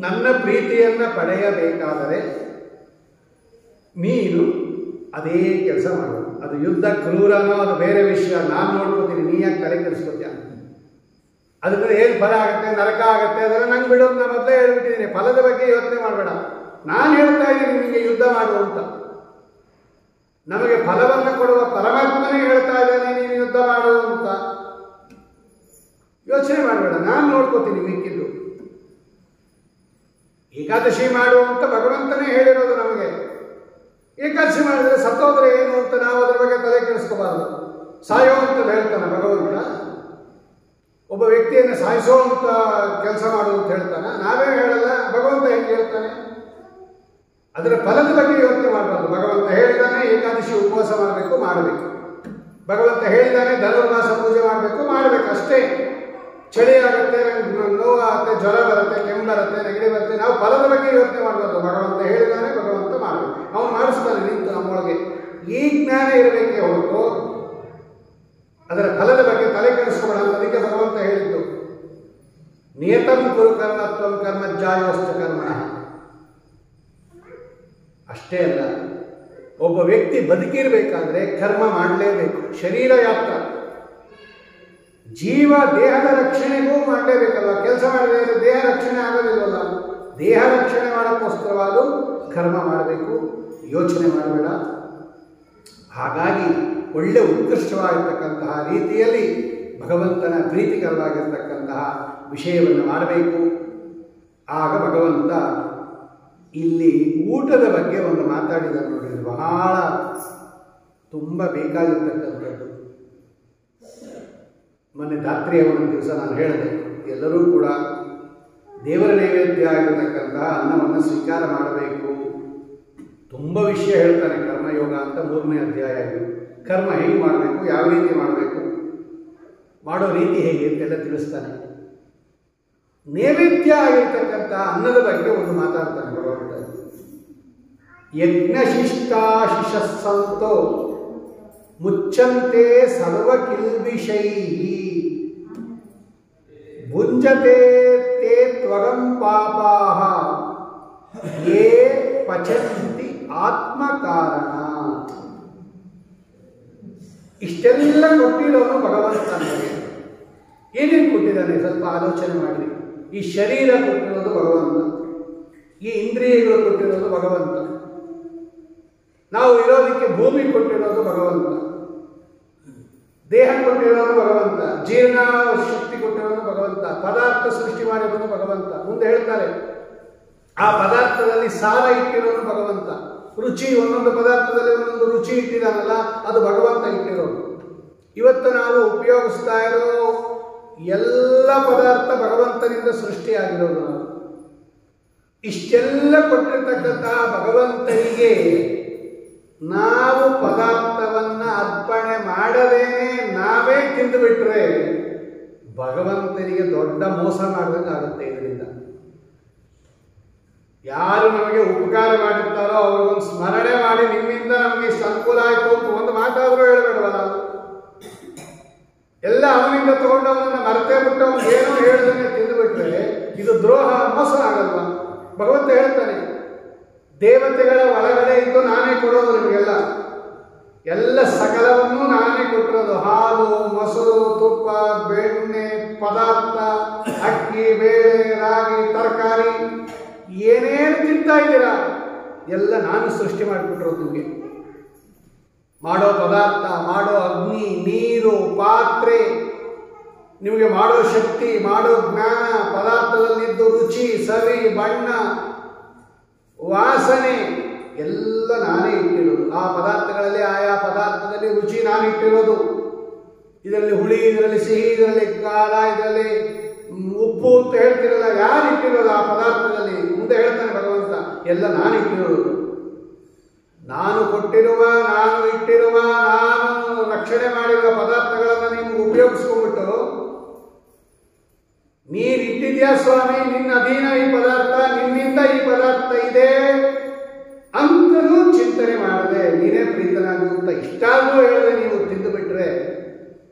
ನನ್ನ ಪ್ರೀತಿಯನ್ನು ಪಡೆಯಬೇಕಾದರೆ ನೀನು ಅದೇ ಕೆಲಸ ಮಾಡಬೇಕು. ಅದು ಯುದ್ಧ ಕ್ರೂರನೋ ಅದು ಬೇರೆ ವಿಷಯ, ನಾನು ನೋಡ್ಕೋತೀನಿ, ನೀ ಯಾಕೆ ತಲೆ ಕೆಡಿಸ್ಕೋತೀಯ? ಅದಕ್ಕೆ ಏನು ಫಲ ಆಗುತ್ತೆ, ನರಕ ಆಗುತ್ತೆ, ಅದನ್ನು ನಂಗೆ ಬಿಡೋದು ನಾನು ಮೊದಲೇ ಹೇಳ್ಬಿಟ್ಟಿದ್ದೀನಿ. ಫಲದ ಬಗ್ಗೆ ಯೋಚನೆ ಮಾಡಬೇಡ. ನಾನು ಹೇಳ್ತಾ ಇದ್ದೀನಿ ನಿಮಗೆ ಯುದ್ಧ ಮಾಡು ಅಂತ. ನಮಗೆ ಫಲವನ್ನು ಕೊಡುವ ಪರಮಾತ್ಮನೇ ಹೇಳ್ತಾ ಇದ್ದಾನೆ ನೀನು ಯುದ್ಧ ಮಾಡು ಅಂತ. ಯೋಚನೆ ಮಾಡಬೇಡ, ನಾನು ನೋಡ್ಕೋತೀನಿ ಮಿಕ್ಕಿದ್ದು. ಏಕಾದಶಿ ಮಾಡು ಅಂತ ಭಗವಂತನೇ ಹೇಳಿರೋದು ನಮಗೆ. ಏಕಾದಶಿ ಮಾಡಿದ್ರೆ ಸತ್ತೋದ್ರೆ ಏನು ಅಂತ ನಾವು ಅದ್ರ ಬಗ್ಗೆ ತಲೆ ಕೆಡಿಸ್ಕೋಬಾರ್ದು. ಸಾಯೋ ಅಂತ ಹೇಳ್ತಾನೆ ಭಗವಂತ. ಒಬ್ಬ ವ್ಯಕ್ತಿಯನ್ನು ಸಾಯಿಸೋ ಅಂತ ಕೆಲಸ ಮಾಡು ಅಂತ ಹೇಳ್ತಾನೆ, ನಾವೇ ಹೇಳಲ್ಲ. ಭಗವಂತ ಹೆಂಗೆ ಹೇಳ್ತಾನೆ? ಅದರ ಫಲದ ಬಗ್ಗೆ ಯೋಚನೆ ಮಾಡಬಾರ್ದು. ಭಗವಂತ ಹೇಳಿದಾನೆ ಏಕಾದಶಿ ಉಪವಾಸ ಮಾಡಬೇಕು. ಭಗವಂತ ಹೇಳಿದಾನೆ ಧನುರ್ಮಾಸ ಪೂಜೆ ಮಾಡಬೇಕು, ಅಷ್ಟೇ. ಚಳಿ ಆಗುತ್ತೆ, ನೋವಾಗುತ್ತೆ, ಜ್ವರ ಬರುತ್ತೆ, ಕೆಮ್ಮು ಬರುತ್ತೆ, ನೆಗಡಿ ಬರುತ್ತೆ, ನಾವು ಫಲದ ಬಗ್ಗೆ ಯೋಚನೆ ಮಾಡಬಾರ್ದು. ಭಗವಂತ ಹೇಳಿದಾನೆ, ಭಗವಂತ ಮಾಡಬೇಕು. ಅವನು ಮಾಡಿಸ್ತಾನೆ ನಿಂತು ನಮ್ಮೊಳಗೆ. ಈ ಜ್ಞಾನ ಇರಬೇಕೇ ಹೊರತು ಅದರ ಫಲದ ಬಗ್ಗೆ ತಲೆ ಕೆಡಿಸ್ಕೋಬೇಡ ಅಂತ. ಅದಕ್ಕೆ ಭಗವಂತ ಹೇಳಿದ್ದು ನಿಯತಂ ಕುರು ಕರ್ಮತ್ವಂ ಕರ್ಮಜ್ಜಾಯೋಶ್ಚ ಕರ್ಮಣ. ಅಷ್ಟೇ ಅಲ್ಲ, ಒಬ್ಬ ವ್ಯಕ್ತಿ ಬದುಕಿರಬೇಕಾದ್ರೆ ಕರ್ಮ ಮಾಡಲೇಬೇಕು. ಶರೀರ ಯಾತ್ರ, ಜೀವ ದೇಹದ ರಕ್ಷಣೆಗೂ ಮಾಡಲೇಬೇಕಲ್ವ. ಕೆಲಸ ಮಾಡಿದ್ರೆ ದೇಹ ರಕ್ಷಣೆ ಆಗೋದಿಲ್ವಲ್ಲ. ದೇಹ ರಕ್ಷಣೆ ಮಾಡೋಕ್ಕೋಸ್ಕರವಾದ ಕರ್ಮ ಮಾಡಬೇಕು. ಯೋಚನೆ ಮಾಡಬೇಡ. ಹಾಗಾಗಿ ಒಳ್ಳೆ ಉತ್ಕೃಷ್ಟವಾಗಿರ್ತಕ್ಕಂತಹ ರೀತಿಯಲ್ಲಿ ಭಗವಂತನ ಪ್ರೀತಿಕರವಾಗಿರ್ತಕ್ಕಂತಹ ವಿಷಯವನ್ನು ಮಾಡಬೇಕು. ಆಗ ಭಗವಂತ ಇಲ್ಲಿ ಊಟದ ಬಗ್ಗೆ ಒಂದು ಮಾತಾಡಿದ ನೋಡಿ, ಬಹಳ ತುಂಬ ಬೇಕಾಗಿರ್ತಕ್ಕಂಥದ್ದು. ಮೊನ್ನೆ ಧಾತ್ರಿಯ ಒಂದು ದಿವಸ ನಾನು ಹೇಳಿದೆ, ಎಲ್ಲರೂ ಕೂಡ ದೇವರ ನೈವೇದ್ಯ ಆಗಿರತಕ್ಕಂತಹ ಅನ್ನವನ್ನು ಸ್ವೀಕಾರ ಮಾಡಬೇಕು. ತುಂಬ ವಿಷಯ ಹೇಳ್ತಾನೆ ಕರ್ಮಯೋಗ ಅಂತ 3ನೇ ಅಧ್ಯಾಯ. ಕರ್ಮ ಹೇಗೆ ಮಾಡಬೇಕು, ಯಾವ ರೀತಿ ಮಾಡಬೇಕು, ಮಾಡೋ ರೀತಿ ಹೇಗೆ ಅಂತೆಲ್ಲ ತಿಳಿಸ್ತಾನೆ. ನೈವೇದ್ಯ ಆಗಿರ್ತಕ್ಕಂಥ ಅನ್ನದ ಬಗ್ಗೆ ಒಂದು ಮಾತಾಡ್ತಾನೆ ಭಗವಂತ. ಯಜ್ಞಶಿಷ್ಟಾಶಿಷಸ್ಸಂತೋ ಮುಚ್ಚಂತೆ ಸರ್ವ ಕಿಲ್ಬಿಷೈಹಿ ಭುಂಜತೆ ತೇ ತ್ವಗಂ ಪಾಪಾಹ ಯೇ ಪಚಂತಿ ಆತ್ಮಕಾರಣ. ಇಷ್ಟೆಲ್ಲ ಕೊಟ್ಟಿರೋನು ಭಗವಂತ. ನಮಗೆ ಏನೇನು ಕೊಟ್ಟಿದ್ದಾನೆ ಸ್ವಲ್ಪ ಆಲೋಚನೆ ಮಾಡಿ. ಈ ಶರೀರ ಕೊಟ್ಟಿರೋದು ಭಗವಂತ, ಈ ಇಂದ್ರಿಯಗಳು ಕೊಟ್ಟಿರೋದು ಭಗವಂತ, ನಾವು ಇರೋದಕ್ಕೆ ಭೂಮಿ ಕೊಟ್ಟಿರೋದು ಭಗವಂತ, ದೇಹ ಕೊಟ್ಟಿರೋದು ಭಗವಂತ, ಜೀರ್ಣ ಶಕ್ತಿ ಕೊಟ್ಟಿರೋದು ಭಗವಂತ, ಪದಾರ್ಥ ಸೃಷ್ಟಿ ಮಾಡಿರೋದು ಭಗವಂತ. ಮುಂದೆ ಹೇಳ್ತಾರೆ ಆ ಪದಾರ್ಥದಲ್ಲಿ ಸಾರ ಇಟ್ಟಿರೋದು ಭಗವಂತ, ರುಚಿ ಒಂದೊಂದು ಪದಾರ್ಥದಲ್ಲಿ ಒಂದೊಂದು ರುಚಿ ಇಟ್ಟಿದ್ದಾನಲ್ಲ ಅದು ಭಗವಂತ ಇಟ್ಟಿರೋದು. ಇವತ್ತು ನಾವು ಉಪಯೋಗಿಸ್ತಾ ಇರೋ ಎಲ್ಲ ಪದಾರ್ಥ ಭಗವಂತನಿಂದ ಸೃಷ್ಟಿಯಾಗಿರೋದು. ನಾವು ಇಷ್ಟೆಲ್ಲ ಕೊಟ್ಟಿರ್ತಕ್ಕಂಥ ಭಗವಂತನಿಗೆ ನಾವು ಪದಾರ್ಥವನ್ನ ಅರ್ಪಣೆ ಮಾಡದೇನೆ ನಾವೇ ತಿಂದುಬಿಟ್ರೆ ಭಗವಂತನಿಗೆ ದೊಡ್ಡ ಮೋಸ ಮಾಡಿದಂಗಾಗುತ್ತೆ. ಇದರಿಂದ ಯಾರು ನಮಗೆ ಉಪಕಾರ ಮಾಡಿರ್ತಾರೋ ಅವ್ರಿಗೊಂದು ಸ್ಮರಣೆ ಮಾಡಿ ನಿಮ್ಮಿಂದ ನಮಗೆ ಇಷ್ಟು ಅನುಕೂಲ ಆಯಿತು ಅಂತ ಒಂದು ಮಾತಾದರೂ ಹೇಳಬೇಡವಲ್ಲ. ಎಲ್ಲ ಅವನಿಂದ ತಗೊಂಡವನನ್ನ ಮರೆತೇ ಬಿಟ್ಟು ಅವನಿಗೆ ಏನೋ ಹೇಳ್ದಂಗೆ ತಿಂದುಬಿಟ್ರೆ ಇದು ದ್ರೋಹ, ಮೋಸ ಆಗಲ್ವಾ? ಭಗವಂತ ಹೇಳ್ತಾನೆ, ದೇವತೆಗಳ ಒಳಗಡೆ ಇದ್ದು ನಾನೇ ಕೊಡೋದು ನಿಮಗೆಲ್ಲ, ಎಲ್ಲ ಸಕಲವನ್ನು ನಾನೇ ಕೊಟ್ಟಿರೋದು. ಹಾಲು, ಮೊಸರು, ತುಪ್ಪ, ಬೆಣ್ಣೆ, ಪದಾರ್ಥ, ಅಕ್ಕಿ, ಬೇಳೆ, ರಾಗಿ, ತರಕಾರಿ ಏನೇನು ತಿಂತಾ ಇದ್ದೀರಾ ಎಲ್ಲ ನಾನು ಸೃಷ್ಟಿ ಮಾಡಿಬಿಟ್ಟಿರೋದು. ನಿಮಗೆ ಮಾಡೋ ಪದಾರ್ಥ, ಮಾಡೋ ಅಗ್ನಿ, ನೀರು, ಪಾತ್ರೆ, ನಿಮಗೆ ಮಾಡೋ ಶಕ್ತಿ, ಮಾಡೋ ಜ್ಞಾನ, ಪದಾರ್ಥದಲ್ಲಿದ್ದು ರುಚಿ, ಸವಿ, ಬಣ್ಣ, ವಾಸನೆ ಎಲ್ಲ ನಾನೇ ಇಟ್ಟಿರೋದು. ಆ ಪದಾರ್ಥಗಳಲ್ಲಿ ಆಯಾ ಪದಾರ್ಥದಲ್ಲಿ ರುಚಿ ನಾನು ಇಟ್ಟಿರೋದು. ಇದರಲ್ಲಿ ಹುಳಿ, ಇದರಲ್ಲಿ ಸಿಹಿ, ಇದರಲ್ಲಿ ಖಾರ, ಇದರಲ್ಲಿ ಉಪ್ಪು ಅಂತ ಹೇಳ್ತಿರಲ್ಲ, ಯಾರು ಇಟ್ಟಿರೋದು ಆ ಪದಾರ್ಥದಲ್ಲಿ? ಮುಂದೆ ಹೇಳ್ತಾನೆ ಭಗವಂತ, ಎಲ್ಲ ನಾನು ಇಟ್ಟಿರೋದು. ನಾನು ಕೊಟ್ಟಿರುವ, ನಾನು ಇಟ್ಟಿರುವ, ನಾನು ರಕ್ಷಣೆ ಮಾಡಿರುವ ಪದಾರ್ಥಗಳನ್ನು ನೀವು ಉಪಯೋಗಿಸ್ಕೊಂಡ್ಬಿಟ್ಟು ನೀನು ಇಟ್ಟಿದ್ಯಾ ಸ್ವಾಮಿ, ನಿನ್ನ ಅಧೀನ ಈ ಪದಾರ್ಥ, ನಿನ್ನಿಂದ ಈ ಪದಾರ್ಥ ಇದೆ ಅಂತಲೂ ಚಿಂತನೆ ಮಾಡದೆ ನೀನೇ ಪ್ರೀತನಾಗುತ್ತ ಇಷ್ಟಾದರೂ ಹೇಳದೆ ನೀವು ತಿಂದು ಬಿಟ್ರೆ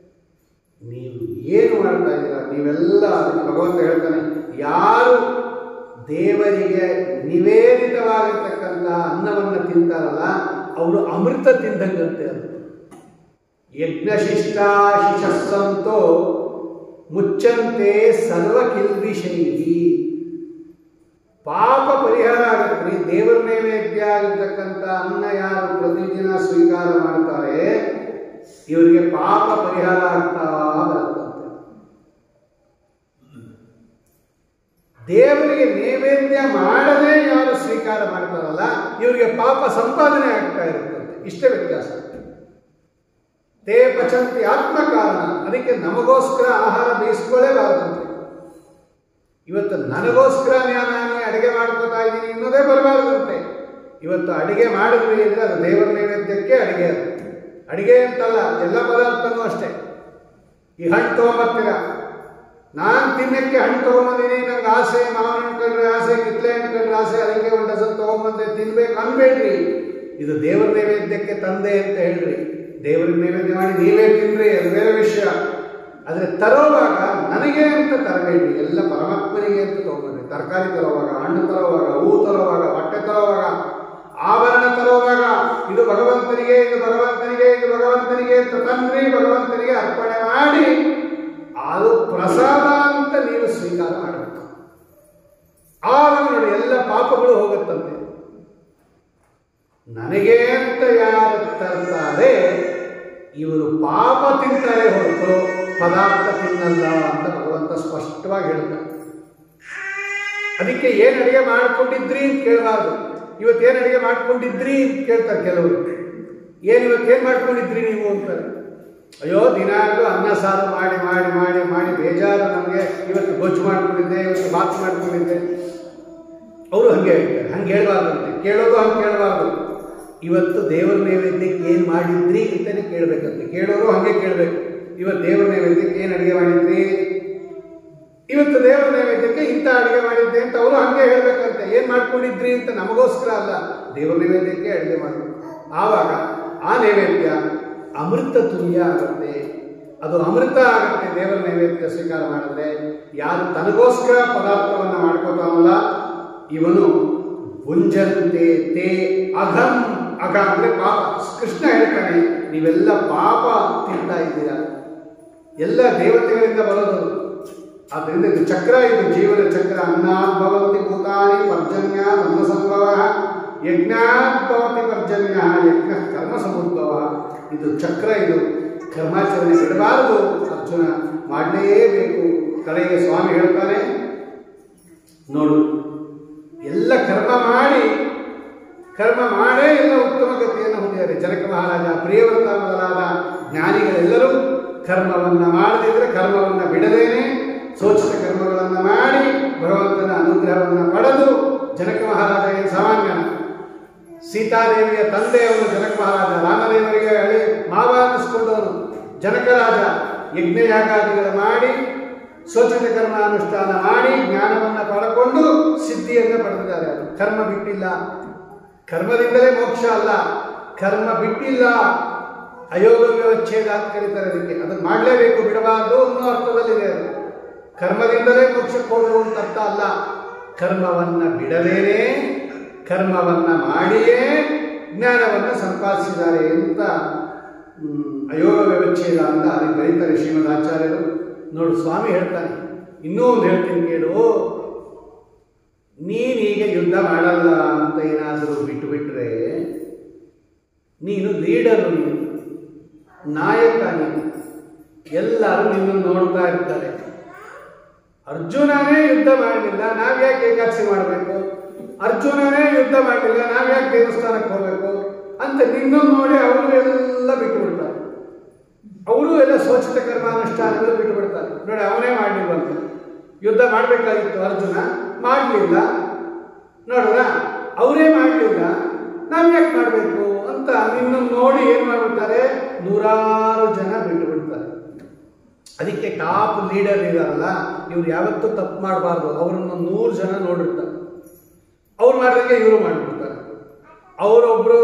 ನೀವು ಏನು ಮಾಡ್ತಾ ಇದ್ದೀರಾ? ನೀವೆಲ್ಲ ಭಗವಂತ ಹೇಳ್ತಾನೆ, ಯಾರು ದೇವರಿಗೆ ನಿವೇದಿತವಾಗಿರ್ತಕ್ಕಂಥ ಅನ್ನವನ್ನು ತಿಂತಾರಲ್ಲ ಅವರು ಅಮೃತ ತಿಂದಂಗಂತೆ. ಅದು ಯಜ್ಞಶಿಷ್ಟಾಶಿಷಸ್ಸಂತೋ ಮುಚ್ಚಂತೆ ಸರ್ವ ಕಿಲ್ಬಿಷೈಹಿ. ಪಾಪ ಪರಿಹಾರ ಆಗತ್ರಿ. ದೇವರ ನೈವೇದ್ಯ ಆಗಿರ್ತಕ್ಕಂಥ ಅನ್ನ ಯಾರು ಪ್ರತಿದಿನ ಸ್ವೀಕಾರ ಮಾಡ್ತಾರೆ ಇವರಿಗೆ ಪಾಪ ಪರಿಹಾರ ಆಗ್ತಾ ಬರುತ್ತಂತೆ. ದೇವರಿಗೆ ನೈವೇದ್ಯ ಮಾಡದೆ ಯಾರು ಸ್ವೀಕಾರ ಮಾಡ್ತಾರಲ್ಲ ಇವರಿಗೆ ಪಾಪ ಸಂಪಾದನೆ ಆಗ್ತಾ ಇರುತ್ತಂತೆ. ಇಷ್ಟೇ ವ್ಯತ್ಯಾಸ. ತೇ ಪಚಂತಿ ಆತ್ಮ ಕಾರಣ. ಅದಕ್ಕೆ ನಮಗೋಸ್ಕರ ಆಹಾರ ಬೇಯಿಸ್ಕೊಳ್ಳೇಬಾರದಂತೆ. ಇವತ್ತು ನನಗೋಸ್ಕರ ನಾನು ಅಡಿಗೆ ಮಾಡ್ಕೋತಾ ಇದ್ದೀನಿ ಇನ್ನೋದೇ ಬರಬಾರದಂತೆ. ಇವತ್ತು ಅಡಿಗೆ ಮಾಡಿದ್ವಿ ಅಂದರೆ ಅದು ದೇವರ ನೈವೇದ್ಯಕ್ಕೆ ಅಡಿಗೆ. ಅದು ಅಡಿಗೆ ಅಂತಲ್ಲ, ಎಲ್ಲ ಪದಾರ್ಥನೂ ಅಷ್ಟೇ. ಈ ಹಣ್ಣು ತೊಗೊಂಬರ್ತೀರ, ನಾನು ತಿನ್ನಕ್ಕೆ ಹಣ್ಣು ತೊಗೊಂಬಂದಿನಿ, ನಂಗೆ ಆಸೆ, ಮಾವಿನ ಹಣ್ಣು ಕಂಡ್ರೆ ಆಸೆ, ಕಿತ್ಲೆ ಹಣ್ಣು ಕಂಡ್ರೆ ಆಸೆ, ಅದಕ್ಕೆ ಒಂದು ಡಜನ್ ತೊಗೊಂಬಂದೆ ತಿನ್ಬೇಕು ಅನ್ಬೇಡ್ರಿ. ಇದು ದೇವರ ನೈವೇದ್ಯಕ್ಕೆ ತಂದೆ ಅಂತ ಹೇಳ್ರಿ. ದೇವರಿಗೆ ನೈವೇದ್ಯ ಮಾಡಿ ನೀವೇ ತಿನ್ರಿ, ಅದು ಬೇರೆ ವಿಷಯ. ಆದರೆ ತರೋವಾಗ ನನಗೆ ಅಂತ ತರಬೇಡಿ, ಎಲ್ಲ ಪರಮಾತ್ಮನಿಗೆ ಅಂತ ತಗೊಂಡ್ರಿ. ತರಕಾರಿ ತರೋವಾಗ, ಹಣ್ಣು ತರೋವಾಗ, ಹೂವು ತರೋವಾಗ, ಬಟ್ಟೆ ತರೋವಾಗ, ಆಭರಣ ತರೋವಾಗ ಇದು ಭಗವಂತನಿಗೆ, ಇದು ಭಗವಂತನಿಗೆ, ಇದು ಭಗವಂತನಿಗೆ ಅಂತ ತಂದ್ರಿ, ಭಗವಂತನಿಗೆ ಅರ್ಪಣೆ ಮಾಡಿ ಅದು ಪ್ರಸಾದ ಅಂತ ನೀವು ಸ್ವೀಕಾರ ಮಾಡಬೇಕು. ಆವಾಗ ನೋಡಿ ಎಲ್ಲ ಪಾಪಗಳು ಹೋಗುತ್ತಂತೆ. ನನಗೆ ಅಂತ ಯಾರು ತರ್ತಾರೆ ಇವರು ಪಾಪ ತಿಂತಾರೆ ಹೊರತು ಪದಾರ್ಥ ತಿನ್ನಲ್ಲ ಅಂತ ಭಗವಂತ ಸ್ಪಷ್ಟವಾಗಿ ಹೇಳ್ತಾರೆ. ಅದಕ್ಕೆ ಏನು ಅಡಿಗೆ ಮಾಡ್ಕೊಂಡಿದ್ರಿ ಅಂತ ಕೇಳಬಾರ್ದು. ಇವತ್ತೇನು ಅಡಿಗೆ ಮಾಡ್ಕೊಂಡಿದ್ರಿ ಅಂತ ಕೇಳ್ತಾರೆ ಕೆಲವರು. ಇವತ್ತೇನು ಮಾಡ್ಕೊಂಡಿದ್ರಿ ನೀವು ಅಂತಾರೆ. ಅಯ್ಯೋ ದಿನಾಗಲೂ ಅನ್ನ ಸಾರು ಮಾಡಿ ಮಾಡಿ ಮಾಡಿ ಮಾಡಿ ಬೇಜಾರು ನಮಗೆ, ಇವತ್ತು ಗೊಜ್ಜು ಮಾಡ್ಕೊಂಡಿದ್ದೆ, ಇವತ್ತು ಬಾತ್ ಮಾಡ್ಕೊಂಡಿದ್ದೆ. ಅವರು ಹಂಗೆ ಹೇಳ್ತಾರೆ. ಹಂಗೆ ಹೇಳ್ಬಾರ್ದಂತೆ. ಕೇಳೋದು ಹಂಗೆ ಕೇಳಬಾರ್ದು. ಇವತ್ತು ದೇವರ ನೈವೇದ್ಯಕ್ಕೆ ಏನು ಮಾಡಿದ್ರಿ ಅಂತಲೇ ಕೇಳಬೇಕಂತೆ. ಕೇಳೋರು ಹಾಗೆ ಕೇಳಬೇಕು. ಇವತ್ತು ದೇವರ ನೈವೇದ್ಯಕ್ಕೆ ಏನು ಅಡುಗೆ ಮಾಡಿದ್ರಿ, ಇವತ್ತು ದೇವರ ನೈವೇದ್ಯಕ್ಕೆ ಇಂಥ ಅಡುಗೆ ಮಾಡಿದ್ರಿ ಅಂತ ಅವರು ಹಂಗೆ ಹೇಳ್ಬೇಕಂತೆ. ಏನು ಮಾಡ್ಕೊಂಡಿದ್ರಿ ಅಂತ ನಮಗೋಸ್ಕರ ಅಲ್ಲ, ದೇವರ ನೈವೇದ್ಯಕ್ಕೆ ಅಡುಗೆ ಮಾಡಬೇಕು. ಆವಾಗ ಆ ನೈವೇದ್ಯ ಅಮೃತ ತುಲ್ಯ ಆಗುತ್ತೆ, ಅದು ಅಮೃತ ಆಗುತ್ತೆ. ದೇವರ ನೈವೇದ್ಯ ಸ್ವೀಕಾರ ಮಾಡಿದ್ರೆ ಯಾರು ತನಗೋಸ್ಕರ ಪದಾರ್ಥವನ್ನು ಮಾಡ್ಕೋತಾನಲ್ಲ ಇವನು ಭುಂಜಂತೆ ತೇ ಅಘಂ, ಅಘ ಅಂದ್ರೆ ಪಾಪ. ಕೃಷ್ಣ ಹೇಳ್ತಾನೆ, ನೀವೆಲ್ಲ ಪಾಪ ತಿಂತಾ ಇದ್ದೀರಾ, ಎಲ್ಲ ದೇವತೆಗಳಿಂದ ಬರೋದು. ಆದ್ದರಿಂದ ಇದು ಚಕ್ರ, ಇದು ಜೀವನ ಚಕ್ರ. ಅನ್ನಾತ್ ಭವಂತಿ ಭೂತಾನಿ ಪರ್ಜನ್ಯ ಧರ್ಮ ಸಂಭವ, ಯಜ್ಞಾತ್ ಭವತಿ ಪರ್ಜನ್ಯ ಯಜ್ಞ ಕರ್ಮ ಸಮುದ್ಭವ. ಇದು ಚಕ್ರ, ಇದು ಕರ್ಮಾಚರಣೆ ಬಿಡಬಾರದು, ಅರ್ಜುನ ಮಾಡಲೇಬೇಕು. ಕಡೆಗೆ ಸ್ವಾಮಿ ಹೇಳ್ತಾರೆ, ನೋಡು ಎಲ್ಲ ಕರ್ಮ ಮಾಡೇ ಎಲ್ಲ ಉತ್ತಮ ಗತಿಯನ್ನು ಹೊಂದಿದ್ದಾರೆ. ಜನಕ ಮಹಾರಾಜ, ಪ್ರಿಯವ್ರತ ಮೊದಲಾದ ಜ್ಞಾನಿಗಳೆಲ್ಲರೂ ಕರ್ಮವನ್ನು ಮಾಡದಿದ್ರೆ, ಕರ್ಮವನ್ನು ಬಿಡದೇನೆ ಸೋಚಿತ ಕರ್ಮಗಳನ್ನು ಮಾಡಿ ಭಗವಂತನ ಅನುಗ್ರಹವನ್ನು ಪಡೆದು, ಜನಕ ಮಹಾರಾಜ ಏನು ಸಾಮಾನ್ಯ, ಸೀತಾದೇವಿಯ ತಂದೆಯವರು ಜನಕ ಮಹಾರಾಜ, ರಾಮದೇವರಿಗೆ ಹಳೆ ಮಾವ ಅನ್ನಿಸ್ಕೊಂಡವನು ಜನಕರಾಜ. ಯಜ್ಞಯಾಗಾದಿಗಳು ಮಾಡಿ ಸ್ವಚ್ಛತೆ ಕರ್ಮ ಅನುಷ್ಠಾನ ಮಾಡಿ ಜ್ಞಾನವನ್ನು ಪಡ್ಕೊಂಡು ಸಿದ್ಧಿಯನ್ನು ಪಡೆದಿದ್ದಾರೆ. ಕರ್ಮ ಬಿಟ್ಟಿಲ್ಲ, ಕರ್ಮದಿಂದಲೇ ಮೋಕ್ಷ ಅಲ್ಲ, ಕರ್ಮ ಬಿಟ್ಟಿಲ್ಲ. ಅಯೋಗ ವ್ಯವಚ್ಛೇದ ಅಂತ ಕರೀತಾರೆ ಅದಕ್ಕೆ. ಅದನ್ನು ಮಾಡಲೇಬೇಕು, ಬಿಡಬಾರ್ದು ಅನ್ನೋ ಅರ್ಥದಲ್ಲಿದೆ. ಅದು ಕರ್ಮದಿಂದಲೇ ಮೋಕ್ಷಕ್ಕೆ ಹೋಗುವ ಅಂತ ಅರ್ಥ ಅಲ್ಲ. ಕರ್ಮವನ್ನು ಬಿಡದೇನೆ ಕರ್ಮವನ್ನು ಮಾಡಿಯೇ ಜ್ಞಾನವನ್ನು ಸಂಪಾದಿಸಿದ್ದಾರೆ ಅಂತ ಅಯೋಗ ವ್ಯವಚ್ಛೇದ ಅಂತ ಅದಕ್ಕೆ ಬರೀತಾರೆ ಶ್ರೀಮದ್ ಆಚಾರ್ಯರು. ನೋಡು ಸ್ವಾಮಿ ಹೇಳ್ತಾನೆ, ಇನ್ನೂ ಒಂದು ಹೇಳ್ತೀನಿ ಕೇಳು, ನೀನೀಗ ಯುದ್ಧ ಮಾಡಲ್ಲ ಅಂತ ಏನಾದರೂ ಬಿಟ್ಟುಬಿಟ್ರೆ ನೀನು ಲೀಡರು, ನೀನು ನಾಯಕ, ನೀನು ಎಲ್ಲರೂ ನಿನ್ನನ್ನು ನೋಡ್ತಾ ಇರ್ತಾರೆ. ಅರ್ಜುನನೇ ಯುದ್ಧ ಮಾಡಲಿಲ್ಲ, ನಾವ್ಯಾಕೆ ಏಕಾದಶಿ ಮಾಡಬೇಕು? ಅರ್ಜುನನೇ ಯುದ್ಧ ಮಾಡಲಿಲ್ಲ, ನಾವ್ಯಾಕೆ ದೇವಸ್ಥಾನಕ್ಕೆ ಹೋಗಬೇಕು ಅಂತ ನಿನ್ನನ್ನು ನೋಡಿ ಅವರು ಎಲ್ಲ ಬಿಟ್ಟು ಬಿಡ್ತಾರೆ. ಅವರು ಎಲ್ಲ ಸ್ವಚ್ಛತೆ ಕರ್ಮಾನುಷ್ಠಾನಗಳು ಬಿಟ್ಟು ಬಿಡ್ತಾರೆ. ನೋಡಿ, ಅವನೇ ಮಾಡಲಿಲ್ವಂತ. ಯುದ್ಧ ಮಾಡಬೇಕಾಗಿತ್ತು ಅರ್ಜುನ, ಮಾಡಲಿಲ್ಲ. ನೋಡ್ರ, ಅವರೇ ಮಾಡಲಿಲ್ಲ, ನಾವು ಯಾಕೆ ಮಾಡಬೇಕು ಅಂತ ನಿನ್ನನ್ನು ನೋಡಿ ಏನು ಮಾಡಿಬಿಡ್ತಾರೆ, ನೂರಾರು ಜನ ಬಿಟ್ಟು ಬಿಡ್ತಾರೆ. ಅದಕ್ಕೆ ಟಾಪ್ ಲೀಡರ್ ಇದಾರಲ್ಲ, ಇವ್ರು ಯಾವತ್ತೂ ತಪ್ಪು ಮಾಡಬಾರ್ದು. ಅವರನ್ನು 100 ಜನ ನೋಡಿರ್ತಾರೆ, ಅವ್ರು ಮಾಡಿದಂಗೆ ಇವರು ಮಾಡಿಬಿಡ್ತಾರೆ. ಅವರೊಬ್ಬರು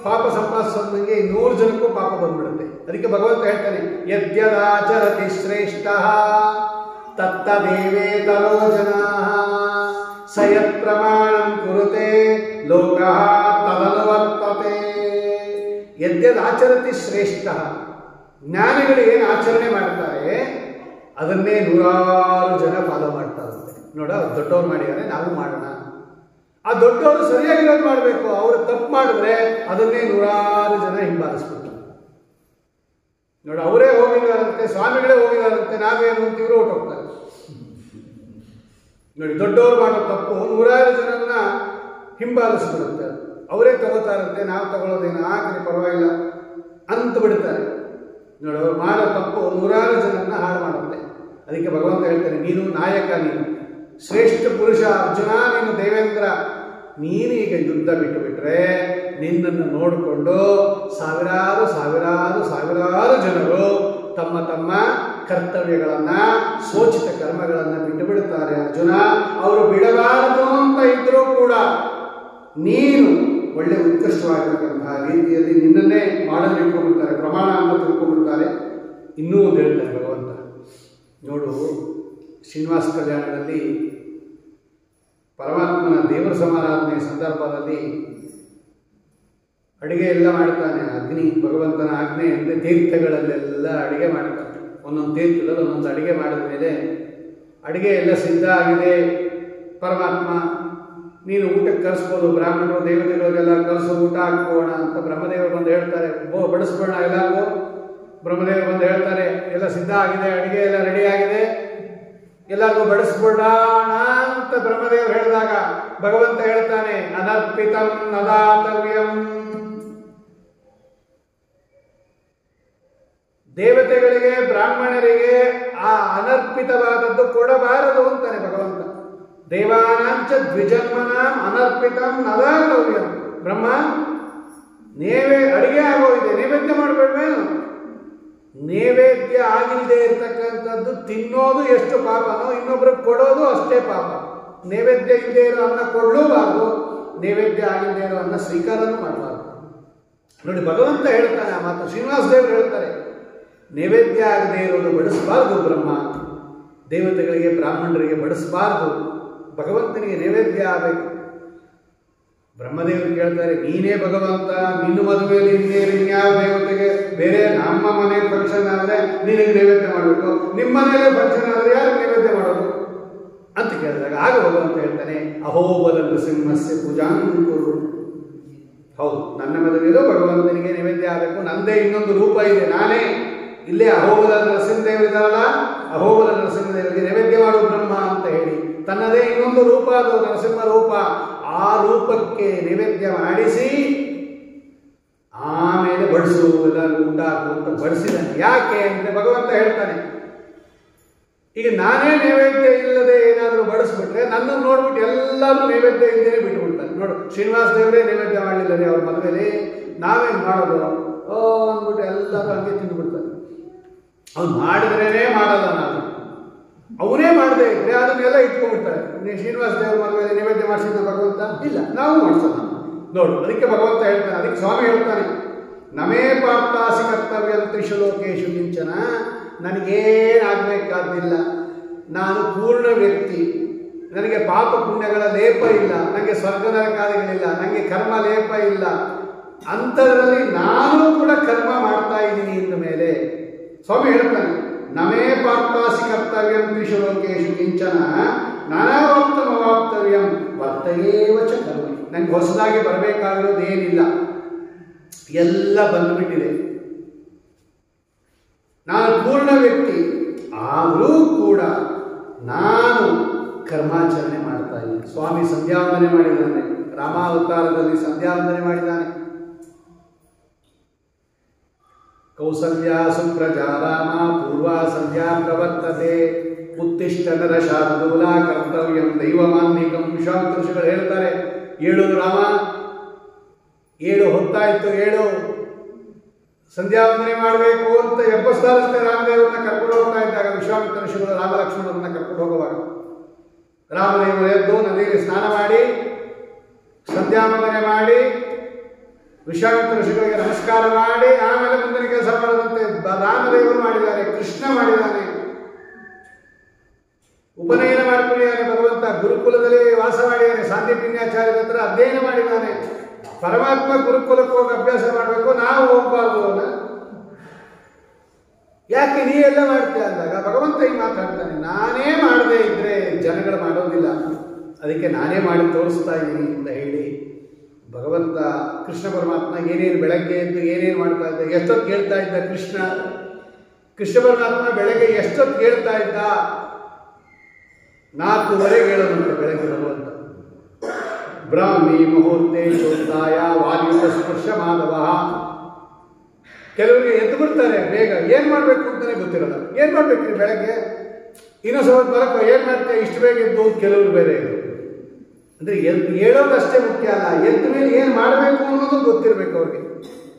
ಪಾಪ ಸಂಪಾದಿಸೋದಂಗೆ 100 ಜನಕ್ಕೂ ಪಾಪ ಬಂದ್ಬಿಡುತ್ತೆ. ಅದಕ್ಕೆ ಭಗವಂತ ಹೇಳ್ತಾನೆ, ಯದ್ಯದಾಚರತಿ ಶ್ರೇಷ್ಠ ತತ್ತದೇವೇತರೋ ಜನಾಃ ಸಯತ್ ಪ್ರಮಾಣಂ ಕುರುತೆ ಲೋಕಃ ತದನುವರ್ತತೆ. ಯದ್ಯದಾಚರತಿ ಶ್ರೇಷ್ಠ, ಜ್ಞಾನಿಗಳು ಏನು ಆಚರಣೆ ಮಾಡ್ತಾರೆ ಅದನ್ನೇ ನೂರಾರು ಜನ ಫಾಲೋ ಮಾಡ್ತಾರಂತೆ. ನೋಡ, ದೊಡ್ಡವ್ರು ಮಾಡಿದ್ದಾರೆ, ನಾವು ಮಾಡೋಣ. ಆ ದೊಡ್ಡವರು ಸರಿಯಾಗಿರೋದು ಮಾಡಬೇಕು. ಅವರು ತಪ್ಪು ಮಾಡಿದ್ರೆ ಅದನ್ನೇ ನೂರಾರು ಜನ ಹಿಂಬಾಲಿಸ್ಬಿಡ್ತಾರೆ. ನೋಡಿ, ಅವರೇ ಹೋಗಿದಾರಂತೆ, ಸ್ವಾಮಿಗಳೇ ಹೋಗಿದಾರಂತೆ, ನಾವೇನು ಅಂತ ಇವರು ಹೊಟ್ಟೋಗ್ತಾರೆ. ನೋಡಿ, ದೊಡ್ಡವರು ಮಾಡೋ ತಪ್ಪು ನೂರಾರು ಜನನ್ನ ಹಿಂಬಾಲಿಸ್ಬಿಡುತ್ತೆ. ಅವರೇ ತಗೋತಾರಂತೆ, ನಾವು ತಗೊಳ್ಳೋದೇನು, ಹಾಕಿ ಪರವಾಗಿಲ್ಲ ಅಂತ ಬಿಡ್ತಾರೆ. ನೋಡಿ, ಅವ್ರು ಮಾಡೋ ತಪ್ಪು ನೂರಾರು ಜನನ್ನ ಹಾಳು ಮಾಡುತ್ತೆ. ಅದಕ್ಕೆ ಭಗವಂತ ಹೇಳ್ತಾರೆ, ನೀನು ನಾಯಕ, ನೀನು ಶ್ರೇಷ್ಠ ಪುರುಷ ಅರ್ಜುನ, ನೀನು ದೇವೇಂದ್ರ. ನೀನೀಗ ಯುದ್ಧ ಬಿಟ್ಟು ಬಿಟ್ರೆ ನಿನ್ನನ್ನು ನೋಡಿಕೊಂಡು ಸಾವಿರಾರು ಸಾವಿರಾರು ಸಾವಿರಾರು ಜನರು ತಮ್ಮ ತಮ್ಮ ಕರ್ತವ್ಯಗಳನ್ನು, ಸೋಚಿತ ಕರ್ಮಗಳನ್ನು ಬಿಟ್ಟು ಬಿಡುತ್ತಾರೆ. ಅರ್ಜುನ, ಅವರು ಬಿಡಬಾರದು ಅಂತ ಇದ್ರೂ ಕೂಡ ನೀನು ಒಳ್ಳೆ ಉತ್ಕೃಷ್ಟವಾಗಿರ್ತಕ್ಕಂತಹ ರೀತಿಯಲ್ಲಿ ನಿನ್ನನ್ನೇ ಮಾಡಲು ಇಟ್ಕೊಂಡ್ಬಿಡ್ತಾರೆ, ಪ್ರಮಾಣ ಅಂತ ತಿಳ್ಕೊಂಡ್ಬಿಡ್ತಾರೆ. ಇನ್ನೂ ಒಂದು ಹೇಳ್ತಾರೆ ಭಗವಂತ. ನೋಡು, ಶ್ರೀನಿವಾಸ ಕಲ್ಯಾಣದಲ್ಲಿ ಪರಮಾತ್ಮನ ದೇವರ ಸಮಾರಾಧನೆ ಸಂದರ್ಭದಲ್ಲಿ ಅಡುಗೆ ಎಲ್ಲ ಮಾಡ್ತಾನೆ. ಅಗ್ನಿ, ಭಗವಂತನ ಆಜ್ಞೆ ಅಂದರೆ ತೀರ್ಥಗಳಲ್ಲೆಲ್ಲ ಅಡುಗೆ ಮಾಡ್ತಾನೆ. ಒಂದೊಂದು ತೀರ್ಥದಲ್ಲಿ ಒಂದೊಂದು ಅಡುಗೆ ಮಾಡಿದ ಮೇಲೆ ಅಡುಗೆ ಎಲ್ಲ ಸಿದ್ಧ ಆಗಿದೆ. ಪರಮಾತ್ಮ, ನೀನು ಊಟಕ್ಕೆ ಕರೆಸ್ಬೋದು, ಬ್ರಾಹ್ಮಣರು ದೇವತೆಗಳಿಗೆಲ್ಲ ಕರೆಸೋ, ಊಟ ಹಾಕೋಣ ಅಂತ ಬ್ರಹ್ಮದೇವರು ಬಂದು ಹೇಳ್ತಾರೆ. ಬಡಿಸ್ಬೋಣ ಎಲ್ಲರಿಗೂ. ಬ್ರಹ್ಮದೇವರು ಬಂದು ಹೇಳ್ತಾರೆ, ಎಲ್ಲ ಸಿದ್ಧ ಆಗಿದೆ, ಅಡುಗೆ ಎಲ್ಲ ರೆಡಿ ಆಗಿದೆ, ಎಲ್ಲರಿಗೂ ಬಡಿಸ್ಬಿಡೋಣ ಅಂತ ಬ್ರಹ್ಮದೇವರು ಹೇಳಿದಾಗ ಭಗವಂತ ಹೇಳ್ತಾನೆ, ಅನರ್ಪಿತಂ ನದಾತವ್ಯಂ. ದೇವತೆಗಳಿಗೆ, ಬ್ರಾಹ್ಮಣರಿಗೆ ಆ ಅನರ್ಪಿತವಾದದ್ದು ಕೊಡಬಾರದು ಅಂತಾನೆ ಭಗವಂತ. ದೇವಾನಾಂಚ ದ್ವಿಜನ್ಮನಾಂ ಅನರ್ಪಿತಂ ನದಾತವ್ಯಂ. ಬ್ರಹ್ಮ, ಅಡಿಗೆ ಆಗೋಗಿದೆ, ನೈವೇದ್ಯ ಮಾಡಬೇಡ್ವೇನು? ನೈವೇದ್ಯ ಆಗಿಲ್ಲದೆ ಇರ್ತಕ್ಕಂಥದ್ದು ತಿನ್ನೋದು ಎಷ್ಟು ಪಾಪನೋ ಇನ್ನೊಬ್ರಿಗೆ ಕೊಡೋದು ಅಷ್ಟೇ ಪಾಪ. ನೈವೇದ್ಯ ಇಲ್ಲದೆ ಇರೋ ಅನ್ನ ಕೊಡಲೂಬಾರ್ದು, ನೈವೇದ್ಯ ಆಗಿಲ್ಲದೆ ಇರೋ ಅನ್ನ ಸ್ವೀಕಾರನೂ ಮಾಡಬಾರ್ದು. ನೋಡಿ, ಭಗವಂತ ಹೇಳ್ತಾನೆ ಆ ಮಾತು. ಶ್ರೀನಿವಾಸ ದೇವರು ಹೇಳ್ತಾರೆ, ನೈವೇದ್ಯ ಆಗದೆ ಇರೋದು ಬಡಿಸಬಾರ್ದು ಬ್ರಹ್ಮ, ದೇವತೆಗಳಿಗೆ ಬ್ರಾಹ್ಮಣರಿಗೆ ಬಡಿಸಬಾರ್ದು, ಭಗವಂತನಿಗೆ ನೈವೇದ್ಯ ಆಗಬೇಕು. ಬ್ರಹ್ಮದೇವರು ಕೇಳ್ತಾರೆ, ನೀನೇ ಭಗವಂತ, ನಿನ್ನ ಮದುವೆಯಲ್ಲಿ ಇನ್ಯಾವ ದೇವತೆಗೆ ಬೇರೆ ನಮ್ಮ ಮನೆ ಫಂಕ್ಷನ್ ಆದರೆ ನಿನಗೆ ನೈವೇದ್ಯ ಮಾಡಬೇಕು, ನಿಮ್ಮ ಮನೆಯಲ್ಲೇ ಫಂಕ್ಷನ್ ಆದರೆ ಯಾರು ನೈವೇದ್ಯ ಮಾಡೋದು ಅಂತ ಕೇಳಿದಾಗ ಆಗ ಭಗವಂತ ಹೇಳ್ತಾನೆ, ಅಹೋಬಲ ನೃಸಿಂಹಸ್ಯ ಪೂಜಾಂಕುರು. ಹೌದು, ನನ್ನ ಮದುವೆಯಲ್ಲೂ ಭಗವಂತನಿಗೆ ನೈವೇದ್ಯ ಆಗಬೇಕು, ನಂದೇ ಇನ್ನೊಂದು ರೂಪ ಇದೆ, ನಾನೇ ಇಲ್ಲೇ ಅಹೋಬಲ ನರಸಿಂಹದೇವರಿದಾರಲ್ಲ, ಅಹೋಬಲ ನರಸಿಂಹದೇವರಿಗೆ ನೈವೇದ್ಯ ಮಾಡು ಬ್ರಹ್ಮ ಅಂತ ಹೇಳಿ ತನ್ನದೇ ಇನ್ನೊಂದು ರೂಪ, ಅದು ನರಸಿಂಹ ರೂಪ, ಆ ರೂಪಕ್ಕೆ ನೈವೇದ್ಯ ಮಾಡಿಸಿ ಆಮೇಲೆ ಬಡಿಸು, ಎಲ್ಲರೂ ಊಟ ಅಂತ ಬಡಿಸಿದ್ದಾನೆ. ಯಾಕೆ ಅಂದರೆ ಭಗವಂತ ಹೇಳ್ತಾನೆ, ಈಗ ನಾನೇ ನೈವೇದ್ಯ ಇಲ್ಲದೆ ಏನಾದರೂ ಬಡಿಸ್ಬಿಟ್ರೆ ನನ್ನನ್ನು ನೋಡ್ಬಿಟ್ಟು ಎಲ್ಲರೂ ನೈವೇದ್ಯ ಇಲ್ಲದೇ ಬಿಟ್ಟುಬಿಡ್ತಾರೆ. ನೋಡು, ಶ್ರೀನಿವಾಸ ದೇವರೇ ನೈವೇದ್ಯ ಮಾಡಲಿಲ್ಲದೆ ಅವ್ರ ಮದುವೆಯಲ್ಲಿ ನಾವೇನು ಮಾಡೋದು ಅಂದ್ಬಿಟ್ಟು ಎಲ್ಲರೂ ಹಂಗೆ ತಿಂದುಬಿಡ್ತಾರೆ. ಅವ್ನು ಮಾಡಿದ್ರೇ ಮಾಡಲ್ಲ, ನಾವು ಅವನೇ ಮಾಡದೇ ಇದ್ರೆ ಅದನ್ನೆಲ್ಲ ಇಟ್ಕೊಂಡ್ಬಿಡ್ತಾರೆ. ನೀವು ಶ್ರೀನಿವಾಸ ದೇವರ ಮದುವೆಯಲ್ಲಿ ನೈವೇದ್ಯ ಮಾಡಿಸಿದ ಭಗವಂತ ಇಲ್ಲ, ನಾವು ಮಾಡಿಸೋಣ. ನೋಡು, ಅದಕ್ಕೆ ಭಗವಂತ ಹೇಳ್ತಾನೆ, ಅದಕ್ಕೆ ಸ್ವಾಮಿ ಹೇಳ್ತಾನೆ, ನಮೇ ಪಾರ್ಥಾಸಿ ಕರ್ತವ್ಯ ತ್ರಿಷು ಲೋಕೇಶು ಕಿಂಚನ. ನನಗೇನಾಗಬೇಕಾದಿಲ್ಲ, ನಾನು ಪೂರ್ಣ ವ್ಯಕ್ತಿ, ನನಗೆ ಪಾಪ ಪುಣ್ಯಗಳ ಲೇಪ ಇಲ್ಲ, ನನಗೆ ಸ್ವರ್ಗ ನರಕಾದಿಗಳಿಲ್ಲ, ನನಗೆ ಕರ್ಮ ಲೇಪ ಇಲ್ಲ. ಅಂಥದ್ರಲ್ಲಿ ನಾನು ಕೂಡ ಕರ್ಮ ಮಾಡ್ತಾ ಇದ್ದೀನಿ ಇನ್ನು ಮೇಲೆ. ಸ್ವಾಮಿ ಹೇಳ್ತಾನೆ, ನಮೇ ಪಾರ್ಥಾಸಿ ಕರ್ತವ್ಯಂ ತ್ರಿಷು ಲೋಕೇಶು ಕಿಂಚನ ನಾನಾವಾಪ್ತಮವಾಪ್ತವ್ಯಂ ವರ್ತಯೇವ ಚ ಕರ್ಮ. ನನಗೆ ಹೊಸದಾಗಿ ಬರಬೇಕಾಗಿರೋದು ಏನಿಲ್ಲ, ಎಲ್ಲ ಬಂದುಬಿಟ್ಟಿದೆ. ನಾನು ಪೂರ್ಣ ವ್ಯಕ್ತಿ, ಆದರೂ ಕೂಡ ನಾನು ಕರ್ಮಾಚರಣೆ ಮಾಡ್ತಾ ಇದ್ದೀನಿ. ಸ್ವಾಮಿ ಸಂಧ್ಯಾವಂದನೆ ಮಾಡಿದ್ದಾನೆ, ರಾಮಾವತಾರದಲ್ಲಿ ಸಂಧ್ಯಾವಂದನೆ ಮಾಡಿದ್ದಾನೆ. ಕೌಸಲ್ಯಾ ಸುಪ್ರಜಾ ರಾಮ ಪೂರ್ವಾ ಸಂಧ್ಯಾ ಪ್ರವರ್ತತೆ ಉತ್ತಿಷ್ಠ ನರ ಶಾರ್ದೂಲ ಕರ್ತವ್ಯಂ ದೈವಮಾನ್ನಿಕಂ. ವಿಶ್ವಾಮಿತ್ರ ಋಷಿಗಳು ಹೇಳ್ತಾರೆ, ಏಳು ರಾಮ, ಏಳು ಹೊತ್ತಾಯ್ತು, ಏಳು ಸಂಧ್ಯಾವಂದನೆ ಮಾಡಬೇಕು ಅಂತ ಎಬ್ಬಸ್ತಾರಂತೆ ರಾಮದೇವರನ್ನ ಕರ್ಕೊಂಡು ಹೋಗ್ತಾ ಇದ್ದಾಗ ವಿಶ್ವಾಮಿತ್ರ ಋಷಿಗಳು ರಾಮಲಕ್ಷ್ಮಣರನ್ನ ಕರ್ಕೊಂಡು ಹೋಗುವಾಗ ರಾಮದೇವರು ಎದ್ದು ನದಿಯಲ್ಲಿ ಸ್ನಾನ ಮಾಡಿ ಸಂಧ್ಯಾವಂದನೆ ಮಾಡಿ ವಿಶ್ವಾಮಿತ್ರ ಋಷಿಗಳಿಗೆ ನಮಸ್ಕಾರ ಮಾಡಿ ಆಮೇಲೆ ಮುಂದಿನ ಕೆಲಸ ಮಾಡದಂತೆ ರಾಮದೇವರು ಮಾಡಿದ್ದಾರೆ, ಕೃಷ್ಣ ಮಾಡಿದ್ದಾನೆ, ಉಪನಯನ ಮಾಡ್ಕೊಂಡಿದ್ದಾನೆ. ಭಗವಂತ ಗುರುಕುಲದಲ್ಲಿ ವಾಸ ಮಾಡಿದ್ದಾನೆ, ಸಾಂದೀಪಿನ್ಯಾಚಾರ್ಯರ ಹತ್ರ ಅಧ್ಯಯನ ಮಾಡಿದ್ದಾನೆ. ಪರಮಾತ್ಮ ಗುರುಕುಲಕ್ಕೆ ಹೋಗಿ ಅಭ್ಯಾಸ ಮಾಡಬೇಕು, ನಾವು ಹೋಗ್ಬಾರ್ದು ಅಲ್ಲ. ಯಾಕೆ ನೀ ಎಲ್ಲ ಮಾಡ್ತೀಯ ಅಂದಾಗ ಭಗವಂತ ಹಿಂಗೆ ಮಾತಾಡ್ತಾನೆ, ನಾನೇ ಮಾಡದೇ ಇದ್ರೆ ಜನಗಳು ಮಾಡೋದಿಲ್ಲ, ಅದಕ್ಕೆ ನಾನೇ ಮಾಡಿ ತೋರಿಸ್ತಾ ಇದ್ದೀನಿ ಅಂತ ಹೇಳಿ ಭಗವಂತ ಕೃಷ್ಣ ಪರಮಾತ್ಮ ಏನೇನು ಬೆಳಗ್ಗೆ ಎದ್ದು ಏನೇನು ಮಾಡ್ತಾ ಇದ್ದ, ಎಷ್ಟೊತ್ತು ಕೇಳ್ತಾ ಇದ್ದ ಕೃಷ್ಣ ಪರಮಾತ್ಮ ಬೆಳಗ್ಗೆ ಎಷ್ಟೊತ್ತು ಕೇಳ್ತಾ ಇದ್ದ, 4:15 ಹೇಳೋದಂತೆ ಬೆಳಗ್ಗೆ ಭಗವಂತ. ಬ್ರಾಹ್ಮಿ ಮುಹೂರ್ತೆ ಚೋತ್ತಾಯ ವಾಯುವ ಸ್ಪರ್ಶ ಮಾಧವ. ಕೆಲವರಿಗೆ ಎದ್ದು ಬಿಡ್ತಾರೆ ಬೇಗ, ಏನು ಮಾಡಬೇಕು ಅಂತಲೇ ಗೊತ್ತಿರಲ್ಲ. ಏನು ಮಾಡ್ಬೇಕ್ರಿ ಬೆಳಗ್ಗೆ, ಇನ್ನೊಂದು ಸ್ವಲ್ಪ ಬರಕ ಏನು ಮಾಡ್ತೀಯ ಇಷ್ಟು ಬೇಗ ಎದ್ದು, ಕೆಲವರು ಬೇರೆ ಇದು ಅಂದರೆ ಹೇಳೋದಷ್ಟೇ ಮುಖ್ಯ ಅಲ್ಲ, ಎದ್ದ ಮೇಲೆ ಏನು ಮಾಡಬೇಕು ಅನ್ನೋದು ಗೊತ್ತಿರಬೇಕು ಅವ್ರಿಗೆ.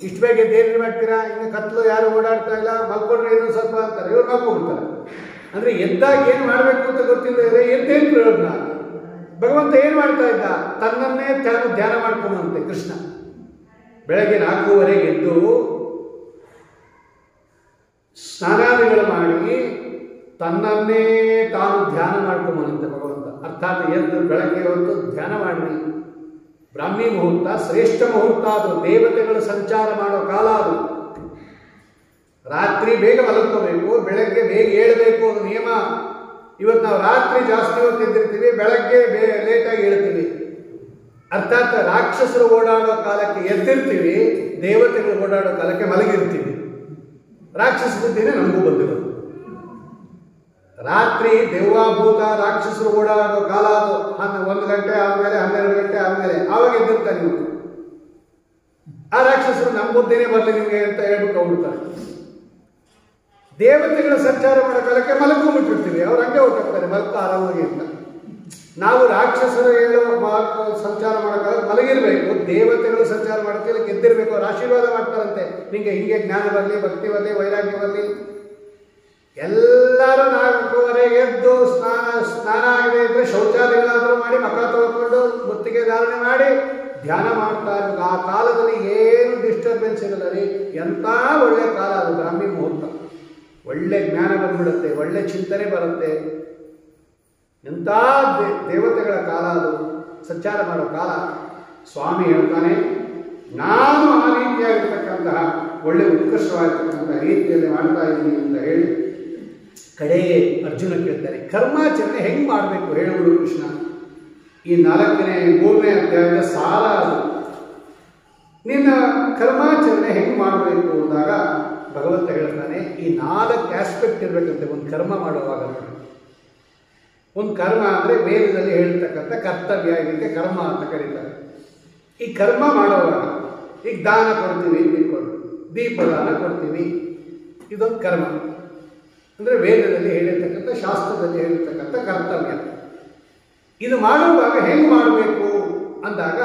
ಇಷ್ಟು ಬೇಗ ಎದ್ದು ಮಾಡ್ತೀರಾ, ಇನ್ನು ಕತ್ಲು ಯಾರು ಓಡಾಡ್ತಾ ಇಲ್ಲ, ಮಲ್ಕೊಂಡ್ರೆ ಇನ್ನೊಂದು ಸ್ವಲ್ಪ ಅಂತಾರೆ, ಇವ್ರು ಮಲ್ಕೊಂಡ್ಬಿಡ್ತಾರೆ. ಅಂದರೆ ಎದ್ದಾಗ ಏನು ಮಾಡಬೇಕು ಅಂತ ಗೊತ್ತಿಲ್ಲದೆ ಎದ್ದೇನು ಪ್ರಯೋಜನ. ಭಗವಂತ ಏನು ಮಾಡ್ತಾ ಇದ್ದ, ತನ್ನನ್ನೇ ತಾನು ಧ್ಯಾನ ಮಾಡ್ಕೊಂಬಂತೆ ಕೃಷ್ಣ. ಬೆಳಗ್ಗೆ 4:15 ಎದ್ದು ಸ್ನಾನಾದಿಗಳು ಮಾಡಿ ತನ್ನನ್ನೇ ತಾನು ಧ್ಯಾನ ಮಾಡ್ಕೊಂಬಂತೆ ಭಗವಂತ. ಅರ್ಥಾತ್ ಎದ್ದು ಬೆಳಗ್ಗೆ ಹೊತ್ತು ಧ್ಯಾನ ಮಾಡಿ. ಬ್ರಾಹ್ಮಿ ಮುಹೂರ್ತ ಶ್ರೇಷ್ಠ ಮುಹೂರ್ತ, ಅದು ದೇವತೆಗಳು ಸಂಚಾರ ಮಾಡೋ ಕಾಲ. ಅದು ರಾತ್ರಿ ಬೇಗ ಮಲಗ್ಕೋಬೇಕು, ಬೆಳಗ್ಗೆ ಬೇಗ ಏಳಬೇಕು, ಅದು ನಿಯಮ. ಇವತ್ತು ನಾವು ರಾತ್ರಿ ಜಾಸ್ತಿ ಹೊತ್ತು ಎದ್ದಿರ್ತೀವಿ, ಬೆಳಗ್ಗೆ ಲೇಟಾಗಿ ಹೇಳ್ತೀವಿ. ಅರ್ಥಾತ್ ರಾಕ್ಷಸರು ಓಡಾಡೋ ಕಾಲಕ್ಕೆ ಎದ್ದಿರ್ತೀವಿ, ದೇವತೆಗಳು ಓಡಾಡೋ ಕಾಲಕ್ಕೆ ಮಲಗಿರ್ತೀವಿ. ರಾಕ್ಷಸ ಬುದ್ಧಿನೇ ನಮಗೂ ಬಂದಿರೋದು. ರಾತ್ರಿ ದೆವ್ವಾಭೂತ ರಾಕ್ಷಸರು ಓಡಾಡೋ ಕಾಲ ಅದು. 1 ಗಂಟೆ ಆದಮೇಲೆ 12 ಗಂಟೆ ಆದಮೇಲೆ ಆವಾಗ ಎದ್ದಿರ್ತಾರೆ ನೀವು. ಆ ರಾಕ್ಷಸರು ನಮ್ಮ ಬುದ್ಧಿನೇ ಬರಲಿ ನಿಮಗೆ ಅಂತ ಹೇಳ್ಬಿಟ್ಟು ಹೋಗ್ಬಿಡ್ತಾರೆ. ದೇವತೆಗಳ ಸಂಚಾರ ಮಾಡೋ ಕಾಲಕ್ಕೆ ಮಲಗ್ಕೊಂಡ್ಬಿಟ್ಟಿರ್ತೀವಿ, ಅವ್ರು ಹಂಗೆ ಹೊರಟೋಗ್ತಾರೆ ಮಲಗ್ತಾ ಆರಾಮಾಗಿ ಅಂತ. ನಾವು ರಾಕ್ಷಸರು ಸಂಚಾರ ಮಾಡೋಕ್ಕಾಗ ಮಲಗಿರಬೇಕು, ದೇವತೆಗಳು ಸಂಚಾರ ಮಾಡೋಕ್ಕೆಲ್ಲ ಗೆದ್ದಿರಬೇಕು, ಅವ್ರು ಆಶೀರ್ವಾದ ಮಾಡ್ತಾರಂತೆ, ನಿಮಗೆ ಹೀಗೆ ಜ್ಞಾನ ಬರಲಿ, ಭಕ್ತಿ ಬರಲಿ, ವೈರಾಗ್ಯ ಬರಲಿ. ಎಲ್ಲರೂ 4:30 ಎದ್ದು ಸ್ನಾನ ಆಗದೆ ಇದ್ರೆ ಶೌಚಾಲಯಗಳಾದರೂ ಮಾಡಿ ಮಖ ತೊಳ್ಕೊಂಡು ಮುತ್ತಿಗೆ ಧಾರಣೆ ಮಾಡಿ ಧ್ಯಾನ ಮಾಡ್ತಾ ಇರ್ಬೇಕು. ಆ ಕಾಲದಲ್ಲಿ ಏನು ಡಿಸ್ಟರ್ಬೆನ್ಸ್ ಇರಲ್ಲ ರೀ. ಎಂಥ ಒಳ್ಳೆ ಕಾಲ ಅದು ಬ್ರಾಹ್ಮಿ ಮುಹೂರ್ತ. ಒಳ್ಳೆ ಜ್ಞಾನ ಬಂದ್ಬಿಡುತ್ತೆ, ಒಳ್ಳೆ ಚಿಂತನೆ ಬರುತ್ತೆ. ಎಂಥ ದೇವತೆಗಳ ಕಾಲ ಅದು, ಸಂಚಾರ ಮಾಡೋ ಕಾಲ. ಸ್ವಾಮಿ ಹೇಳ್ತಾನೆ, ನಾನು ಆ ರೀತಿಯಾಗಿರ್ತಕ್ಕಂತಹ ಒಳ್ಳೆ ಉತ್ಕೃಷ್ಟವಾಗಿರ್ತಕ್ಕಂತಹ ರೀತಿಯಲ್ಲಿ ಮಾಡ್ತಾ ಇದ್ದೀನಿ ಅಂತ ಹೇಳಿ ಕಡೆಗೆ ಅರ್ಜುನ ಕೇಳ್ತಾರೆ, ಕರ್ಮಾಚರಣೆ ಹೆಂಗೆ ಮಾಡಬೇಕು ಹೇಳುವುದು ಕೃಷ್ಣ. ಈ 3ನೇ ಅಧ್ಯಾಯದ ಸಾರ ಅದು. ನಿನ್ನ ಕರ್ಮಾಚರಣೆ ಹೆಂಗೆ ಮಾಡಬೇಕು ಅಂದಾಗ ಭಗವಂತ ಹೇಳ್ತಾನೆ, ಈ 4 ಆಸ್ಪೆಕ್ಟ್ ಇರಬೇಕಂತೆ ಒಂದು ಕರ್ಮ ಮಾಡುವಾಗ. ಒಂದು ಕರ್ಮ ಅಂದರೆ ವೇದದಲ್ಲಿ ಹೇಳ್ತಕ್ಕಂಥ ಕರ್ತವ್ಯ, ಇದಕ್ಕೆ ಕರ್ಮ ಅಂತ ಕರೀತಾರೆ. ಈ ಕರ್ಮ ಮಾಡುವಾಗ ಈಗ ದಾನ ಕೊಡ್ತೀವಿ, ದೀಪದಾನ ಕೊಡ್ತೀವಿ, ಇದೊಂದು ಕರ್ಮ ಅಂದರೆ ವೇದದಲ್ಲಿ ಹೇಳಿರ್ತಕ್ಕಂಥ, ಶಾಸ್ತ್ರದಲ್ಲಿ ಹೇಳಿರ್ತಕ್ಕಂಥ ಕರ್ತವ್ಯ. ಇದು ಮಾಡುವಾಗ ಹೆಂಗೆ ಮಾಡಬೇಕು ಅಂದಾಗ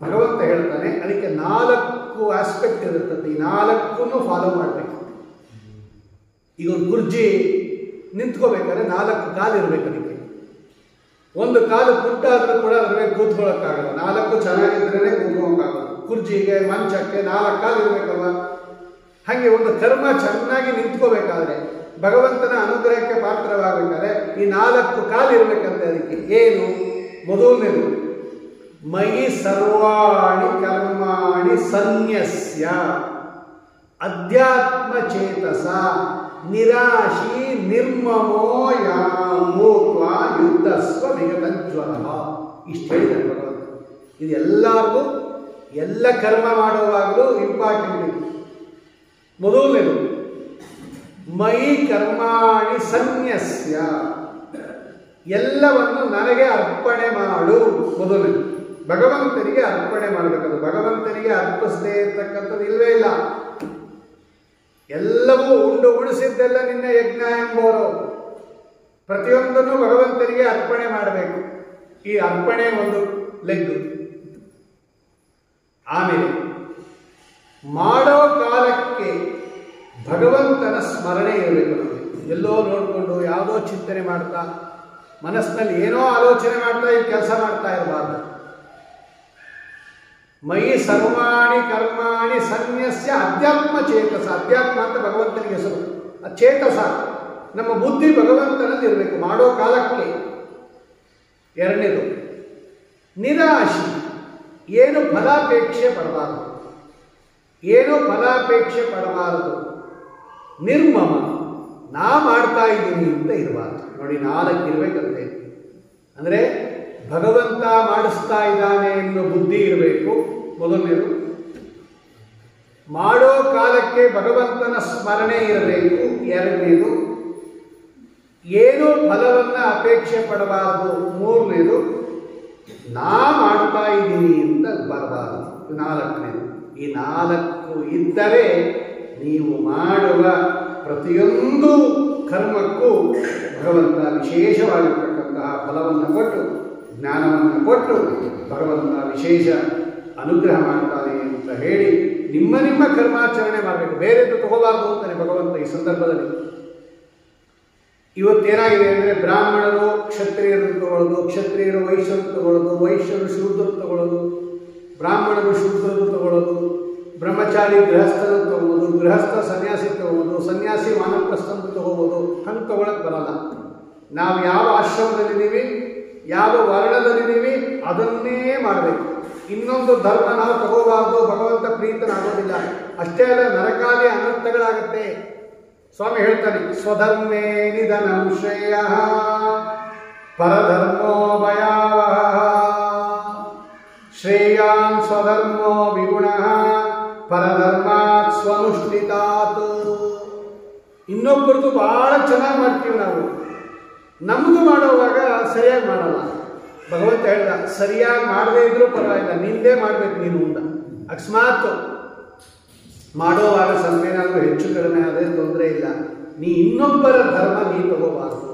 ಭಗವಂತ ಹೇಳ್ತಾನೆ, ಅದಕ್ಕೆ 4 ಆಸ್ಪೆಕ್ಟ್ ಇರುತ್ತದೆ. ಈ 4ನ್ನು ಫಾಲೋ ಮಾಡಬೇಕು. ಈಗ ಒಂದು ಕುರ್ಜಿ ನಿಂತ್ಕೋಬೇಕಾದ್ರೆ 4 ಕಾಲು ಇರಬೇಕು. ಅದಕ್ಕೆ ಒಂದು ಕಾಲು ಕುಟ್ಟಾದರೂ ಕೂಡ ಅದ್ರ ಮೇಲೆ ಕೂತ್ಕೊಳ್ಳೋಕ್ಕಾಗಲ್ಲ. 4 ಚೆನ್ನಾಗಿದ್ರೇ ಕೂತ್ಕೊಳ್ಳೋಕ್ಕಾಗಲ್ಲ. ಕುರ್ಜಿಗೆ, ಮಂಚಕ್ಕೆ 4 ಕಾಲು ಇರಬೇಕಲ್ವ. ಹಾಗೆ ಒಂದು ಕರ್ಮ ಚೆನ್ನಾಗಿ ನಿಂತ್ಕೋಬೇಕಾದ್ರೆ, ಭಗವಂತನ ಅನುಗ್ರಹಕ್ಕೆ ಪಾತ್ರವಾಗಬೇಕಾದ್ರೆ ಈ 4 ಕಾಲು ಇರಬೇಕಂತೆ. ಅದಕ್ಕೆ ಏನು? ಮೊದಲನೇದು, ಮಯಿ ಸರ್ವಾಣಿ ಕರ್ಮಾಣಿ ಸನ್ಯಸ್ಯ ಅಧ್ಯಾತ್ಮ ಚೇತಸ ನಿರಾಶಿ ನಿರ್ಮಮೋ ಯಾಮೂತ್ವ ಯುದ್ಧಸ್ವ ವಿಗತಜ್ವರ. ಇಷ್ಟು ಹೇಳಿದ್ದಾರೆ ಭಗವಂತ. ಇದು ಎಲ್ಲರಿಗೂ, ಎಲ್ಲ ಕರ್ಮ ಮಾಡುವಾಗಲೂ ಇಂಪಾರ್ಟೆಂಟ್ ಇದು. ಮೊದಲನೇದು, ಮಯಿ ಕರ್ಮಾಣಿ ಸನ್ಯಸ್ಯ, ಎಲ್ಲವನ್ನು ನನಗೆ ಅರ್ಪಣೆ ಮಾಡು. ಮೊದಲನೇದು ಭಗವಂತನಿಗೆ ಅರ್ಪಣೆ ಮಾಡಬೇಕದು. ಭಗವಂತನಿಗೆ ಅರ್ಪಿಸದೇ ಇರ್ತಕ್ಕಂಥದ್ದು ಇಲ್ಲವೇ ಇಲ್ಲ. ಎಲ್ಲವೂ ಉಂಡು ಉಳಿಸಿದ್ದೆಲ್ಲ ನಿನ್ನ ಯಜ್ಞ ಎಂಬೋರು. ಪ್ರತಿಯೊಂದನ್ನು ಭಗವಂತನಿಗೆ ಅರ್ಪಣೆ ಮಾಡಬೇಕು. ಈ ಅರ್ಪಣೆ ಒಂದು ಲೆಗ್ಗು. ಆಮೇಲೆ ಮಾಡೋ ಕಾಲಕ್ಕೆ ಭಗವಂತನ ಸ್ಮರಣೆ ಇರಬೇಕು. ನಮಗೆ ಎಲ್ಲೋ ನೋಡಿಕೊಂಡು ಯಾವುದೋ ಚಿಂತನೆ ಮಾಡ್ತಾ, ಮನಸ್ಸಿನಲ್ಲಿ ಏನೋ ಆಲೋಚನೆ ಮಾಡ್ತಾ ಈ ಕೆಲಸ ಮಾಡ್ತಾ ಇರಬಾರ್ದು. ಮಯಿ ಸರ್ವಾಣಿ ಕರ್ಮಾಣಿ ಸನ್ಯಸ್ಯ ಅಧ್ಯಾತ್ಮ ಚೇತಸ. ಅಧ್ಯಾತ್ಮ ಅಂತ ಭಗವಂತನಿಗೆ ಹೆಸರು. ಚೇತಸ, ನಮ್ಮ ಬುದ್ಧಿ ಭಗವಂತನಲ್ಲಿ ಇರಬೇಕು ಮಾಡೋ ಕಾಲಕ್ಕೆ. ಎರಡನೇದು, ನಿರಾಶಿ, ಏನು ಫಲಾಪೇಕ್ಷೆ ಪಡಬಾರದು. ಏನು ಫಲಾಪೇಕ್ಷೆ ಪಡಬಾರದು. ನಿರ್ಮಮ, ನಾ ಮಾಡ್ತಾ ಇದ್ದೀನಿ ಅಂತ ಇರಬಾರ್ದು. ನೋಡಿ, 4 ಇರಬೇಕಂತೆ. ಅಂದರೆ ಭಗವಂತ ಮಾಡಿಸ್ತಾ ಇದ್ದಾನೆ ಎನ್ನುವ ಬುದ್ಧಿ ಇರಬೇಕು ಮೊದಲನೇದು. ಮಾಡೋ ಕಾಲಕ್ಕೆ ಭಗವಂತನ ಸ್ಮರಣೆ ಇರಬೇಕು ಎರಡನೇದು. ಏನೂ ಫಲವನ್ನು ಅಪೇಕ್ಷೆ ಪಡಬಾರದು ಮೂರನೇದು. ನಾ ಮಾಡ್ತಾ ಇದ್ದೀನಿ ಅಂತ ಬರಬಾರದು ನಾಲ್ಕನೇದು. ಈ 4 ಇದ್ದರೆ ನೀವು ಮಾಡುವ ಪ್ರತಿಯೊಂದು ಕರ್ಮಕ್ಕೂ ಭಗವಂತ ವಿಶೇಷವಾಗಿರ್ತಕ್ಕಂತಹ ಫಲವನ್ನು ಕೊಟ್ಟು, ಜ್ಞಾನವನ್ನು ಕೊಟ್ಟು ಭಗವಂತ ವಿಶೇಷ ಅನುಗ್ರಹ ಮಾಡ್ತಾನೆ ಅಂತ ಹೇಳಿ ನಿಮ್ಮ ನಿಮ್ಮ ಕರ್ಮಾಚರಣೆ ಮಾಡಬೇಕು. ಬೇರೆದು ತಗೋಬಾರ್ದು ಅಂತಾನೆ ಭಗವಂತ ಈ ಸಂದರ್ಭದಲ್ಲಿ. ಇವತ್ತೇನಾಗಿದೆ ಅಂದರೆ, ಬ್ರಾಹ್ಮಣರು ಕ್ಷತ್ರಿಯರನ್ನು ತಗೊಳ್ಳೋದು, ಕ್ಷತ್ರಿಯರು ವೈಶ್ಯರು ತಗೊಳ್ಳೋದು, ವೈಶ್ಯರು ಶೂದ್ರರು ತಗೊಳ್ಳೋದು, ಬ್ರಾಹ್ಮಣರು ಶೂದ್ರರು ತಗೊಳ್ಳೋದು, ಬ್ರಹ್ಮಚಾರಿ ಗೃಹಸ್ಥರು ತಗೋಬೋದು, ಗೃಹಸ್ಥ ಸನ್ಯಾಸಿ ತಗೋಬೋದು, ಸನ್ಯಾಸಿ ವಾನಪ್ರಸ್ಥಂತ ತಗೋಬೋದು. ಹಂಗೆ ತಗೊಳಕ್ಕೆ ಬರಲ್ಲ. ನಾವು ಯಾವ ಆಶ್ರಮದಲ್ಲಿದ್ದೀವಿ, ಯಾವ ವರ್ಣದಲ್ಲಿದ್ದೀವಿ ಅದನ್ನೇ ಮಾಡಬೇಕು. ಇನ್ನೊಂದು ಧರ್ಮ ನಾವು ತಗೋಬಾರ್ದು, ಭಗವಂತ ಪ್ರೀತನಾಗೋದಿಲ್ಲ. ಅಷ್ಟೇ ಅಲ್ಲ, ನರಕಾದಿ ಅನರ್ಥಗಳಾಗತ್ತೆ. ಸ್ವಾಮಿ ಹೇಳ್ತಾನೆ, ಸ್ವಧರ್ಮೇ ನಿಧನಂ ಶ್ರೇಯಃ ಪರಧರ್ಮೋ ಭಯಾವಹಃ ಶ್ರೇಯಾನ್ ಸ್ವಧರ್ಮೋ ವಿಗುಣಃ ಪರಧರ್ಮಾತ್ ಸ್ವನುಷ್ಠಿತಾತ್. ಇನ್ನೊಬ್ಬರದು ಭಾಳ ಚೆನ್ನಾಗಿ ಮಾಡ್ತೀವಿ ನಾವು, ನಮ್ಮದು ಮಾಡುವಾಗ ಸರಿಯಾಗಿ ಮಾಡಲ್ಲ. ಭಗವಂತ ಹೇಳ್ದ, ಸರಿಯಾಗಿ ಮಾಡದೇ ಇದ್ರೂ ಪರವಾಗಿಲ್ಲ, ನಿಂದೇ ಮಾಡಬೇಕು ನೀನು ಅಂತ. ಅಕಸ್ಮಾತ್ ಮಾಡೋವಾಗ ಸ್ವಲ್ಪ ಏನಾದರೂ ಹೆಚ್ಚು ಕಡಿಮೆ ಆದರೆ ತೊಂದರೆ ಇಲ್ಲ. ನೀ ಇನ್ನೊಬ್ಬರ ಧರ್ಮ ನೀ ತಗೋಬಾರ್ದು.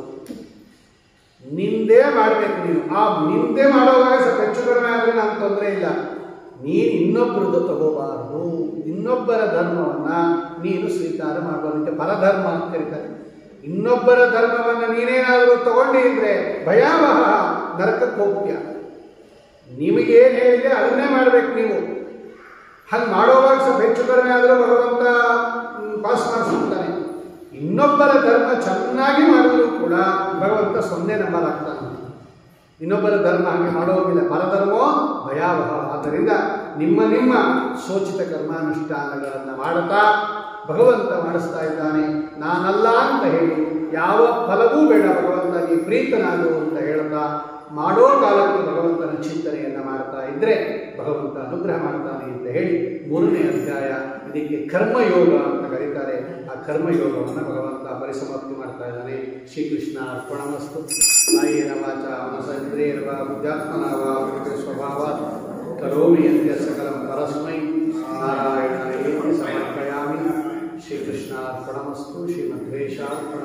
ನಿಂದೇ ಮಾಡಬೇಕು ನೀನು. ಆ ನಿಂದೆ ಮಾಡುವಾಗ ಸ್ವಲ್ಪ ಹೆಚ್ಚು ಕಡಿಮೆ ಆದರೆ ನಾನು ತೊಂದರೆ ಇಲ್ಲ. ನೀನು ಇನ್ನೊಬ್ಬರದ್ದು ತಗೋಬಾರದು. ಇನ್ನೊಬ್ಬರ ಧರ್ಮವನ್ನು ನೀನು ಸ್ವೀಕಾರ ಮಾಡುವಂತೆ ಪರಧರ್ಮ ಅಂತ ಕರೀತಾರೆ. ಇನ್ನೊಬ್ಬರ ಧರ್ಮವನ್ನು ನೀನೇನಾದರೂ ತಗೊಂಡಿ ಅಂದರೆ ಭಯಾವಹ ನರಕಕ್ಕೆ ಹೋಗ್ತೀಯ. ನಿಮಗೇನು ಹೇಳಿದೆ ಅದನ್ನೇ ಮಾಡಬೇಕು ನೀವು. ಹಂಗೆ ಮಾಡೋವಾಗ ಸ್ವಲ್ಪ ಹೆಚ್ಚು ಕಡಿಮೆ ಆದರೂ ಭಗವಂತ ಪಾಸ್ ಮಾಡಿಸ್ತಾನೆ. ಇನ್ನೊಬ್ಬರ ಧರ್ಮ ಚೆನ್ನಾಗಿ ಮಾಡಿದ್ರು ಕೂಡ ಭಗವಂತ 0 ನಂಬರ್ ಆಗ್ತಾನೆ. ಇನ್ನೊಬ್ಬರ ಧರ್ಮ ಹಾಗೆ ಮಾಡೋದಿಲ್ಲ. ಪರಧರ್ಮೋ ಭಯಾವಹ. ಆದ್ದರಿಂದ ನಿಮ್ಮ ಸೋಚಿತ ಕರ್ಮಾನುಷ್ಠಾನಗಳನ್ನು ಮಾಡುತ್ತಾ ಭಗವಂತ ಮಾಡಿಸ್ತಾ ಇದ್ದಾನೆ. ನಾನಲ್ಲ ಅಂತ ಹೇಳಿ ಯಾವ ಫಲವೂ ಬೇಡ, ಭಗವಂತ ನೀ ಪ್ರೀತನಾದು ಅಂತ ಹೇಳ್ತಾ ಮಾಡೋ ಕಾಲಕ್ಕೆ ಭಗವಂತನ ಚಿಂತನೆಯನ್ನು ಮಾಡ್ತಾ ಇದ್ದರೆ ಭಗವಂತ ಅನುಗ್ರಹ ಮಾಡ್ತಾನೆ ಅಂತ ಹೇಳಿ 3ನೇ ಅಧ್ಯಾಯ, ಇದಕ್ಕೆ ಕರ್ಮಯೋಗ ಅಂತ ಕರೀತಾರೆ. ಆ ಕರ್ಮಯೋಗವನ್ನು ಭಗವಂತ ಪರಿಸಮಾಪ್ತಿ ಮಾಡ್ತಾ ಇದ್ದಾನೆ. ಶ್ರೀಕೃಷ್ಣ ಅರ್ಪಣಮಸ್ತು. ಕಾಯೇನ ವಾಚಾ ಮನಸೇಂದ್ರಿಯರ್ವಾ ಬುದ್ಧಾತ್ಮನಾ ವಾ ಪ್ರಕೃತಿ ಸ್ವಭಾವಾತ್ ಕರೋಮಿ ಯದ್ಯ ಸಕಲಂ ಪರಸ್ಮೈ ನಾರಾಯಣಾಯೇತಿ ಸಮರ್ಪಯಾಮಿ. ಶ್ರೀಕೃಷ್ಣ ಅರ್ಪಣಮಸ್ತು. ಶ್ರೀಮಧ್ವೇಷಾರ್ಪಣ